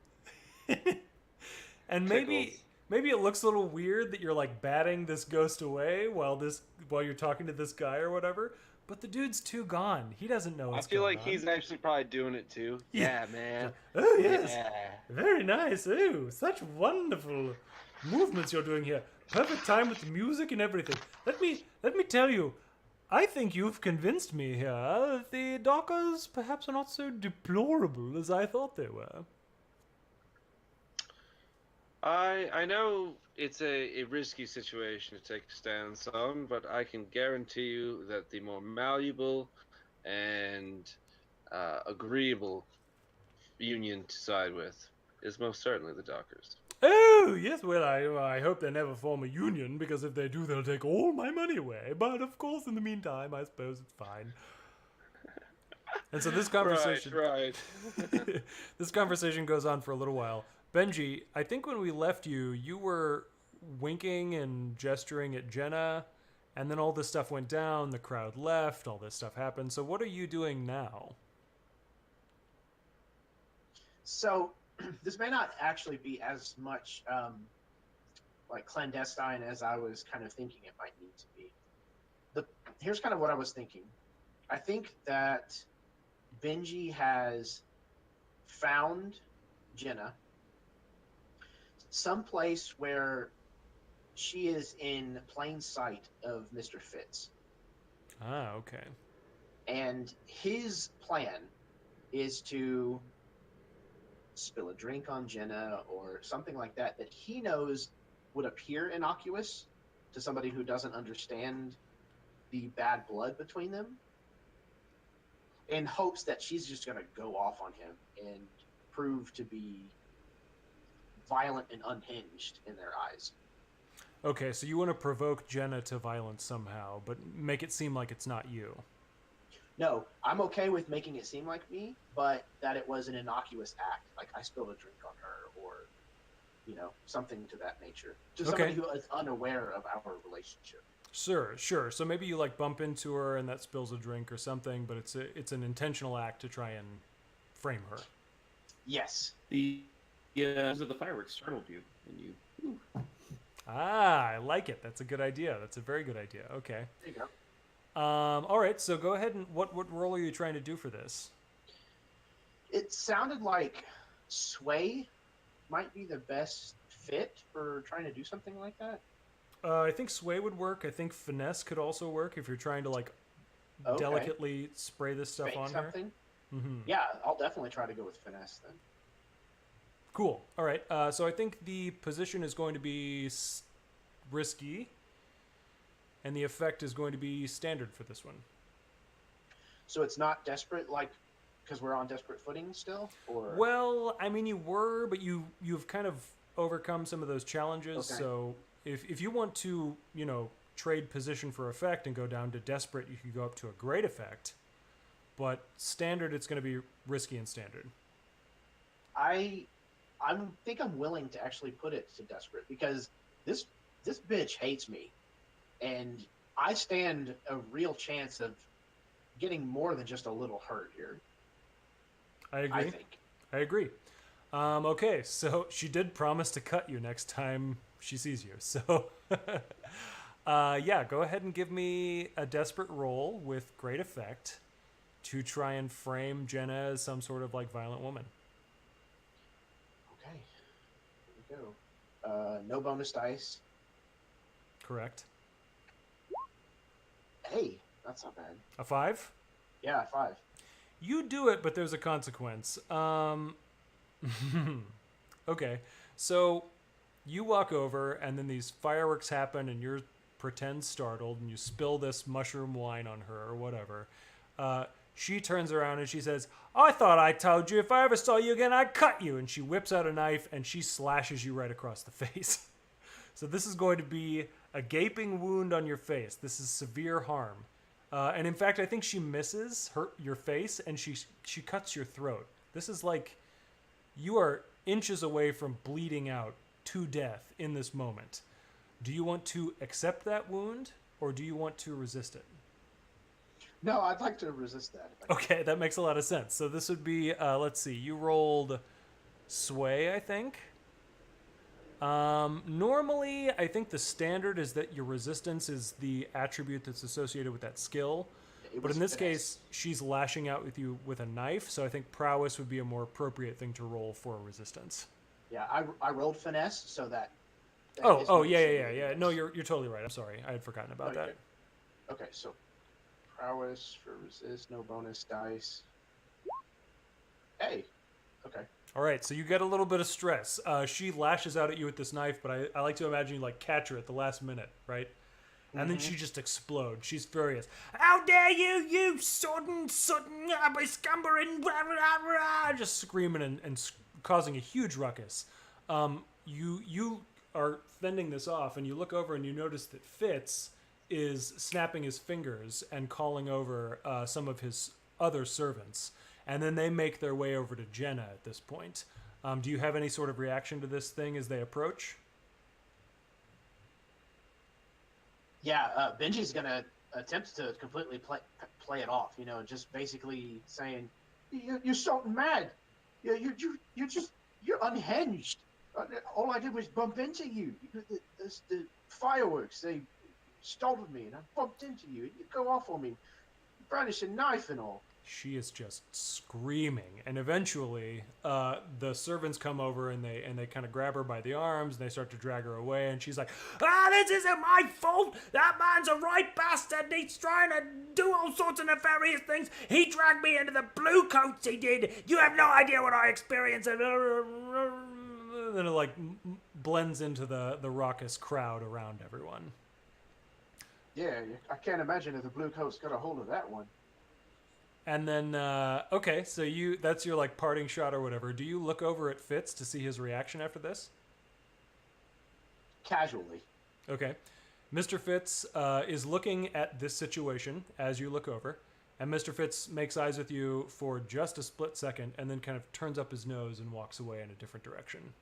A: And maybe it looks a little weird that you're like batting this ghost away while you're talking to this guy or whatever. But the dude's too gone. He doesn't know what's
F: I feel
A: going
F: like
A: on.
F: he's actually probably doing it too.
A: Yeah.
F: Yeah, man.
A: Oh yes.
F: Yeah.
E: Very nice. Oh, such wonderful movements you're doing here. Perfect time with the music and everything. Let me tell you, I think you've convinced me here. The Dockers perhaps are not so deplorable as I thought they were.
F: I know it's a risky situation to take a stance on, but I can guarantee you that the more malleable and agreeable union to side with is most certainly the Dockers.
E: Oh, yes, well, I hope they never form a union, because if they do, they'll take all my money away. But, of course, in the meantime, I suppose it's fine.
A: And so this conversation,
F: Right.
A: this conversation goes on for a little while. Benji, I think when we left you, you were winking and gesturing at Jenna, and then all this stuff went down, the crowd left, all this stuff happened. So what are you doing now?
C: So this may not actually be as much like clandestine as I was kind of thinking it might need to be. Here's kind of what I was thinking. I think that Benji has found Jenna someplace where she is in plain sight of Mr. Fitz.
A: Ah, okay.
C: And his plan is to spill a drink on Jenna or something like that he knows would appear innocuous to somebody who doesn't understand the bad blood between them, in hopes that she's just going to go off on him and prove to be violent and unhinged in their eyes.
A: Okay, so you want to provoke Jenna to violence somehow, but make it seem like it's not you.
C: No, I'm okay with making it seem like me, but that it was an innocuous act, like I spilled a drink on her, or something to that nature, to somebody who is unaware of our relationship.
A: Sure. So maybe you like bump into her and that spills a drink or something, but it's an intentional act to try and frame her.
C: Yes.
B: The of the fireworks startled you, and you. Ooh.
A: Ah, I like it. That's a good idea. That's a very good idea. Okay.
C: There you go.
A: All right. So go ahead and what role are you trying to do for this?
C: It sounded like Sway might be the best fit for trying to do something like that.
A: I think sway would work. I think finesse could also work if you're trying to like delicately spray this stuff
C: Fake
A: on
C: something.
A: her. Mm-hmm.
C: Yeah, I'll definitely try to go with finesse then.
A: Cool. All right. So I think the position is going to be risky, and the effect is going to be standard for this one.
C: So it's not desperate, like, because we're on desperate footing still, or
A: Well, I mean, you were, but you've kind of overcome some of those challenges.
C: Okay.
A: So if you want to, trade position for effect and go down to desperate, you could go up to a great effect. But standard, it's going to be risky and standard.
C: I think I'm willing to actually put it to desperate, because this bitch hates me, and I stand a real chance of getting more than just a little hurt here.
A: I agree.
C: I think.
A: I agree. Okay, so she did promise to cut you next time she sees you. So Yeah, go ahead and give me a desperate roll with great effect to try and frame Jenna as some sort of like violent woman.
C: Okay. Here we go. No bonus dice.
A: Correct.
C: Hey, that's not bad.
A: A 5?
C: Yeah, 5.
A: You do it, but there's a consequence. Okay, so you walk over, and then these fireworks happen, and you're pretend startled, and you spill this mushroom wine on her or whatever. She turns around and she says, "I thought I told you if I ever saw you again, I'd cut you." And she whips out a knife and she slashes you right across the face. So this is going to be a gaping wound on your face. This is severe harm. And in fact, I think she misses your face and she cuts your throat. This is like you are inches away from bleeding out to death in this moment. Do you want to accept that wound or do you want to resist it?
C: No, I'd like to resist that.
A: Okay, that makes a lot of sense. So this would be, let's see, you rolled sway, I think. Normally, I think the standard is that your resistance is the attribute that's associated with that skill. But in this case, she's lashing out with you with a knife, so I think prowess would be a more appropriate thing to roll for resistance.
C: Yeah, I rolled finesse, so that.
A: Yeah. No, you're totally right. I'm sorry, I had forgotten about that.
C: Okay, so prowess for resist, no bonus dice. Hey, okay.
A: All right, so you get a little bit of stress. She lashes out at you with this knife, but I like to imagine you like catch her at the last minute, right? And then she just explodes. She's furious. "How dare you, you sodden, scumbering, blah, blah, blah," just screaming and causing a huge ruckus. You are fending this off, and you look over and you notice that Fitz is snapping his fingers and calling over some of his other servants. And then they make their way over to Jenna at this point. Do you have any sort of reaction to this thing as they approach?
C: Yeah, Benji's gonna attempt to completely play it off. You know, just basically saying, "You're so mad. You're unhinged. All I did was bump into you. The fireworks, they startled me, and I bumped into you. You go off on me, brandish a knife and all."
A: She is just screaming, and eventually the servants come over and they kind of grab her by the arms and they start to drag her away, and she's like, "This isn't my fault. That man's a right bastard. He's trying to do all sorts of nefarious things. He dragged me into the blue coats, he did. You have no idea what I experienced." And then it like blends into the raucous crowd around everyone.
C: Yeah, I can't imagine if the blue coats got a hold of that one.
A: And then, okay, so that's your like parting shot or whatever. Do you look over at Fitz to see his reaction after this?
C: Casually.
A: Okay. Mr. Fitz is looking at this situation as you look over, and Mr. Fitz makes eyes with you for just a split second and then kind of turns up his nose and walks away in a different direction.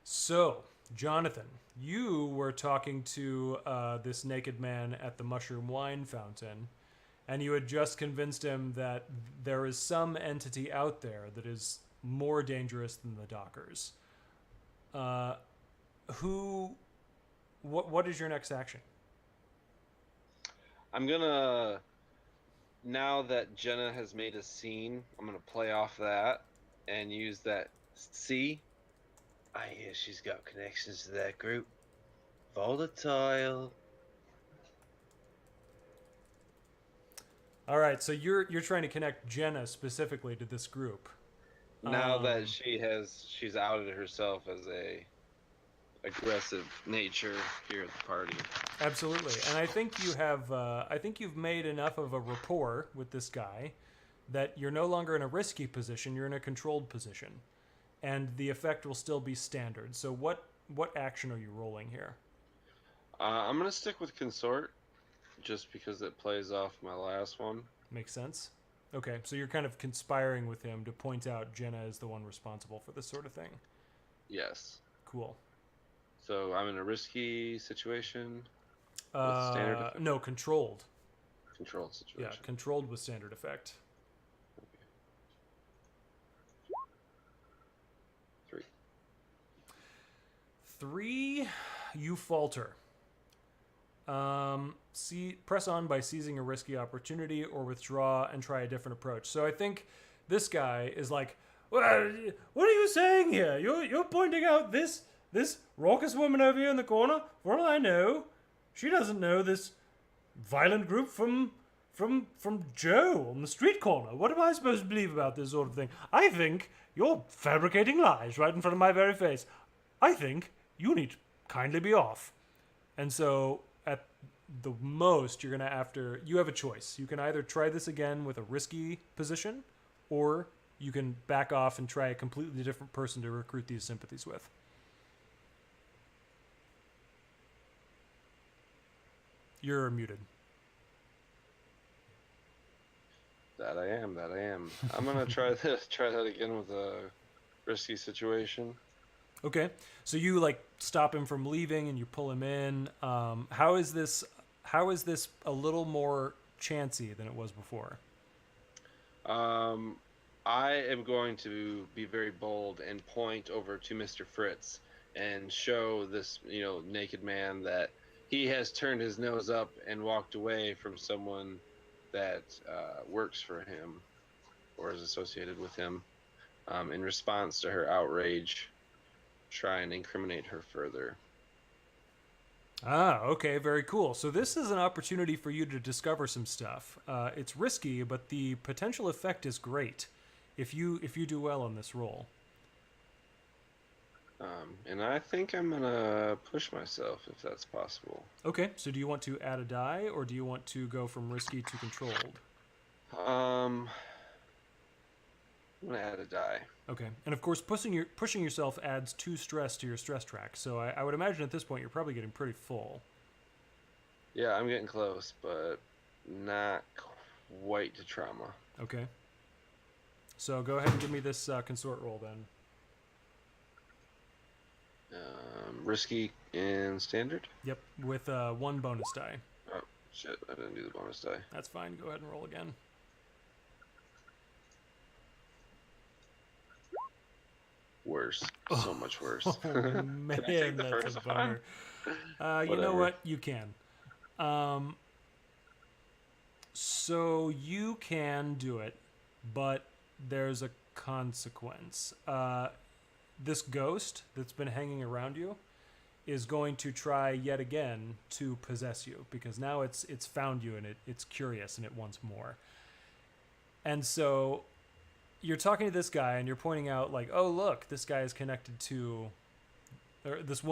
A: So, Jonathan, you were talking to this naked man at the mushroom wine fountain, and you had just convinced him that there is some entity out there that is more dangerous than the Dockers. What is your next action?
F: I'm gonna, now that Jenna has made a scene, I'm gonna play off that and use that C. I hear she's got connections to that group. Volatile.
A: All right, so you're trying to connect Jenna specifically to this group.
F: Now that she's outed herself as a aggressive nature here at the party.
A: Absolutely, and I think you have. I think you've made enough of a rapport with this guy that you're no longer in a risky position. You're in a controlled position, and the effect will still be standard. So what action are you rolling here?
F: I'm gonna stick with consort, just because it plays off my last one.
A: Makes sense. Okay, so you're kind of conspiring with him to point out Jenna is the one responsible for this sort of thing.
F: Yes.
A: Cool.
F: So I'm in a risky situation. With standard effect?
A: No, controlled.
F: Controlled situation.
A: Yeah, controlled with standard effect.
F: Okay. 3.
A: 3, you falter. Press on by seizing a risky opportunity, or withdraw and try a different approach. So I think this guy is like, well, what are you saying here? You're pointing out this raucous woman over here in the corner. For all I know, she doesn't know this violent group from Joe on the street corner. What am I supposed to believe about this sort of thing? I think you're fabricating lies right in front of my very face. I think you need to kindly be off. And so at the most, you're going to you have a choice. You can either try this again with a risky position, or you can back off and try a completely different person to recruit these sympathies with. You're muted.
F: That I am. I'm gonna try that again with a risky situation.
A: Okay, so you like stop him from leaving and you pull him in. How is this a little more chancy than it was before?
F: I am going to be very bold and point over to Mr. Fritz and show this, naked man that he has turned his nose up and walked away from someone that works for him or is associated with him, in response to her outrage, try and incriminate her further.
A: Ah, okay, very cool. So this is an opportunity for you to discover some stuff. It's risky, but the potential effect is great if you do well on this roll.
F: And I think I'm gonna push myself if that's possible.
A: Okay, so do you want to add a die, or do you want to go from risky to controlled?
F: I'm gonna add a die.
A: Okay, and of course, pushing yourself adds 2 stress to your stress track. So I would imagine at this point you're probably getting pretty full.
F: Yeah, I'm getting close, but not quite to trauma.
A: Okay. So go ahead and give me this consort roll then.
F: Risky and standard?
A: Yep, with 1 bonus die.
F: Oh, shit, I didn't do the bonus die.
A: That's fine, go ahead and roll again.
F: Worse. So much worse.
A: Oh, man,
F: Can I take the
A: that's
F: first
A: a bummer. You know what? You can. So you can do it, but there's a consequence. This ghost that's been hanging around you is going to try yet again to possess you, because now it's found you and it's curious and it wants more. And so you're talking to this guy and you're pointing out like, oh look, this guy is connected to, or this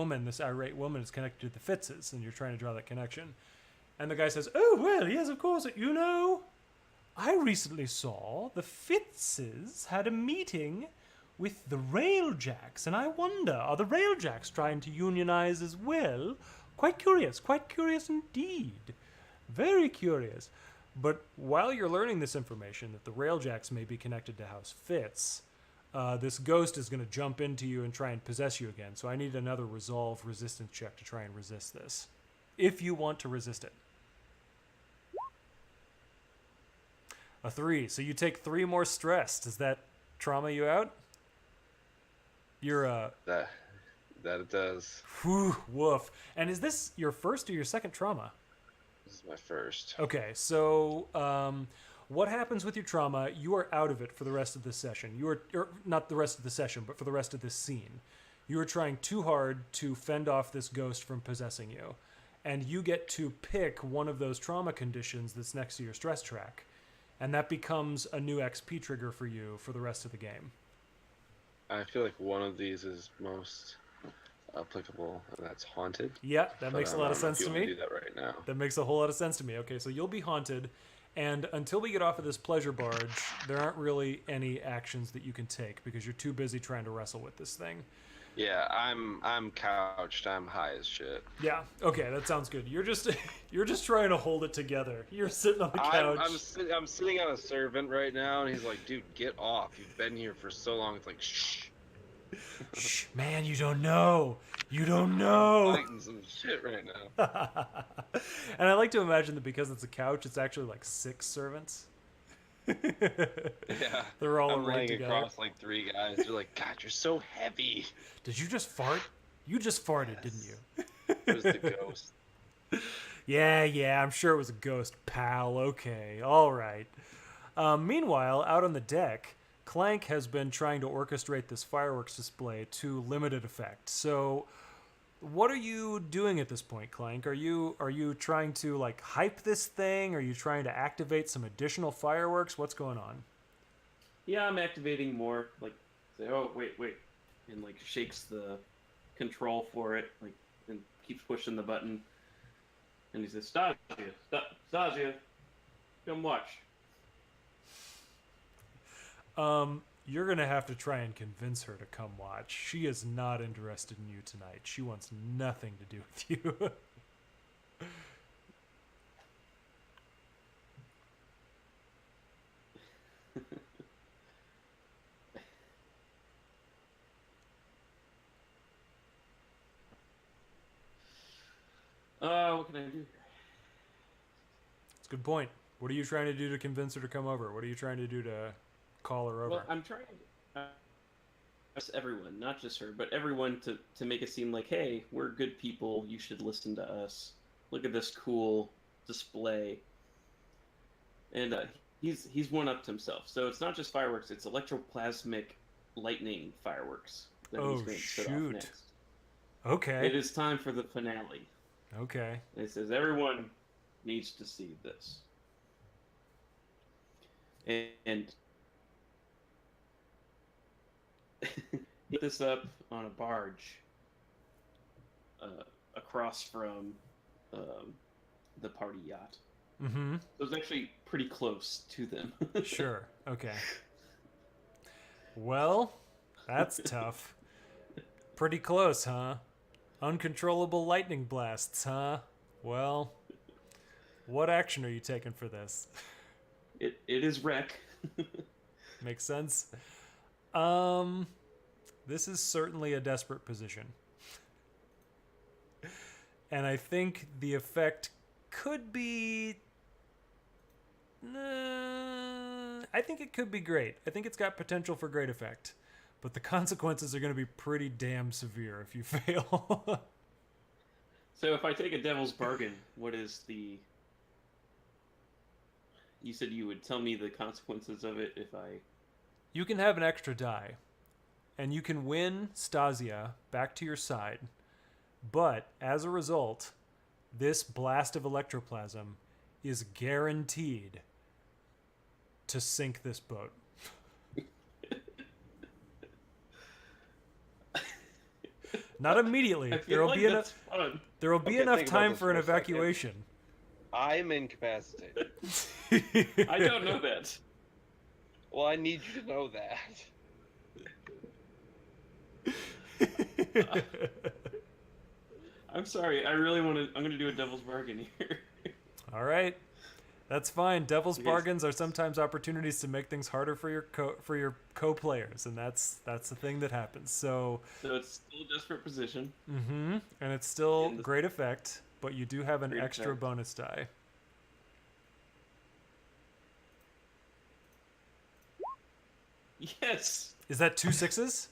A: irate woman is connected to the Fitzes, and you're trying to draw that connection. And the guy says, oh well, yes, of course, I recently saw the Fitzes had a meeting with the Railjacks, and I wonder, are the Railjacks trying to unionize as well? Quite curious indeed. Very curious. But while you're learning this information, that the Railjacks may be connected to House Fitz, this ghost is going to jump into you and try and possess you again. So I need another resolve resistance check to try and resist this, if you want to resist it. A 3. So you take 3 more stress. Does that trauma you out? You're
F: that it does.
A: Whew, woof. And is this your first or your second trauma?
F: This is my first.
A: Okay, so what happens with your trauma? You are out of it for the rest of this session. Or not the rest of the session, but for the rest of this scene. You are trying too hard to fend off this ghost from possessing you, and you get to pick one of those trauma conditions that's next to your stress track, and that becomes a new XP trigger for you for the rest of the game.
F: I feel like one of these is most applicable, and that's haunted.
A: Yeah, that makes a lot of sense to me.
F: Do that right now.
A: That makes a whole lot of sense to me. Okay, so you'll be haunted, and until we get off of this pleasure barge, there aren't really any actions that you can take because you're too busy trying to wrestle with this thing.
F: Yeah, I'm couched. I'm high as shit.
A: Yeah. Okay, that sounds good. You're just trying to hold it together. You're sitting on the couch.
F: I'm sitting on a servant right now, and he's like, "Dude, get off! You've been here for so long." It's like, shh.
A: Shh, man, you don't know. You don't know.
F: I'm fighting some shit right now.
A: And I like to imagine that because it's a couch, it's actually like 6 servants.
F: Yeah,
A: they're all
F: I'm
A: arrayed
F: laying
A: together.
F: across like 3 guys. They're like, "God, you're so heavy."
A: Did you just fart? You just farted, didn't you?
F: It was the ghost.
A: Yeah, I'm sure it was a ghost, pal. Okay, all right. Meanwhile, out on the deck, Clank has been trying to orchestrate this fireworks display to limited effect. So, what are you doing at this point, Clank? Are you trying to like hype this thing? Are you trying to activate some additional fireworks? What's going on?
B: Yeah, I'm activating more. Like, say, oh wait, and like shakes the control for it, like, and keeps pushing the button. And he says, Stasia, come watch.
A: You're gonna have to try and convince her to come watch. She is not interested in you tonight. She wants nothing to do with you.
B: What can I do?
A: It's a good point. What are you trying to do to convince her to come over? What are you trying to do to call her over?
B: Well, I'm trying to everyone, not just her, but everyone to make it seem like, hey, we're good people. You should listen to us. Look at this cool display. And he's one-upped himself. So it's not just fireworks; it's electroplasmic lightning fireworks that he's going to set off next.
A: Okay.
B: It is time for the finale.
A: Okay.
B: And it says everyone needs to see this. And put this up on a barge across from the party yacht.
A: Mm-hmm.
B: It was actually pretty close to them.
A: Sure. Okay. Well, that's tough. Pretty close, huh? Uncontrollable lightning blasts, huh? Well, what action are you taking for this?
B: It is wreck.
A: Makes sense. This is certainly a desperate position. And I think the effect could be... I think it could be great. I think it's got potential for great effect. But the consequences are going to be pretty damn severe if you fail.
B: So if I take a devil's bargain, what is the... You said you would tell me the consequences of it if I...
A: You can have an extra die. And you can win Stasia back to your side. But as a result, this blast of electroplasm is guaranteed to sink this boat. Not immediately. There will be enough time for an evacuation.
F: I'm incapacitated.
B: I don't know that.
F: Well, I need you to know that.
B: I'm sorry. I really want to... I'm going to do a devil's bargain here.
A: All right. That's fine. Devil's bargains are sometimes opportunities to make things harder for your co-players, and that's the thing that happens. So
B: it's still a desperate position.
A: Mm-hmm. And it's still great effect, but you do have an extra bonus die.
B: Yes.
A: Is that 2 6s?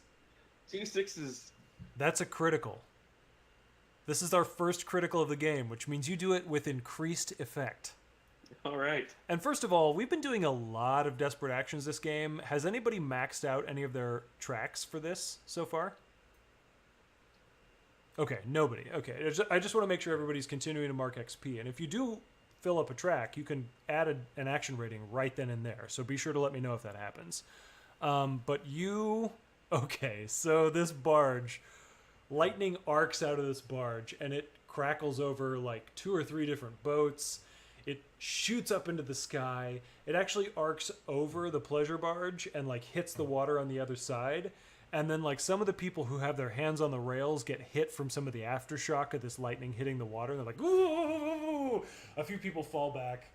B: 2 6s.
A: That's a critical. This is our first critical of the game, which means you do it with increased effect.
B: All right.
A: And first of all, we've been doing a lot of desperate actions this game. Has anybody maxed out any of their tracks for this so far? Okay, nobody. Okay, I just want to make sure everybody's continuing to mark XP. And if you do fill up a track, you can add an action rating right then and there. So be sure to let me know if that happens. Okay, so this barge, lightning arcs out of this barge, and it crackles over like 2 or 3 different boats. It shoots up into the sky. It actually arcs over the pleasure barge and like hits the water on the other side. And then like some of the people who have their hands on the rails get hit from some of the aftershock of this lightning hitting the water. They're like, ooh! A few people fall back.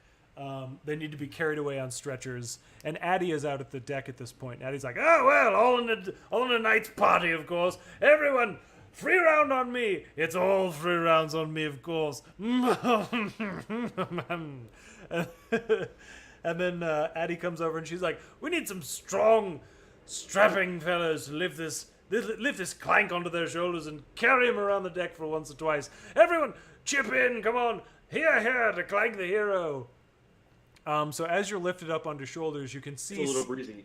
A: They need to be carried away on stretchers. And Addie is out at the deck at this point. Addie's like, oh well, all in the night's party, of course. Everyone, free round on me. It's all free rounds on me, of course. And then Addie comes over and she's like, we need some strong, strapping fellows to lift this
E: lift this clank onto their shoulders and carry him around the deck for once or twice. Everyone, chip in, come on. Here, to clank the hero. So as you're lifted up onto shoulders, you can see...
B: It's a little breezy.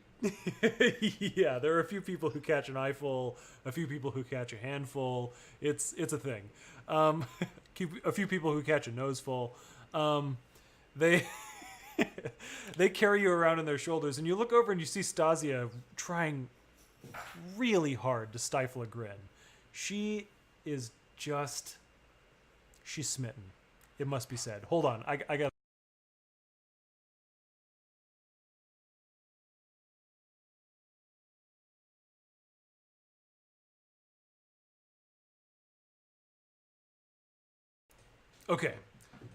E: Yeah, there are a few people who catch an eyeful, a few people who catch a handful. It's a thing. A few people who catch a noseful. They they carry you around on their shoulders, and you look over and you see Stasia trying really hard to stifle a grin. She is just... She's smitten. It must be said. Hold on, I got... Okay,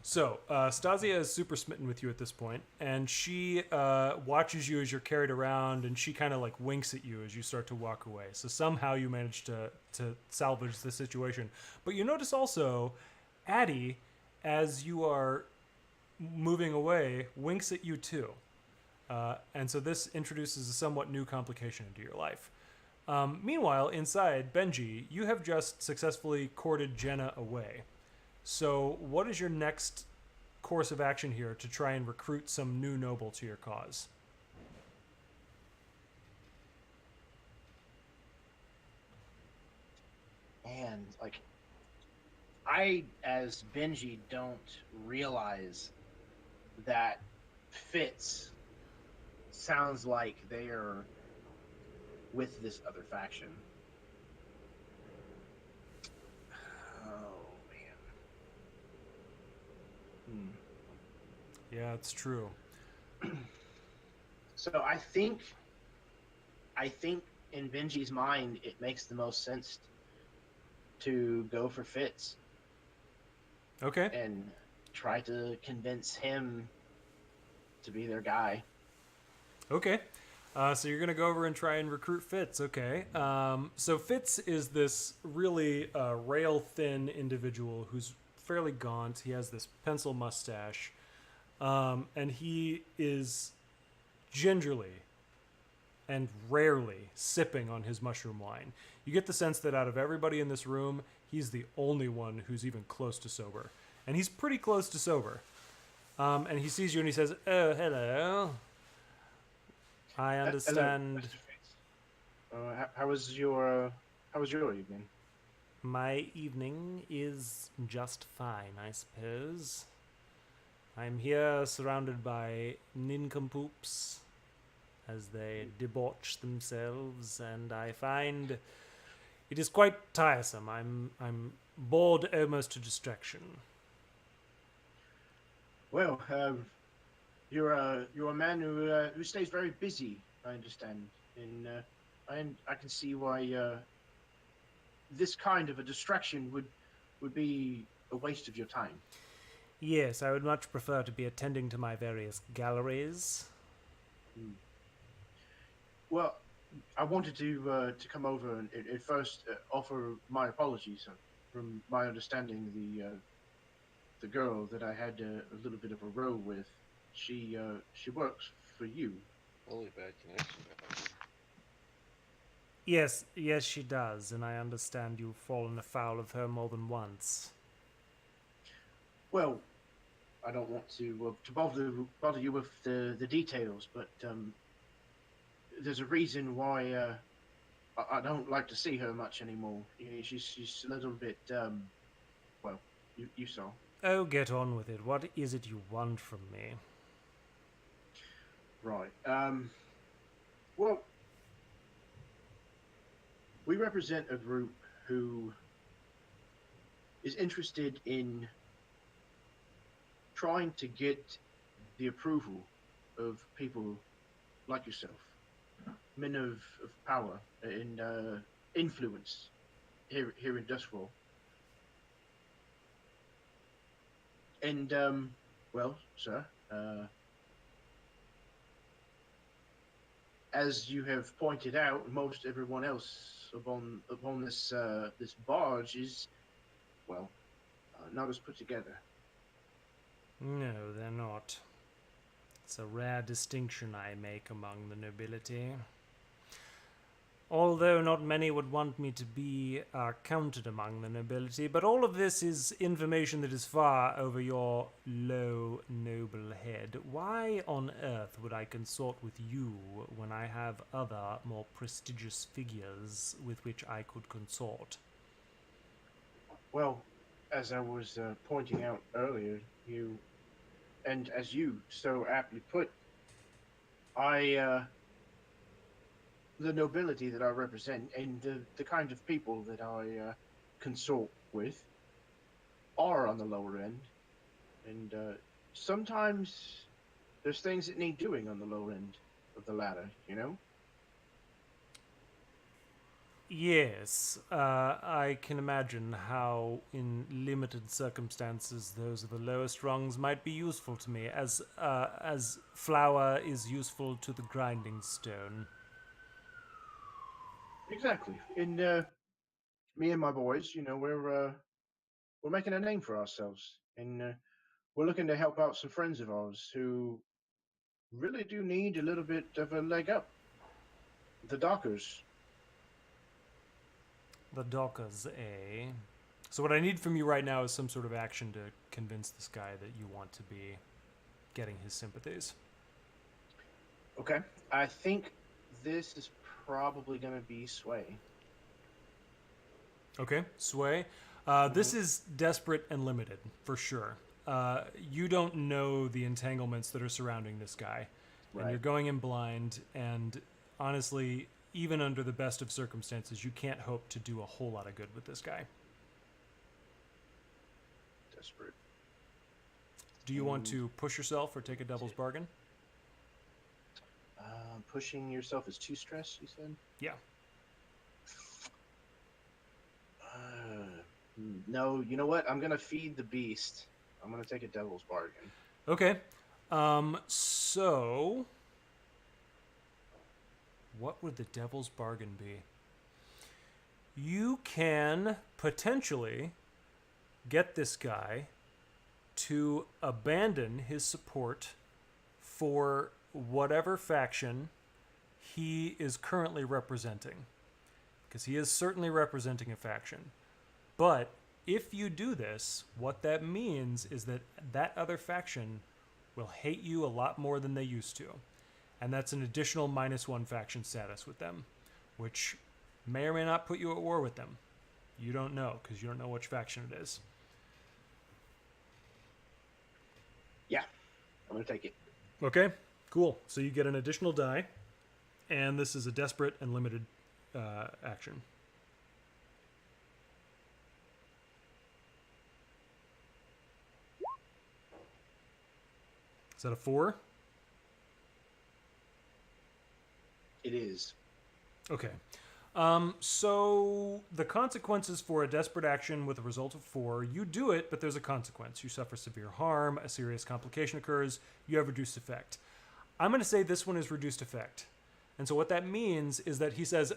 E: so Stasia is super smitten with you at this point, and she watches you as you're carried around, and she kind of like winks at you as you start to walk away. So somehow you manage to salvage the situation. But you notice also, Addie, as you are moving away, winks at you too. And so this introduces a somewhat new complication into your life. Meanwhile, inside, Benji, you have just successfully courted Jenna away. So what is your next course of action here to try and recruit some new noble to your cause?
C: And like, I as Benji don't realize that Fitz sounds like they are with this other faction. Oh man.
E: Yeah, it's true.
C: So I think in Benji's mind it makes the most sense to go for Fitz
E: Okay.
C: and try to convince him to be their guy.
E: Okay. So you're going to go over and try and recruit Fitz. Okay. So Fitz is this really rail-thin individual who's fairly gaunt. He has this pencil mustache. And he is gingerly and rarely sipping on his mushroom wine. You get the sense that out of everybody in this room, he's the only one who's even close to sober. And he's pretty close to sober. And he sees you and he says, "Oh, hello. I understand."
C: How was your evening?
E: My evening is just fine, I suppose. I'm here surrounded by nincompoops as they debauch themselves, and I find it is quite tiresome. I'm bored almost to distraction.
C: Well, you're a man who stays very busy, I understand, and I can see why this kind of a distraction would be a waste of your time.
E: Yes, I would much prefer to be attending to my various galleries.
C: Well, I wanted to come over and at first offer my apologies. From my understanding, the girl that I had a little bit of a row with, she works for you.
F: Holy bad connection.
E: Yes, she does, and I understand you've fallen afoul of her more than once.
C: Well, I don't want to bother you with the details, but there's a reason why I don't like to see her much anymore. She's a little bit well, you saw.
E: Oh, get on with it. What is it you want from me?
C: Right. Well, we represent a group who is interested in trying to get the approval of people like yourself, men of power and influence here in Dustfall. And well, sir, as you have pointed out, most everyone else upon this this barge is, well, not as put together.
E: No, they're not. It's a rare distinction I make among the nobility. Although not many would want me to be counted among the nobility, but all of this is information that is far over your low, noble head. Why on earth would I consort with you when I have other, more prestigious figures with which I could consort?
C: Well, as I was pointing out earlier, and as you so aptly put, the nobility that I represent and the kind of people that I consort with are on the lower end, and sometimes there's things that need doing on the lower end of the ladder, you know?
E: Yes, I can imagine how, in limited circumstances, those of the lowest rungs might be useful to me, as flour is useful to the grinding stone.
C: Exactly. And me and my boys, we're making a name for ourselves, and we're looking to help out some friends of ours who really do need a little bit of a leg up. The Dockers.
E: The Dockers, eh? So what I need from you right now is some sort of action to convince this guy that you want to be getting his sympathies.
C: Okay. I think this is probably going to be Sway.
E: Okay, Sway. This is desperate and limited, for sure. You don't know the entanglements that are surrounding this guy. And
C: Right.
E: you're going in blind, and honestly, even under the best of circumstances, you can't hope to do a whole lot of good with this guy.
C: Desperate.
E: Do you want to push yourself or take a devil's bargain?
C: Pushing yourself is too stress, you said?
E: Yeah.
C: No, you know what? I'm going to feed the beast. I'm going to take a devil's bargain.
E: Okay. So what would the devil's bargain be? You can potentially get this guy to abandon his support for whatever faction he is currently representing. Because he is certainly representing a faction. But if you do this, what that means is that that other faction will hate you a lot more than they used to. And that's an additional -1 faction status with them, which may or may not put you at war with them. You don't know, because you don't know which faction it is.
C: Yeah, I'm going to take it.
E: Okay, cool. So you get an additional die, and this is a desperate and limited action. Is that a 4?
C: It is.
E: Okay. So the consequences for a desperate action with a result of 4, you do it, but there's a consequence. You suffer severe harm, a serious complication occurs, you have reduced effect. I'm going to say this one is reduced effect. And so what that means is that he says,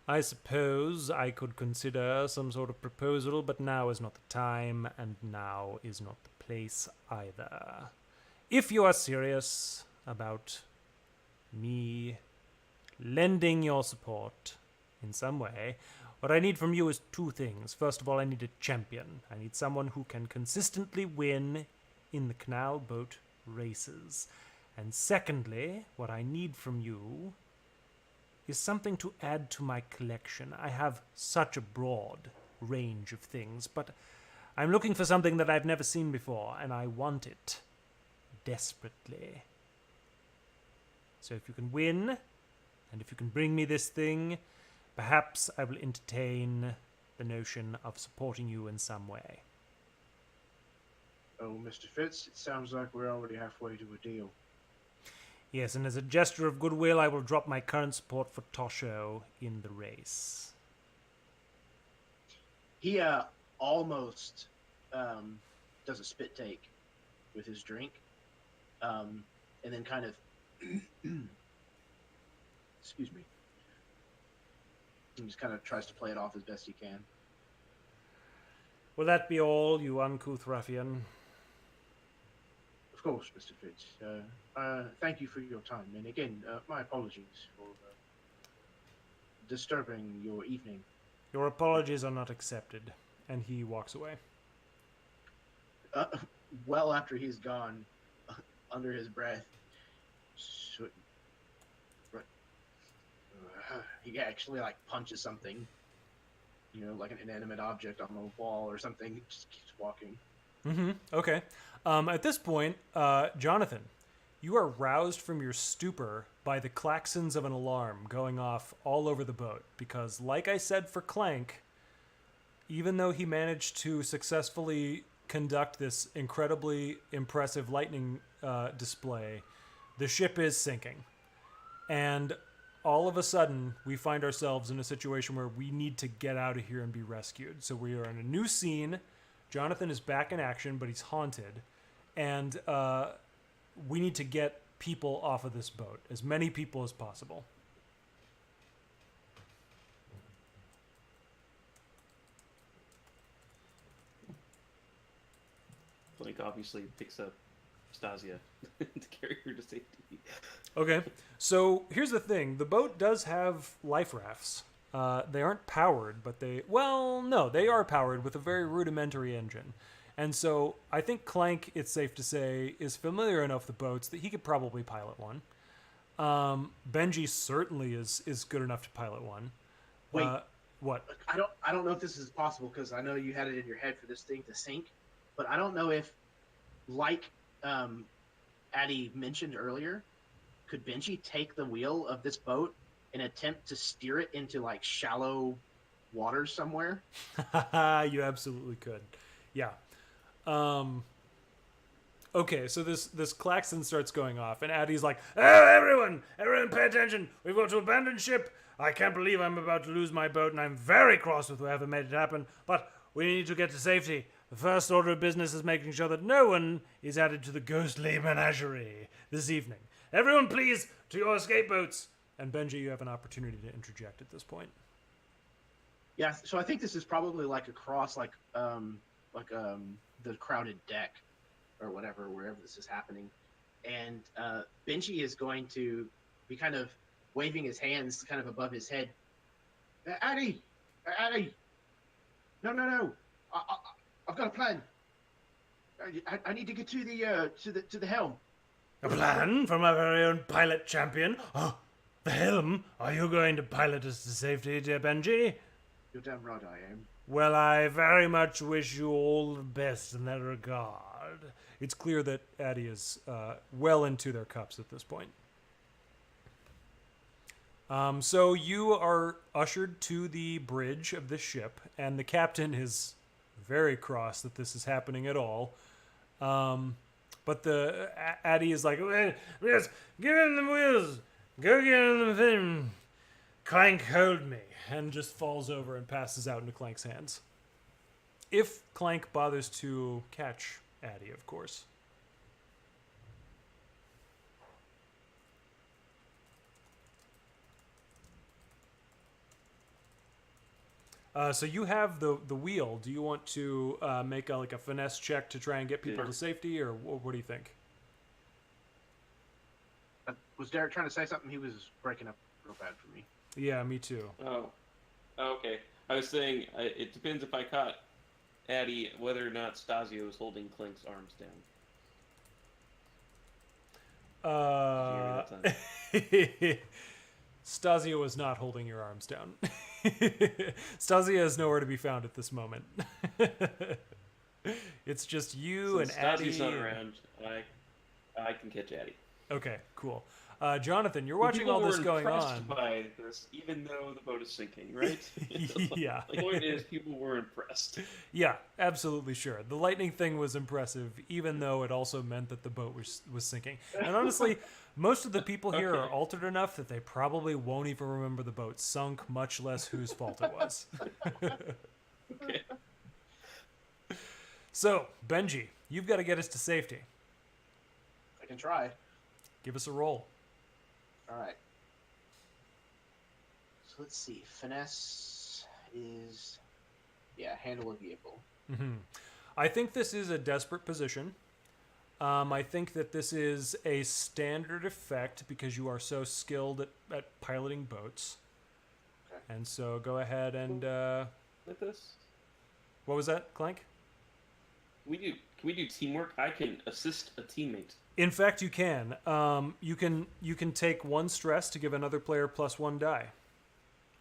E: I suppose I could consider some sort of proposal, but now is not the time, and now is not the place either. If you are serious about me lending your support in some way, what I need from you is 2 things. First of all, I need a champion. I need someone who can consistently win in the canal boat races. And secondly, what I need from you is something to add to my collection. I have such a broad range of things, but I'm looking for something that I've never seen before, and I want it desperately. So if you can win, and if you can bring me this thing, perhaps I will entertain the notion of supporting you in some way.
C: Oh, Mr. Fitz, it sounds like we're already halfway to a deal.
E: Yes, and as a gesture of goodwill, I will drop my current support for Tosho in the race.
C: He almost does a spit take with his drink, and then kind of, excuse me, and just kind of tries to play it off as best he can.
E: Will that be all, you uncouth ruffian?
C: Of course, Mr. Fitz. Thank you for your time, and again, my apologies for disturbing your evening.
A: Your apologies are not accepted. And he walks away.
C: Uh, well, after he's gone, under his breath, should, he actually like punches something, like an inanimate object on the wall or something. He just keeps walking.
A: Mm-hmm. Okay. At this point, Jonathan, you are roused from your stupor by the klaxons of an alarm going off all over the boat. Because, like I said for Clank, even though he managed to successfully conduct this incredibly impressive lightning display, the ship is sinking. And all of a sudden, we find ourselves in a situation where we need to get out of here and be rescued. So we are in a new scene. Jonathan is back in action, but he's haunted. And we need to get people off of this boat, as many people as possible.
B: Blake obviously picks up Stasia to carry her to safety.
A: Okay, so here's the thing. The boat does have life rafts. They aren't powered, but they are powered with a very rudimentary engine. And so I think Clank, it's safe to say, is familiar enough with boats that he could probably pilot one. Benji certainly is good enough to pilot one.
C: Wait.
A: What?
C: I don't know if this is possible because I know you had it in your head for this thing to sink, but I don't know if, like Addie mentioned earlier, could Benji take the wheel of this boat and attempt to steer it into like shallow waters somewhere?
A: You absolutely could. Yeah. Okay, so this klaxon starts going off, and Addie's like,
E: "Oh, everyone pay attention. We've got to abandon ship. I can't believe I'm about to lose my boat, and I'm very cross with whoever made it happen, but we need to get to safety. The first order of business is making sure that no one is added to the ghostly menagerie this evening. Everyone, please, to your escape boats."
A: And Benji, you have an opportunity to interject at this point.
C: Yeah, so I think this is probably like across the crowded deck or whatever, wherever this is happening. And Benji is going to be kind of waving his hands kind of above his head. Addie! No. I've got a plan. I need to get to the helm.
E: A plan from our very own pilot champion? Oh, the helm? Are you going to pilot us to safety, dear Benji?
C: You're damn right I am.
E: Well, I very much wish you all the best in that regard.
A: It's clear that Addie is well into their cups at this point. So you are ushered to the bridge of the ship, and the captain is very cross that this is happening at all. But Addie is like,
E: "Yes, give him the wheels. Go get him the thing. Clank, hold me."
A: and just falls over and passes out into Clank's hands. If Clank bothers to catch Addie, of course. So you have the wheel. Do you want to make a finesse check to try and get people to safety, or what do you think?
C: Was Derek trying to say something? He was breaking up real bad for me.
A: Yeah, me too.
B: Oh, okay. I was saying it depends if I caught Addie whether or not Stasio was holding Clink's arms down.
A: Stasia was not holding your arms down. Stasia is nowhere to be found at this moment. It's just you
B: Since
A: and Addie.
B: Stasio's not around, I can catch Addie.
A: Okay, cool. Jonathan, you're watching all this going on.
B: By this, even though the boat is sinking, right?
A: Yeah.
B: The point is, people were impressed.
A: Yeah, absolutely sure. The lightning thing was impressive, even though it also meant that the boat was sinking. And honestly, most of the people here are altered enough that they probably won't even remember the boat sunk, much less whose fault it was.
B: Okay.
A: So, Benji, you've got to get us to safety.
C: I can try.
A: Give us a roll.
C: All right. So let's see. Finesse is, handle a vehicle.
A: Mm-hmm. I think this is a desperate position. I think that this is a standard effect because you are so skilled at piloting boats.
C: Okay.
A: And so go ahead and
B: With this,
A: what was that, Clank?
B: can we do teamwork? I can assist a teammate.
A: In fact, you can. You can take 1 stress to give another player +1 die.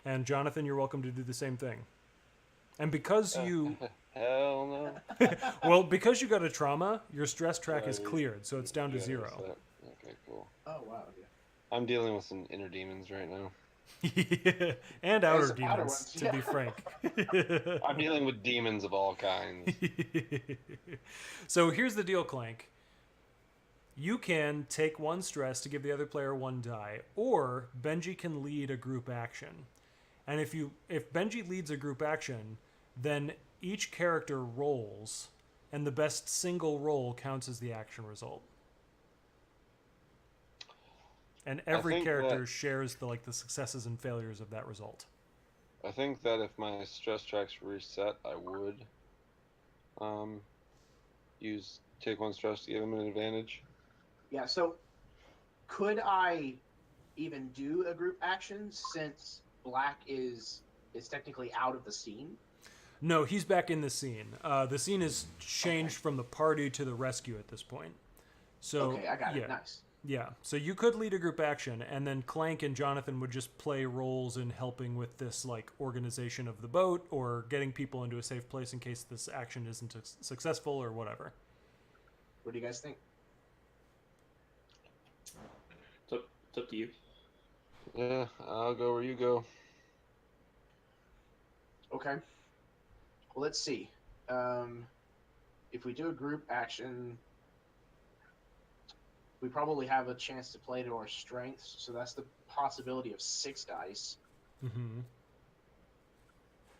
A: And Jonathan, you're welcome to do the same thing. And because you
F: Hell no.
A: well, because you got a trauma, your stress track is
F: Right.
A: cleared, so it's down to
F: Yeah,
A: 0.
F: that's that. Okay, cool.
C: Oh wow. Yeah.
F: I'm dealing with some inner demons right now.
A: And outer
C: some outer
A: demons,
C: ones,
A: to
C: yeah.
A: be frank.
F: I'm dealing with demons of all kinds.
A: So here's the deal, Clank. You can take 1 stress to give the other player 1 die, or Benji can lead a group action. And if Benji leads a group action, then each character rolls, and the best single roll counts as the action result. And every
F: think
A: character
F: that-
A: shares the successes and failures of that result.
F: I think that if my stress tracks reset, I would take 1 stress to give him an advantage.
C: Yeah. So, could I even do a group action since Black is technically out of the scene?
A: No, he's back in the scene. The scene has changed from the party to the rescue at this point. So
C: Okay, I got
A: yeah,
C: it. Nice.
A: yeah. So you could lead a group action, and then Clank and Jonathan would just play roles in helping with this organization of the boat or getting people into a safe place in case this action isn't successful or whatever.
C: What do you guys think?
B: It's up to you.
F: Yeah, I'll go where you go.
C: Okay. Well, let's see. If we do a group action, we probably have a chance to play to our strengths. So that's the possibility of 6 dice.
A: Mm-hmm.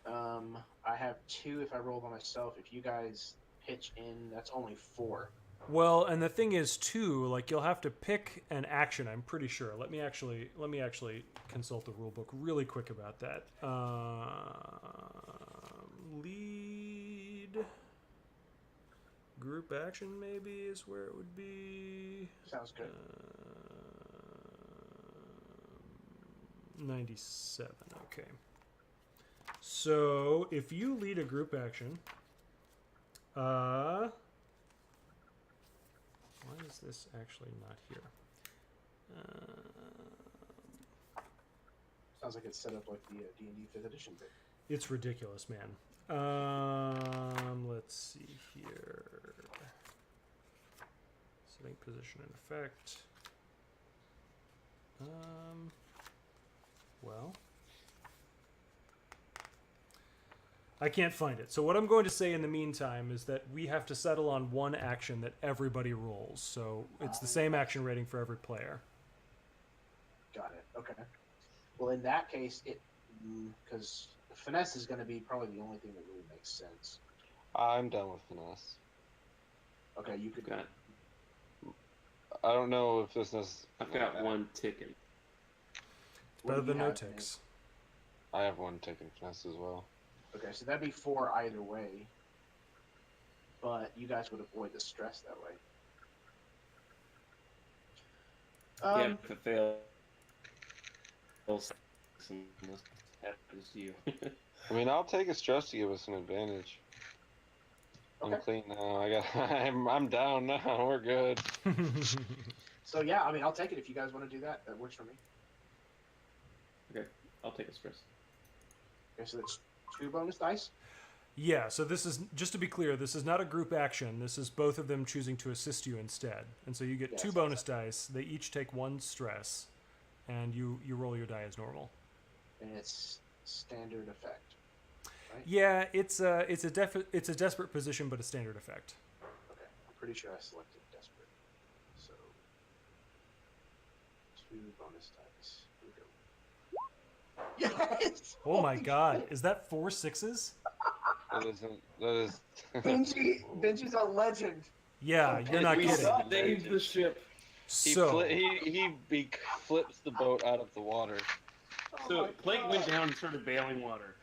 C: I have 2 if I roll by myself. If you guys pitch in, that's only 4.
A: Well, and the thing is too, you'll have to pick an action. I'm pretty sure. Let me actually consult the rule book really quick about that. Lead group action maybe is where it would be.
C: Sounds good.
A: 97. Okay. So if you lead a group action, why is this actually not here?
C: Sounds like it's set up like the D&D 5th edition bit.
A: It's ridiculous, man. Let's see here. Setting position and effect. Well, I can't find it. So what I'm going to say in the meantime is that we have to settle on 1 action that everybody rolls. So it's the same action rating for every player.
C: Got it. Okay. Well, in that case, because finesse is going to be probably the only thing that really makes sense.
F: I'm done with finesse.
C: Okay, you could.
B: Got.
F: I don't know if this is.
B: I've got 1 ticking.
C: What
A: Better
C: do you
A: than no
C: have,
A: takes.
F: I have 1 taking finesse as well.
C: Okay, so that'd be 4 either way. But you guys would avoid the stress that way.
B: Yeah, if it fails, this happens to you.
F: I mean, I'll take a stress to give us an advantage. I'm
C: Okay.
F: clean now. I'm down now. We're good.
C: So yeah, I mean, I'll take it if you guys want to do that. That works for me.
B: Okay, I'll take a stress.
C: Okay, so that's 2 bonus dice.
A: Yeah, so this is, just to be clear, this is not a group action. This is both of them choosing to assist you instead. And so you get
C: Yes,
A: 2 bonus dice. They each take 1 stress, and you roll your die as normal.
C: And it's standard effect.
A: Yeah, it's a desperate position, but a standard effect.
C: Okay, I'm pretty sure I selected desperate. So 2 bonus dice. Here we go. Yes!
A: Oh my god, is that 4 6s?
F: That is.
C: Benji's a legend.
A: Yeah, you're not
B: We
A: kidding.
B: saved the ship.
A: So,
F: He flips the boat out of the water.
C: Oh
B: So
C: my
B: Plank
C: God.
B: went down and started bailing water.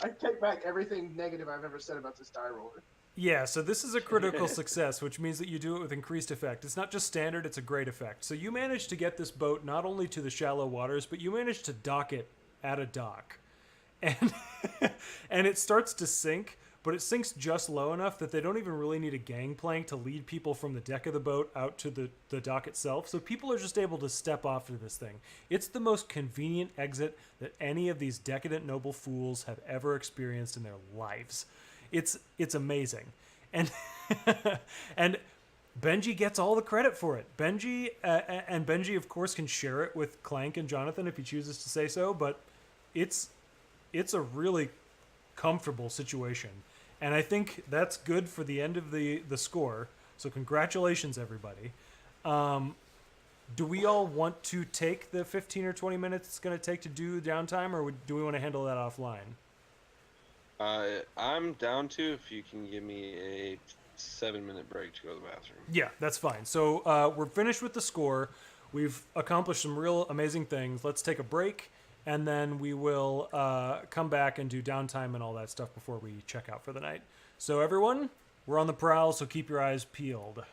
C: I take back everything negative I've ever said about this die roller.
A: yeah, so this is a critical success, which means that you do it with increased effect. It's not just standard, it's a great effect. So you managed to get this boat not only to the shallow waters, but you managed to dock it at a dock, and and it starts to sink, but it sinks just low enough that they don't even really need a gangplank to lead people from the deck of the boat out to the dock itself. So people are just able to step off to this thing. It's the most convenient exit that any of these decadent noble fools have ever experienced in their lives. It's amazing. And and Benji gets all the credit for it. Benji, of course, can share it with Clank and Jonathan if he chooses to say so, but it's a really comfortable situation. And I think that's good for the end of the score. So congratulations, everybody. Do we all want to take the 15 or 20 minutes it's going to take to do downtime, or do we want to handle that offline?
F: I'm down to if you can give me a 7-minute break to go to the bathroom.
A: Yeah, that's fine. So we're finished with the score. We've accomplished some real amazing things. Let's take a break, and then we will come back and do downtime and all that stuff before we check out for the night. So everyone, we're on the prowl, so keep your eyes peeled.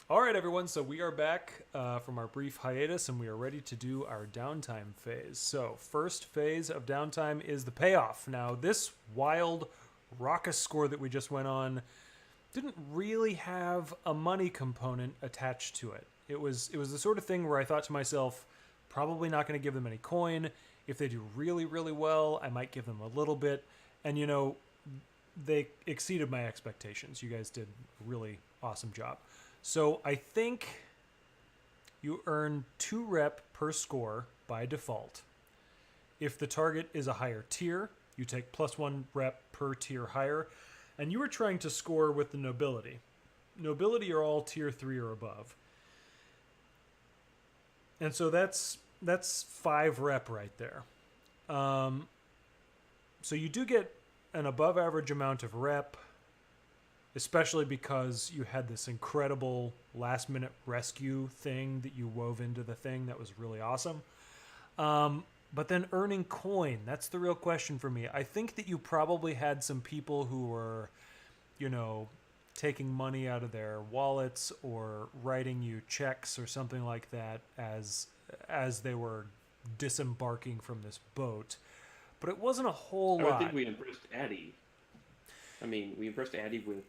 A: All right, everyone. So we are back from our brief hiatus, and we are ready to do our downtime phase. So first phase of downtime is the payoff. Now, this wild raucous score that we just went on didn't really have a money component attached to it. It was the sort of thing where I thought to myself, probably not going to give them any coin. If they do really, really well, I might give them a little bit. And, they exceeded my expectations. You guys did a really awesome job. So I think you earn 2 rep per score by default. If the target is a higher tier, you take +1 rep per tier higher. And you were trying to score with the nobility. Nobility are all tier 3 or above. And so that's 5 rep right there. So you do get an above average amount of rep, especially because you had this incredible last minute rescue thing that you wove into the thing that was really awesome. But then earning coin, that's the real question for me. I think that you probably had some people who were, taking money out of their wallets or writing you checks or something like that as they were disembarking from this boat. But it wasn't a whole lot.
B: I think we impressed Addie. We impressed Addie with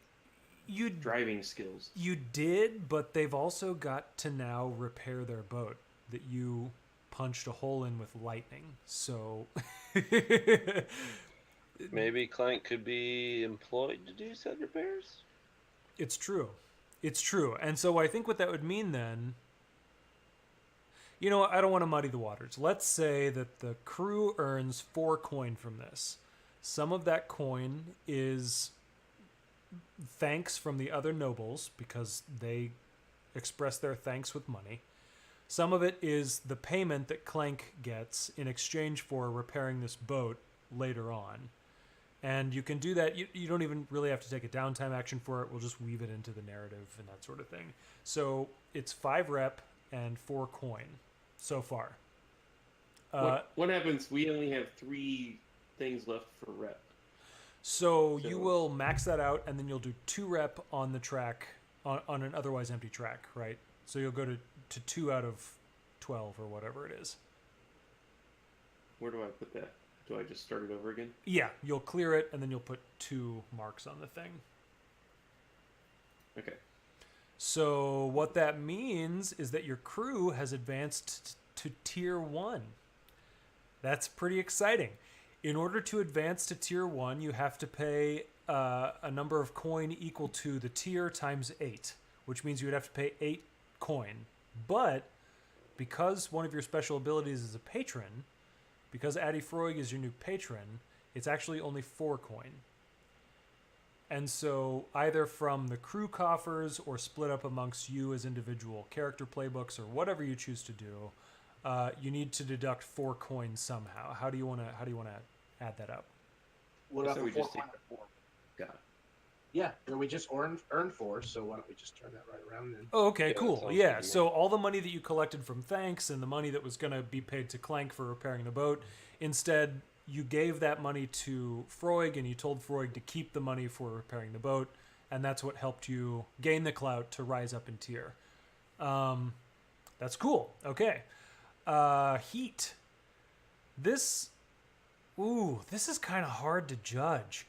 B: driving skills.
A: You did, but they've also got to now repair their boat that you punched a hole in with lightning. So
F: maybe Clank could be employed to do said repairs?
A: It's true. And so I think what that would mean then, I don't want to muddy the waters. Let's say that the crew earns 4 coin from this. Some of that coin is thanks from the other nobles because they express their thanks with money. Some of it is the payment that Clank gets in exchange for repairing this boat later on. And you can do that. You don't even really have to take a downtime action for it. We'll just weave it into the narrative and that sort of thing. So it's 5 rep and 4 coin so far.
B: What happens? We only have 3 things left for rep.
A: So you will max that out, and then you'll do 2 rep on the track, on an otherwise empty track, right? So you'll go to 2 out of 12 or whatever it is.
B: Where do I put that? Do I just start it over again?
A: Yeah, you'll clear it, and then you'll put 2 marks on the thing.
B: Okay.
A: So what that means is that your crew has advanced to tier 1. That's pretty exciting. In order to advance to tier 1, you have to pay a number of coin equal to the tier times 8, which means you would have to pay 8 coin. But because one of your special abilities is a patron, because Addy Freud is your new patron, it's actually only 4 coin. And so either from the crew coffers or split up amongst you as individual character playbooks or whatever you choose to do, you need to deduct 4 coins somehow. How do you want to add that up?
C: What
B: So
C: up
B: we
C: for
B: just
C: 4
B: take
C: coin?
B: 4. Got it.
C: Yeah, we just earned 4, so why don't we just turn that right around then?
A: Oh, okay,
F: Yeah,
A: cool.
F: sounds
A: Yeah,
F: good to me.
A: so all the money that you collected from thanks and the money that was going to be paid to Clank for repairing the boat, instead you gave that money to Freud and you told Freud to keep the money for repairing the boat, and that's what helped you gain the clout to rise up in tier. That's cool. Okay. Heat. This is kind of hard to judge.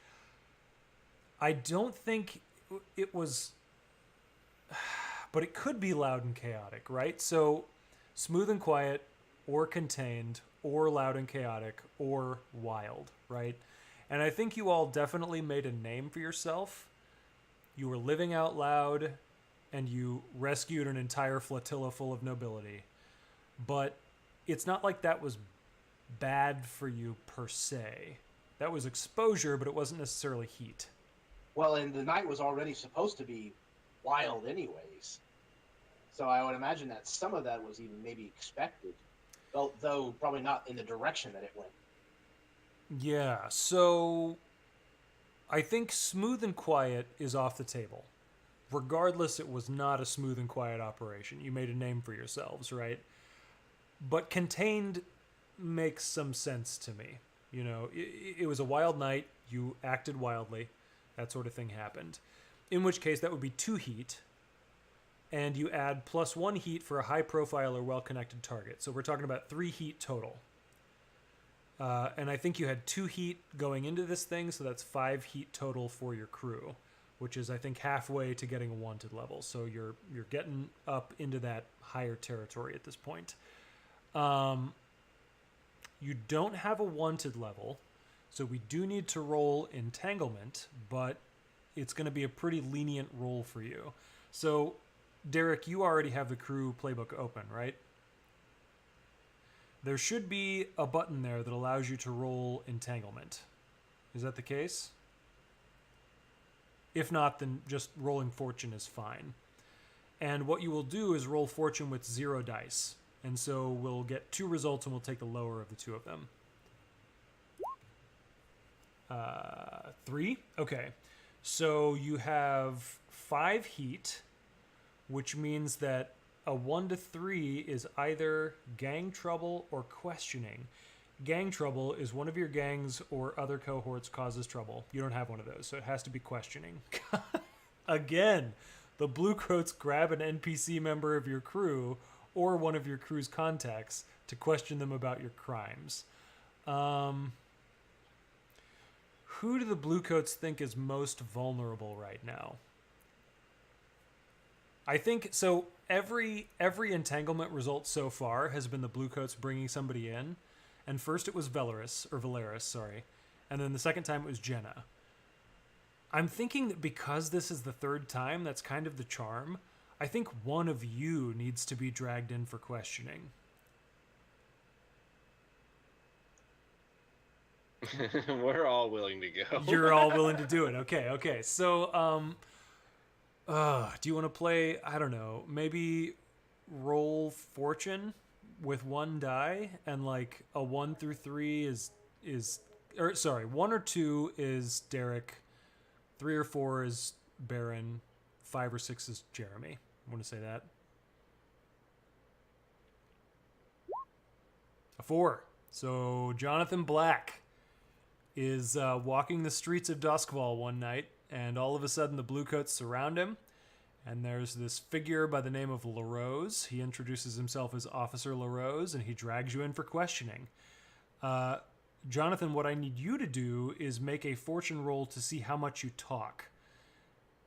A: I don't think it was, but it could be loud and chaotic, right? So smooth and quiet, or contained, or loud and chaotic, or wild, right? And I think you all definitely made a name for yourself. You were living out loud, and you rescued an entire flotilla full of nobility. But it's not like that was bad for you per se. That was exposure, but it wasn't necessarily heat.
C: Well, and the night was already supposed to be wild anyways. So I would imagine that some of that was even maybe expected, though probably not in the direction that it went.
A: Yeah, so I think smooth and quiet is off the table. Regardless, it was not a smooth and quiet operation. You made a name for yourselves, right? But contained makes some sense to me. It was a wild night. You acted wildly. That sort of thing happened. In which case, that would be 2 heat. and you add +1 heat for a high-profile or well-connected target. So we're talking about 3 heat total. And I think you had 2 heat going into this thing, so that's 5 heat total for your crew, which is, I think, halfway to getting a wanted level. So you're getting up into that higher territory at this point. You don't have a wanted level, so we do need to roll entanglement, but it's going to be a pretty lenient roll for you. So, Derek, you already have the crew playbook open, right? There should be a button there that allows you to roll entanglement. Is that the case? If not, then just rolling fortune is fine. And what you will do is roll fortune with 0 dice. And so we'll get 2 results and we'll take the lower of the 2 of them. 3? Okay. So you have 5 heat, which means that a 1 to 3 is either gang trouble or questioning. Gang trouble is one of your gangs or other cohorts causes trouble. You don't have one of those, so it has to be questioning. Again, the Bluecoats grab an NPC member of your crew or one of your crew's contacts to question them about your crimes. Who do the Bluecoats think is most vulnerable right now? I think so. Every entanglement result so far has been the Bluecoats bringing somebody in, and first it was Valeris, sorry, and then the second time it was Jenna. I'm thinking that because this is the 3rd time, that's kind of the charm. I think one of you needs to be dragged in for questioning.
F: We're all willing to go.
A: You're all willing to do it. Okay. So, do you want to play, I don't know, maybe roll fortune with 1 die, and like a 1 through 3 is 1 or 2 is Derek, 3 or 4 is Baron, 5 or 6 is Jeremy. I want to say that. A 4. So Jonathan Black is walking the streets of Duskwall one night, and all of a sudden the Bluecoats surround him, and there's this figure by the name of LaRose. He introduces himself as Officer LaRose, and he drags you in for questioning. Jonathan, what I need you to do is make a fortune roll to see how much you talk.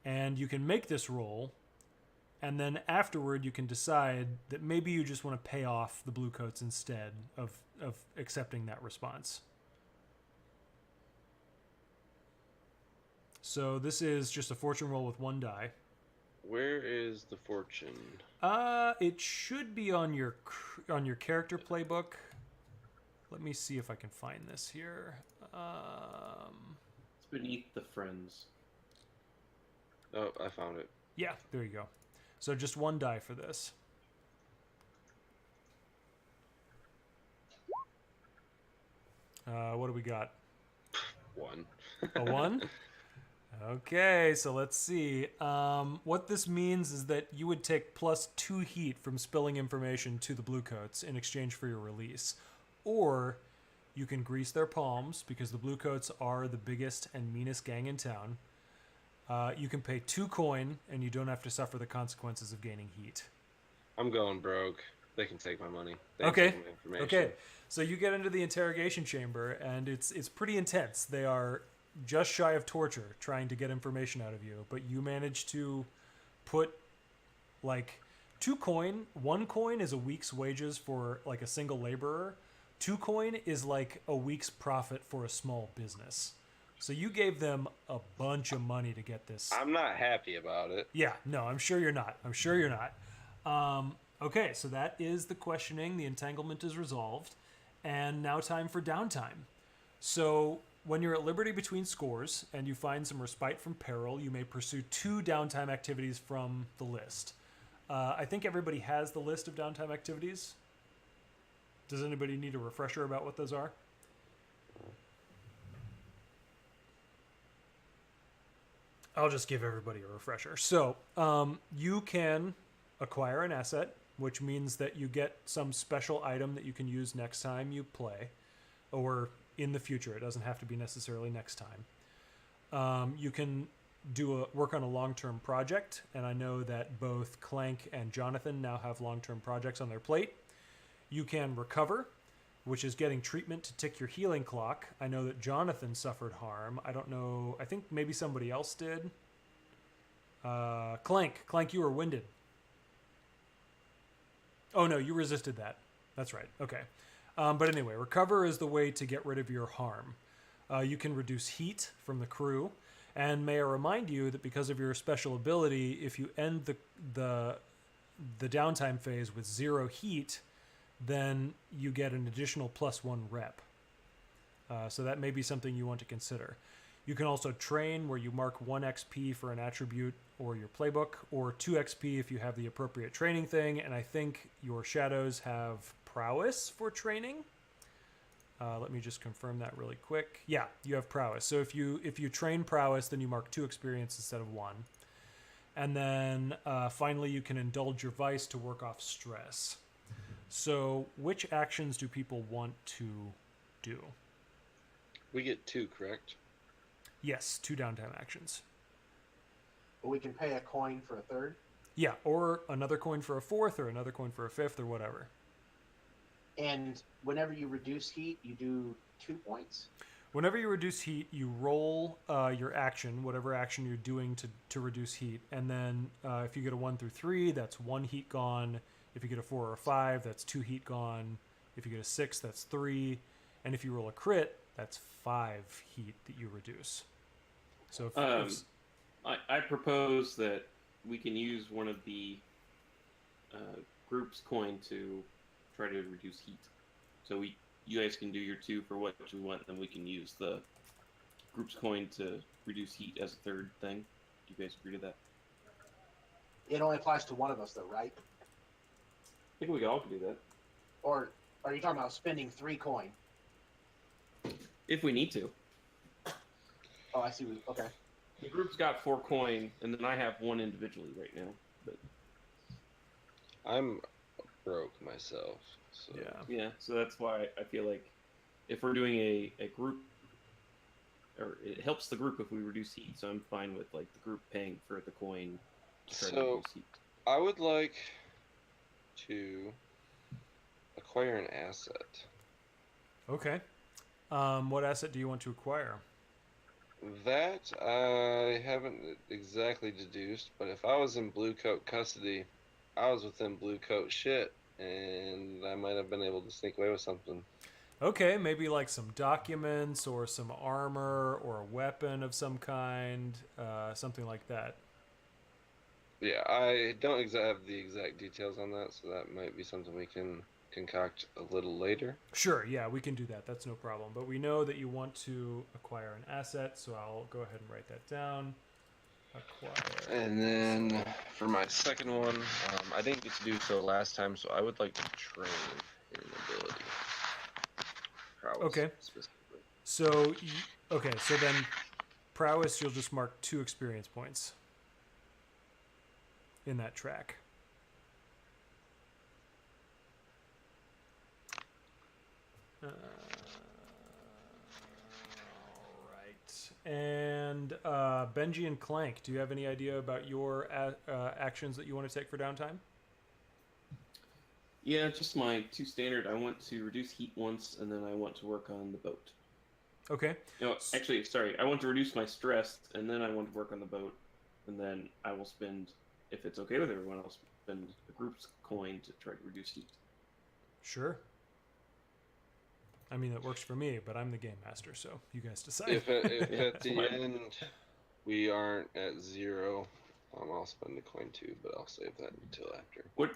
A: And you can make this roll, and then afterward you can decide that maybe you just want to pay off the Bluecoats instead of accepting that response. So this is just a fortune roll with 1 die.
F: Where is the fortune?
A: It should be on your character playbook. Let me see if I can find this here.
B: It's beneath the friends.
F: Oh, I found it.
A: Yeah, there you go. So just 1 die for this. What do we got?
F: 1.
A: A 1? Okay, so let's see. What this means is that you would take +2 heat from spilling information to the Bluecoats in exchange for your release. Or you can grease their palms, because the Bluecoats are the biggest and meanest gang in town. You can pay 2 coin, and you don't have to suffer the consequences of gaining heat.
F: I'm going broke. They can take my money. They
A: Okay.
F: can take my information.
A: Okay. So you get into the interrogation chamber, and it's pretty intense. They are just shy of torture trying to get information out of you, but you manage to put like 2 coin. 1 coin is a week's wages for like a single laborer. 2 coin is like a week's profit for a small business. So you gave them a bunch of money to get this.
F: I'm not happy about it.
A: Yeah, no, I'm sure you're not. Okay, so that is the questioning. The entanglement is resolved. And now time for downtime. So when you're at liberty between scores and you find some respite from peril, you may pursue 2 downtime activities from the list. I think everybody has the list of downtime activities. Does anybody need a refresher about what those are? I'll just give everybody a refresher. So you can acquire an asset, which means that you get some special item that you can use next time you play, or in the future. It doesn't have to be necessarily next time. You can work on a long-term project, and I know that both Clank and Jonathan now have long-term projects on their plate. You can recover, which is getting treatment to tick your healing clock. I know that Jonathan suffered harm. I don't know. I think maybe somebody else did. Clank, you were winded. Oh no, you resisted that. That's right. Okay. But anyway, recover is the way to get rid of your harm. You can reduce heat from the crew, and may I remind you that because of your special ability, if you end the downtime phase with 0 heat, then you get an additional +1 rep. So that may be something you want to consider. You can also train, where you mark 1 XP for an attribute or your playbook, or 2 XP if you have the appropriate training thing, and I think your shadows have prowess for training. Let me just confirm that really quick. Yeah, you have prowess. So if you train prowess, then you mark 2 experience instead of 1. And then finally, you can indulge your vice to work off stress. So which actions do people want to do?
F: We get 2, correct?
A: Yes, 2 downtime actions.
C: But we can pay a coin for a third.
A: Yeah, or another coin for a 4th, or another coin for a 5th, or whatever.
C: And whenever you reduce heat, you do 2 points.
A: Whenever you reduce heat, you roll your action, whatever action you're doing to reduce heat. And then if you get a 1 through 3, that's 1 heat gone. If you get a 4 or a 5, that's 2 heat gone. If you get a 6, that's 3. And if you roll a crit, that's 5 heat that you reduce. So if
B: I propose that we can use one of the group's coin to try to reduce heat. So you guys can do your 2 for what you want, then we can use the group's coin to reduce heat as a third thing. Do you guys agree to that?
C: It only applies to one of us, though, right?
B: I think we all can do that.
C: Or are you talking about spending 3 coin?
B: If we need to.
C: Oh, I see. Okay.
B: The group's got 4 coin, and then I have 1 individually right now. But
F: I'm broke myself. So.
B: yeah, so that's why I feel like if we're doing a group, or it helps the group if we reduce heat. So I'm fine with like the group paying for the coin to try to reduce heat.
F: I would like to acquire an asset.
A: Okay. What asset do you want to acquire?
F: That I haven't exactly deduced, but if I was in Blue Coat custody, I was within Blue Coat shit, and I might have been able to sneak away with something.
A: Okay, maybe like some documents or some armor or a weapon of some kind, something like that.
F: Yeah, I don't have the exact details on that, so that might be something we can concoct a little later.
A: Sure, yeah, we can do that. That's no problem. But we know that you want to acquire an asset, so I'll go ahead and write that down. Acquire.
F: And then for my second one, I didn't get to do so last time, so I would like to train in an ability. Prowess,
A: okay.
F: Specifically.
A: So then prowess, you'll just mark 2 experience points in that track. All right. And Benji and Clank, do you have any idea about your actions that you want to take for downtime?
B: Yeah, just my 2 standard. I want to reduce heat once, and then I want to work on the boat.
A: Okay.
B: No, actually, sorry. I want to reduce my stress, and then I want to work on the boat, and then I will spend, if it's okay with everyone, I'll spend the group's coin to try to reduce heat.
A: Sure. I mean, that works for me, but I'm the game master, so you guys decide.
F: If at the end we aren't at 0, I'll spend a coin too, but I'll save that until after.
B: What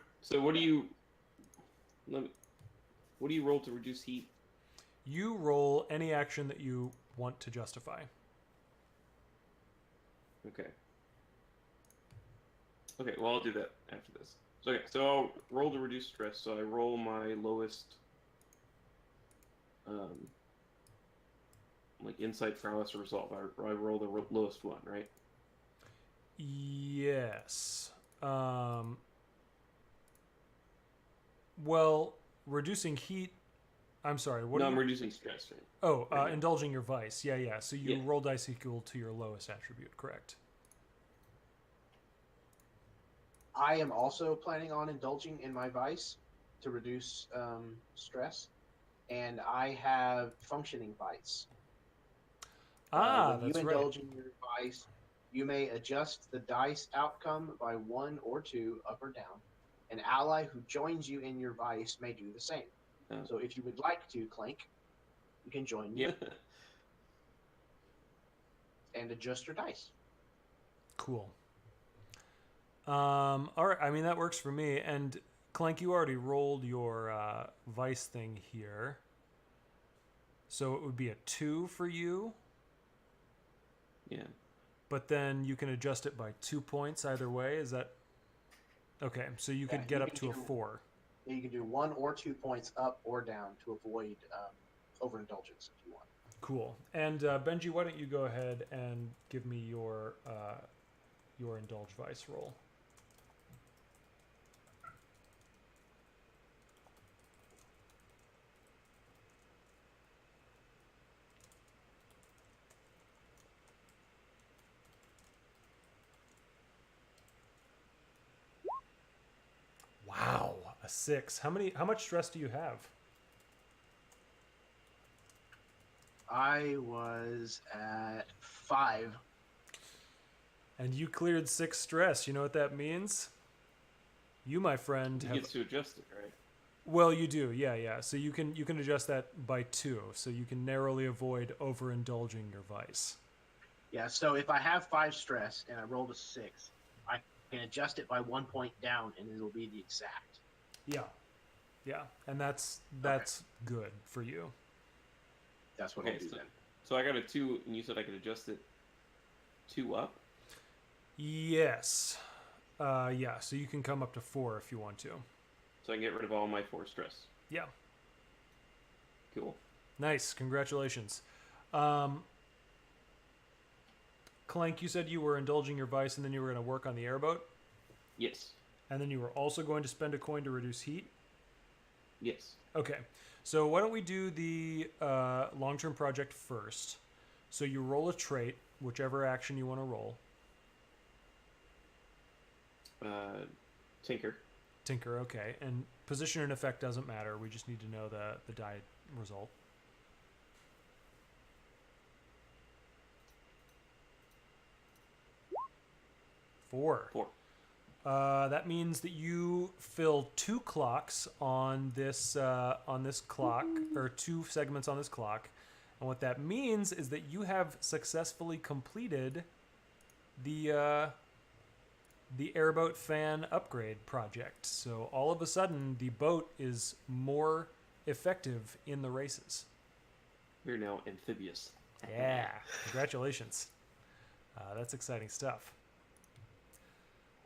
B: do you roll to reduce heat?
A: You roll any action that you want to justify.
B: Okay. Okay, well, I'll do that after this. So I'll roll to reduce stress. So I roll my lowest, like insight, prowess, or resolve. I roll the lowest one, right?
A: Yes. Well, reducing heat. I'm sorry.
B: I'm reducing stress. Right?
A: Oh, indulging your vice. Yeah. So you roll dice equal to your lowest attribute, correct?
C: I am also planning on indulging in my vice to reduce stress, and I have functioning vice. When you
A: That's right.
C: indulge in your vice, you may adjust the dice outcome by 1 or 2 up or down. An ally who joins you in your vice may do the same.
B: Oh.
C: So if you would like to, Clank, you can join me and adjust your dice.
A: Cool. All right. I mean, that works for me. And Clank, you already rolled your vice thing here, so it would be a 2 for you.
B: Yeah.
A: But then you can adjust it by 2 points either way. Is that okay? So you could get
C: you
A: up
C: can
A: to a
C: do-
A: 4.
C: You can do 1 or 2 points up or down to avoid overindulgence if you want.
A: Cool. And Benji, why don't you go ahead and give me your indulge vice roll? Wow, a 6. How much stress do you have?
C: I was at 5.
A: And you cleared 6 stress. You know what that means? You, my friend,
B: He
A: have
B: gets to adjust it, right?
A: well, you do. Yeah. So you can adjust that by 2. So you can narrowly avoid overindulging your vice.
C: Yeah, so if I have 5 stress and I rolled a 6, I can adjust it by 1 point down and it'll be the exact.
A: Yeah. And that's good for you.
C: That's what
B: Okay,
C: I'll do
B: so,
C: then.
B: so I got a 2, and you said I could adjust it 2 up?
A: Yes. Yeah, so you can come up to 4 if you want to.
B: So I can get rid of all my 4 stress.
A: Yeah.
B: Cool.
A: Nice. Congratulations. Clank, you said you were indulging your vice and then you were going to work on the airboat?
B: Yes.
A: And then you were also going to spend a coin to reduce heat?
B: Yes.
A: Okay. So why don't we do the long-term project first? So you roll a trait, whichever action you want to roll.
B: Tinker.
A: Tinker, okay. And position and effect doesn't matter. We just need to know the die result. Four. That means that you fill 2 clocks on this clock, or 2 segments on this clock. And what that means is that you have successfully completed the airboat fan upgrade project. So all of a sudden, the boat is more effective in the races.
B: We're now amphibious.
A: Yeah, congratulations. That's exciting stuff.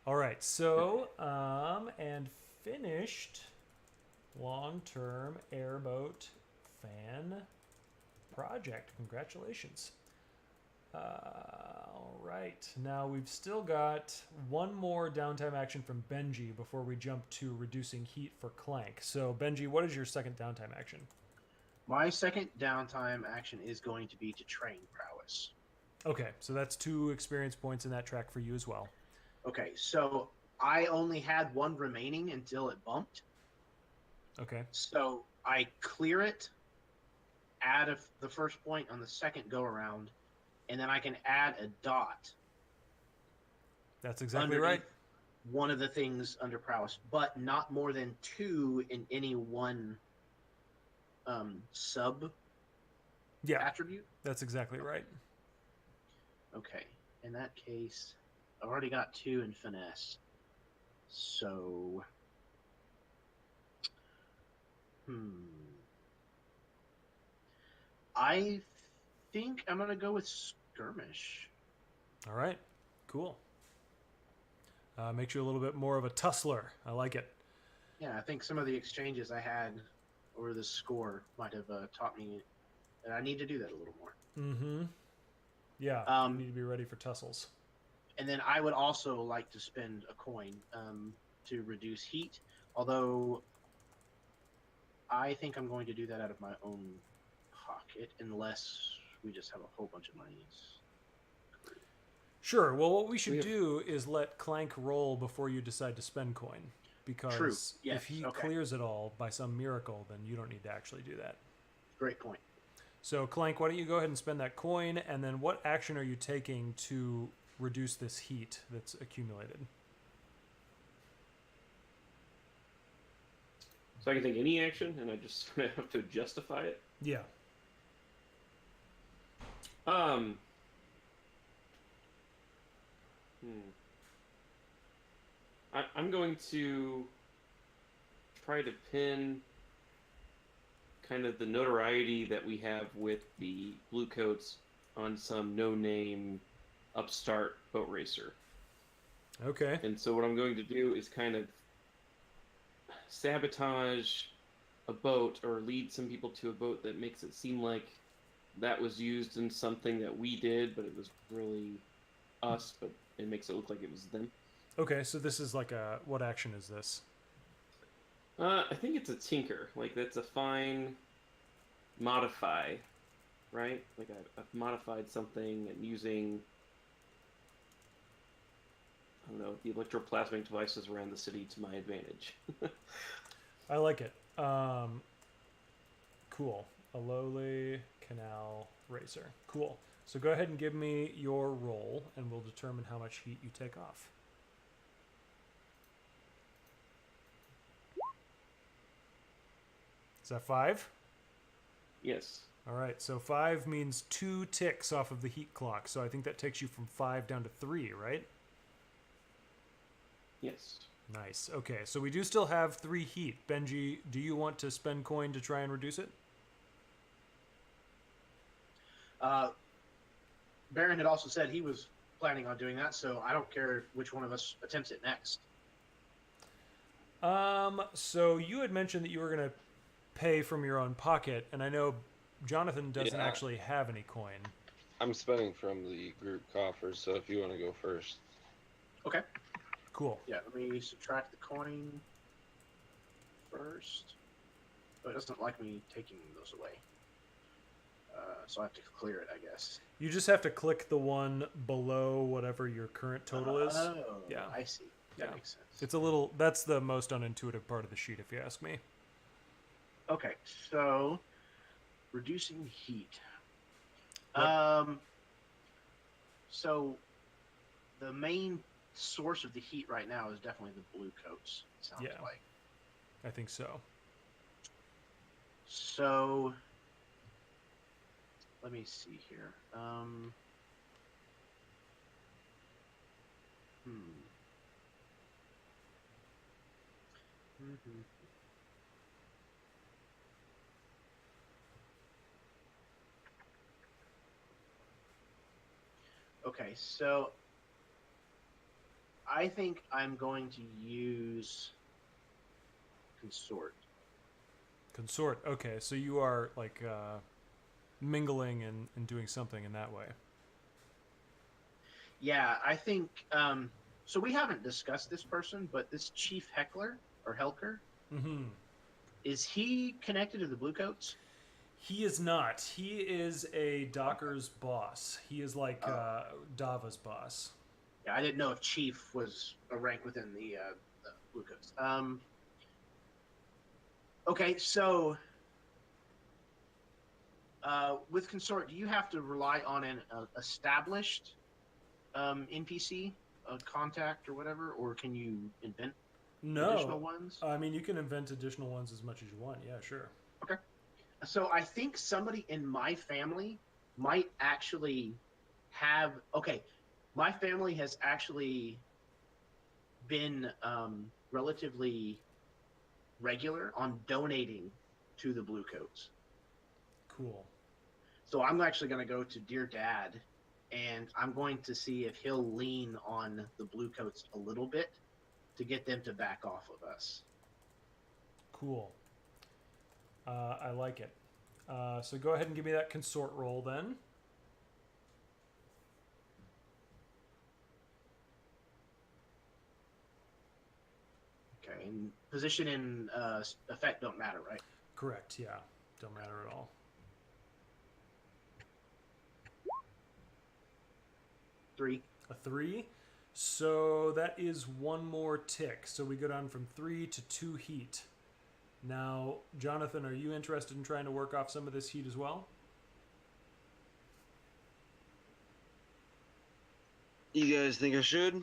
A: All right, so and finished long-term airboat fan project. Congratulations. All right, now we've still got one more downtime action from Benji before we jump to reducing heat for Clank. So Benji, what is your second downtime action?
C: My second downtime action is going to be to train prowess.
A: Okay, so that's 2 experience points in that track for you as well.
C: Okay, so I only had 1 remaining until it bumped.
A: Okay.
C: So I clear it, add the first point on the second go around, and then I can add a dot.
A: That's exactly right.
C: One of the things under prowess, but not more than 2 in any one sub attribute.
A: That's exactly right.
C: Okay, in that case, I've already got 2 in finesse. So, I think I'm gonna go with skirmish.
A: All right, cool. Makes you a little bit more of a tussler. I like it.
C: Yeah, I think some of the exchanges I had over the score might have taught me that I need to do that a little more.
A: Mm-hmm. Yeah, you need to be ready for tussles.
C: And then I would also like to spend a coin to reduce heat, although I think I'm going to do that out of my own pocket, unless we just have a whole bunch of monies.
A: Sure. Well, what we should
B: We have-
A: do is let Clank roll before you decide to spend coin. Because
C: True. Yes,
A: if he
C: okay.
A: clears it all by some miracle, then you don't need to actually do that.
C: Great point.
A: So, Clank, why don't you go ahead and spend that coin, and then what action are you taking to reduce this heat that's accumulated?
B: So I can take any action, and I just have to justify it.
A: Yeah.
B: Um. I'm going to try to pin kind of the notoriety that we have with the Bluecoats on some no-name upstart boat racer.
A: Okay.
B: And so what I'm going to do is kind of sabotage a boat or lead some people to a boat that makes it seem like that was used in something that we did, but it was really us, but it makes it look like it was them.
A: Okay, so this is like a... What action is this?
B: I think it's a tinker. Like, that's a fine modify, right? Like, I've modified something and using, I don't know, the electroplasmic devices around the city to my advantage.
A: I like it. Cool. A lowly canal racer. Cool. So go ahead and give me your roll, and we'll determine how much heat you take off. Is that 5?
B: Yes.
A: All right, so 5 means 2 ticks off of the heat clock, so I think that takes you from 5 down to 3, right?
B: Yes.
A: Nice. Okay, so we do still have 3 heat. Benji, do you want to spend coin to try and reduce it?
C: Baron had also said he was planning on doing that, so I don't care which one of us attempts it next.
A: So you had mentioned that you were going to pay from your own pocket, and I know Jonathan doesn't
F: Yeah.
A: actually have any coin.
F: I'm spending from the group coffers, so if you want to go first.
C: Okay.
A: Cool.
C: Yeah, let me subtract the coin first. Oh, it doesn't like me taking those away. So I have to clear it, I guess.
A: You just have to click the one below whatever your current total is.
C: Oh,
A: Yeah.
C: I see. That
A: Yeah.
C: makes sense.
A: It's a little... That's the most unintuitive part of the sheet, if you ask me.
C: Okay, so reducing heat.
A: What-
C: So the main source of the heat right now is definitely the blue coats. It sounds
A: Yeah.
C: like.
A: I think so.
C: So let me see here. Mhm. Okay, so I think I'm going to use consort.
A: Consort. Okay, so you are, like, mingling and doing something in that way.
C: Yeah, I think. So we haven't discussed this person, but this Chief Heckler or Helker,
A: Mm-hmm.
C: is he connected to the Bluecoats?
A: He is not. He is a docker's boss. He is like
C: Oh.
A: Dava's boss.
C: Yeah, I didn't know if Chief was a rank within the Bluecoats. Okay, so with consort, do you have to rely on an established NPC, a contact or whatever, or can you invent additional
A: No.
C: ones?
A: I mean, you can invent additional ones as much as you want. Yeah, sure.
C: Okay. So I think somebody in my family might actually have. Okay, my family has actually been relatively regular on donating to the Bluecoats.
A: Cool.
C: So I'm actually going to go to Dear Dad, and I'm going to see if he'll lean on the Bluecoats a little bit to get them to back off of us.
A: Cool. I like it. So go ahead and give me that consort roll then.
C: Okay, and position and effect don't matter, right?
A: Correct. Yeah. Don't matter at all.
C: 3.
A: A 3. So that is one more tick. So we go down from 3 to 2 heat. Now, Jonathan, are you interested in trying to work off some of this heat as well?
F: You guys think I should?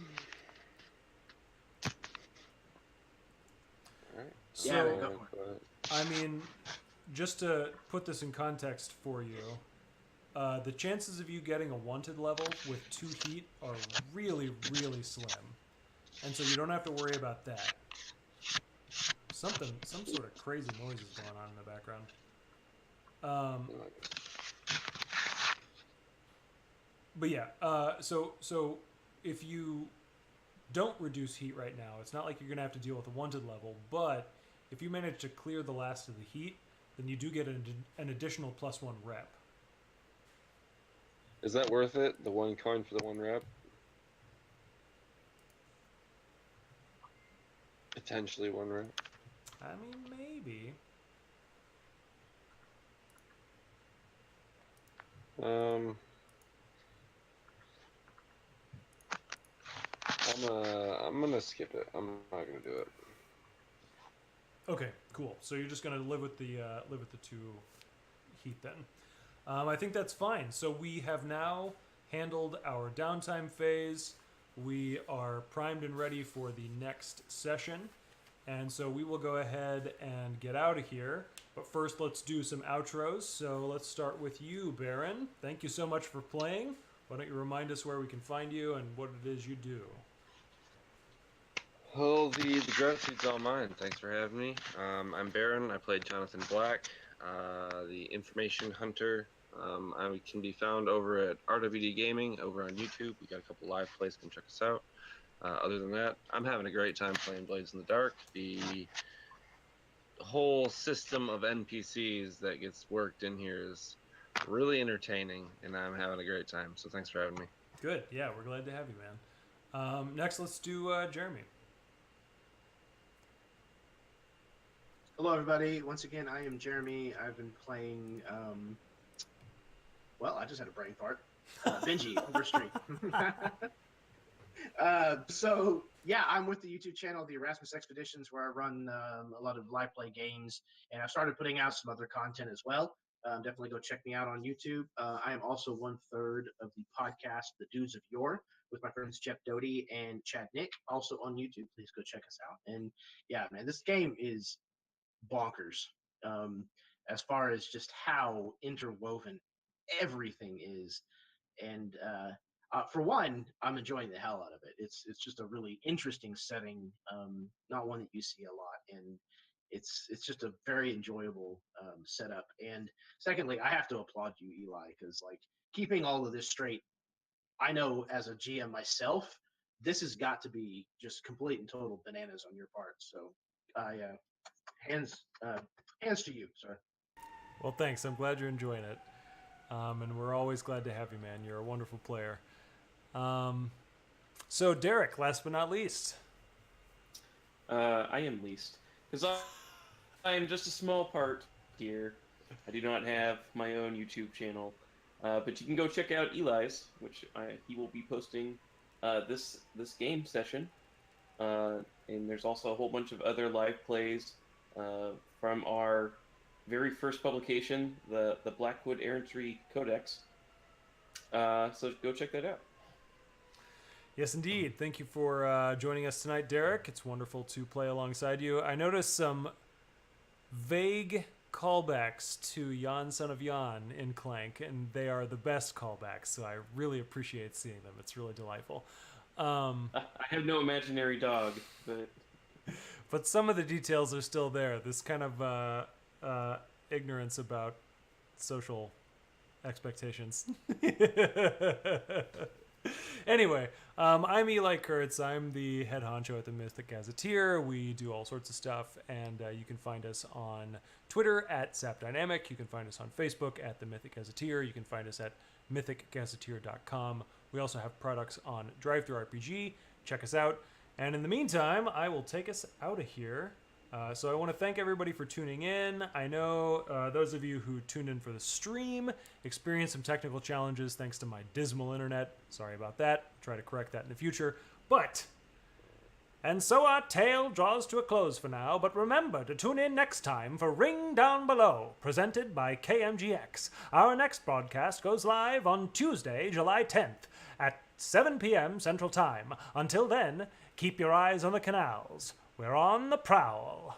F: Alright.
C: Yeah, man, go for
F: it.
A: I mean, just to put this in context for you, the chances of you getting a wanted level with 2 heat are really, really slim. And so you don't have to worry about that. Some sort of crazy noise is going on in the background. But yeah, so if you don't reduce heat right now, it's not like you're going to have to deal with a wanted level, but if you manage to clear the last of the heat, then you do get an additional +1 rep.
F: Is that worth it? The 1 coin for the 1 rep? Potentially 1 rep.
A: I mean, maybe.
F: I'm gonna skip it. I'm not gonna do it.
A: Okay, cool. So you're just gonna live with the 2 heat then. I think that's fine. So we have now handled our downtime phase. We are primed and ready for the next session. And so we will go ahead and get out of here. But first, let's do some outros. So let's start with you, Baron. Thank you so much for playing. Why don't you remind us where we can find you and what it is you do?
F: Well, the gratitude's all mine. Thanks for having me. I'm Baron. I played Jonathan Black, the information hunter. I can be found over at RWD Gaming over on YouTube. We got a couple live plays. Come check us out. Other than that, I'm having a great time playing Blades in the Dark. The whole system of NPCs that gets worked in here is really entertaining, and I'm having a great time. So thanks for having me.
A: Good. Yeah, we're glad to have you, man. Next, let's do Jeremy.
C: Hello, everybody. Once again, I am Jeremy. I've been playing, well, I just had a brain fart. Benji over stream. So, yeah, I'm with the YouTube channel, the Erasmus Expeditions, where I run a lot of live play games, and I've started putting out some other content as well. Definitely go check me out on YouTube. I am also 1/3 of the podcast, The Dudes of Yore, with my friends Jeff Doty and Chad Nick, also on YouTube. Please go check us out. And yeah, man, this game is bonkers as far as just how interwoven everything is. And for one, I'm enjoying the hell out of it. It's just a really interesting setting, not one that you see a lot, and it's just a very enjoyable setup. And secondly, I have to applaud you, Eli, because like keeping all of this straight. I know as a GM myself, this has got to be just complete and total bananas on your part. So, hands to you, sir.
A: Well, thanks. I'm glad you're enjoying it. And we're always glad to have you, man. You're a wonderful player. So, Derek, last but not least.
B: I am least. Because I am just a small part here. I do not have my own YouTube channel. But you can go check out Eli's, which he will be posting this game session. And there's also a whole bunch of other live plays from our very first publication, the Blackwood Errantry Codex. So go check that out.
A: Yes, indeed. Thank you for joining us tonight, Derek. It's wonderful to play alongside you. I noticed some vague callbacks to Jan Son of Jan in Clank, and they are the best callbacks, so I really appreciate seeing them. It's really delightful.
B: I have no imaginary dog,
A: but some of the details are still there. This kind of ignorance about social expectations. Anyway, I'm Eli Kurtz. I'm the head honcho at the Mythic Gazetteer. We do all sorts of stuff, and you can find us on Twitter at SapDynamic. You can find us on Facebook at the Mythic Gazetteer. You can find us at mythicgazetteer.com. We also have products on DriveThruRPG. Check us out. And in the meantime, I will take us out of here So I want to thank everybody for tuning in. I know those of you who tuned in for the stream experienced some technical challenges thanks to my dismal internet. Sorry about that. Try to correct that in the future. And so our tale draws to a close for now, but remember to tune in next time for Ring Down Below, presented by KMGX. Our next broadcast goes live on Tuesday, July 10th at 7 p.m. Central Time. Until then, keep your eyes on the canals. We're on the prowl.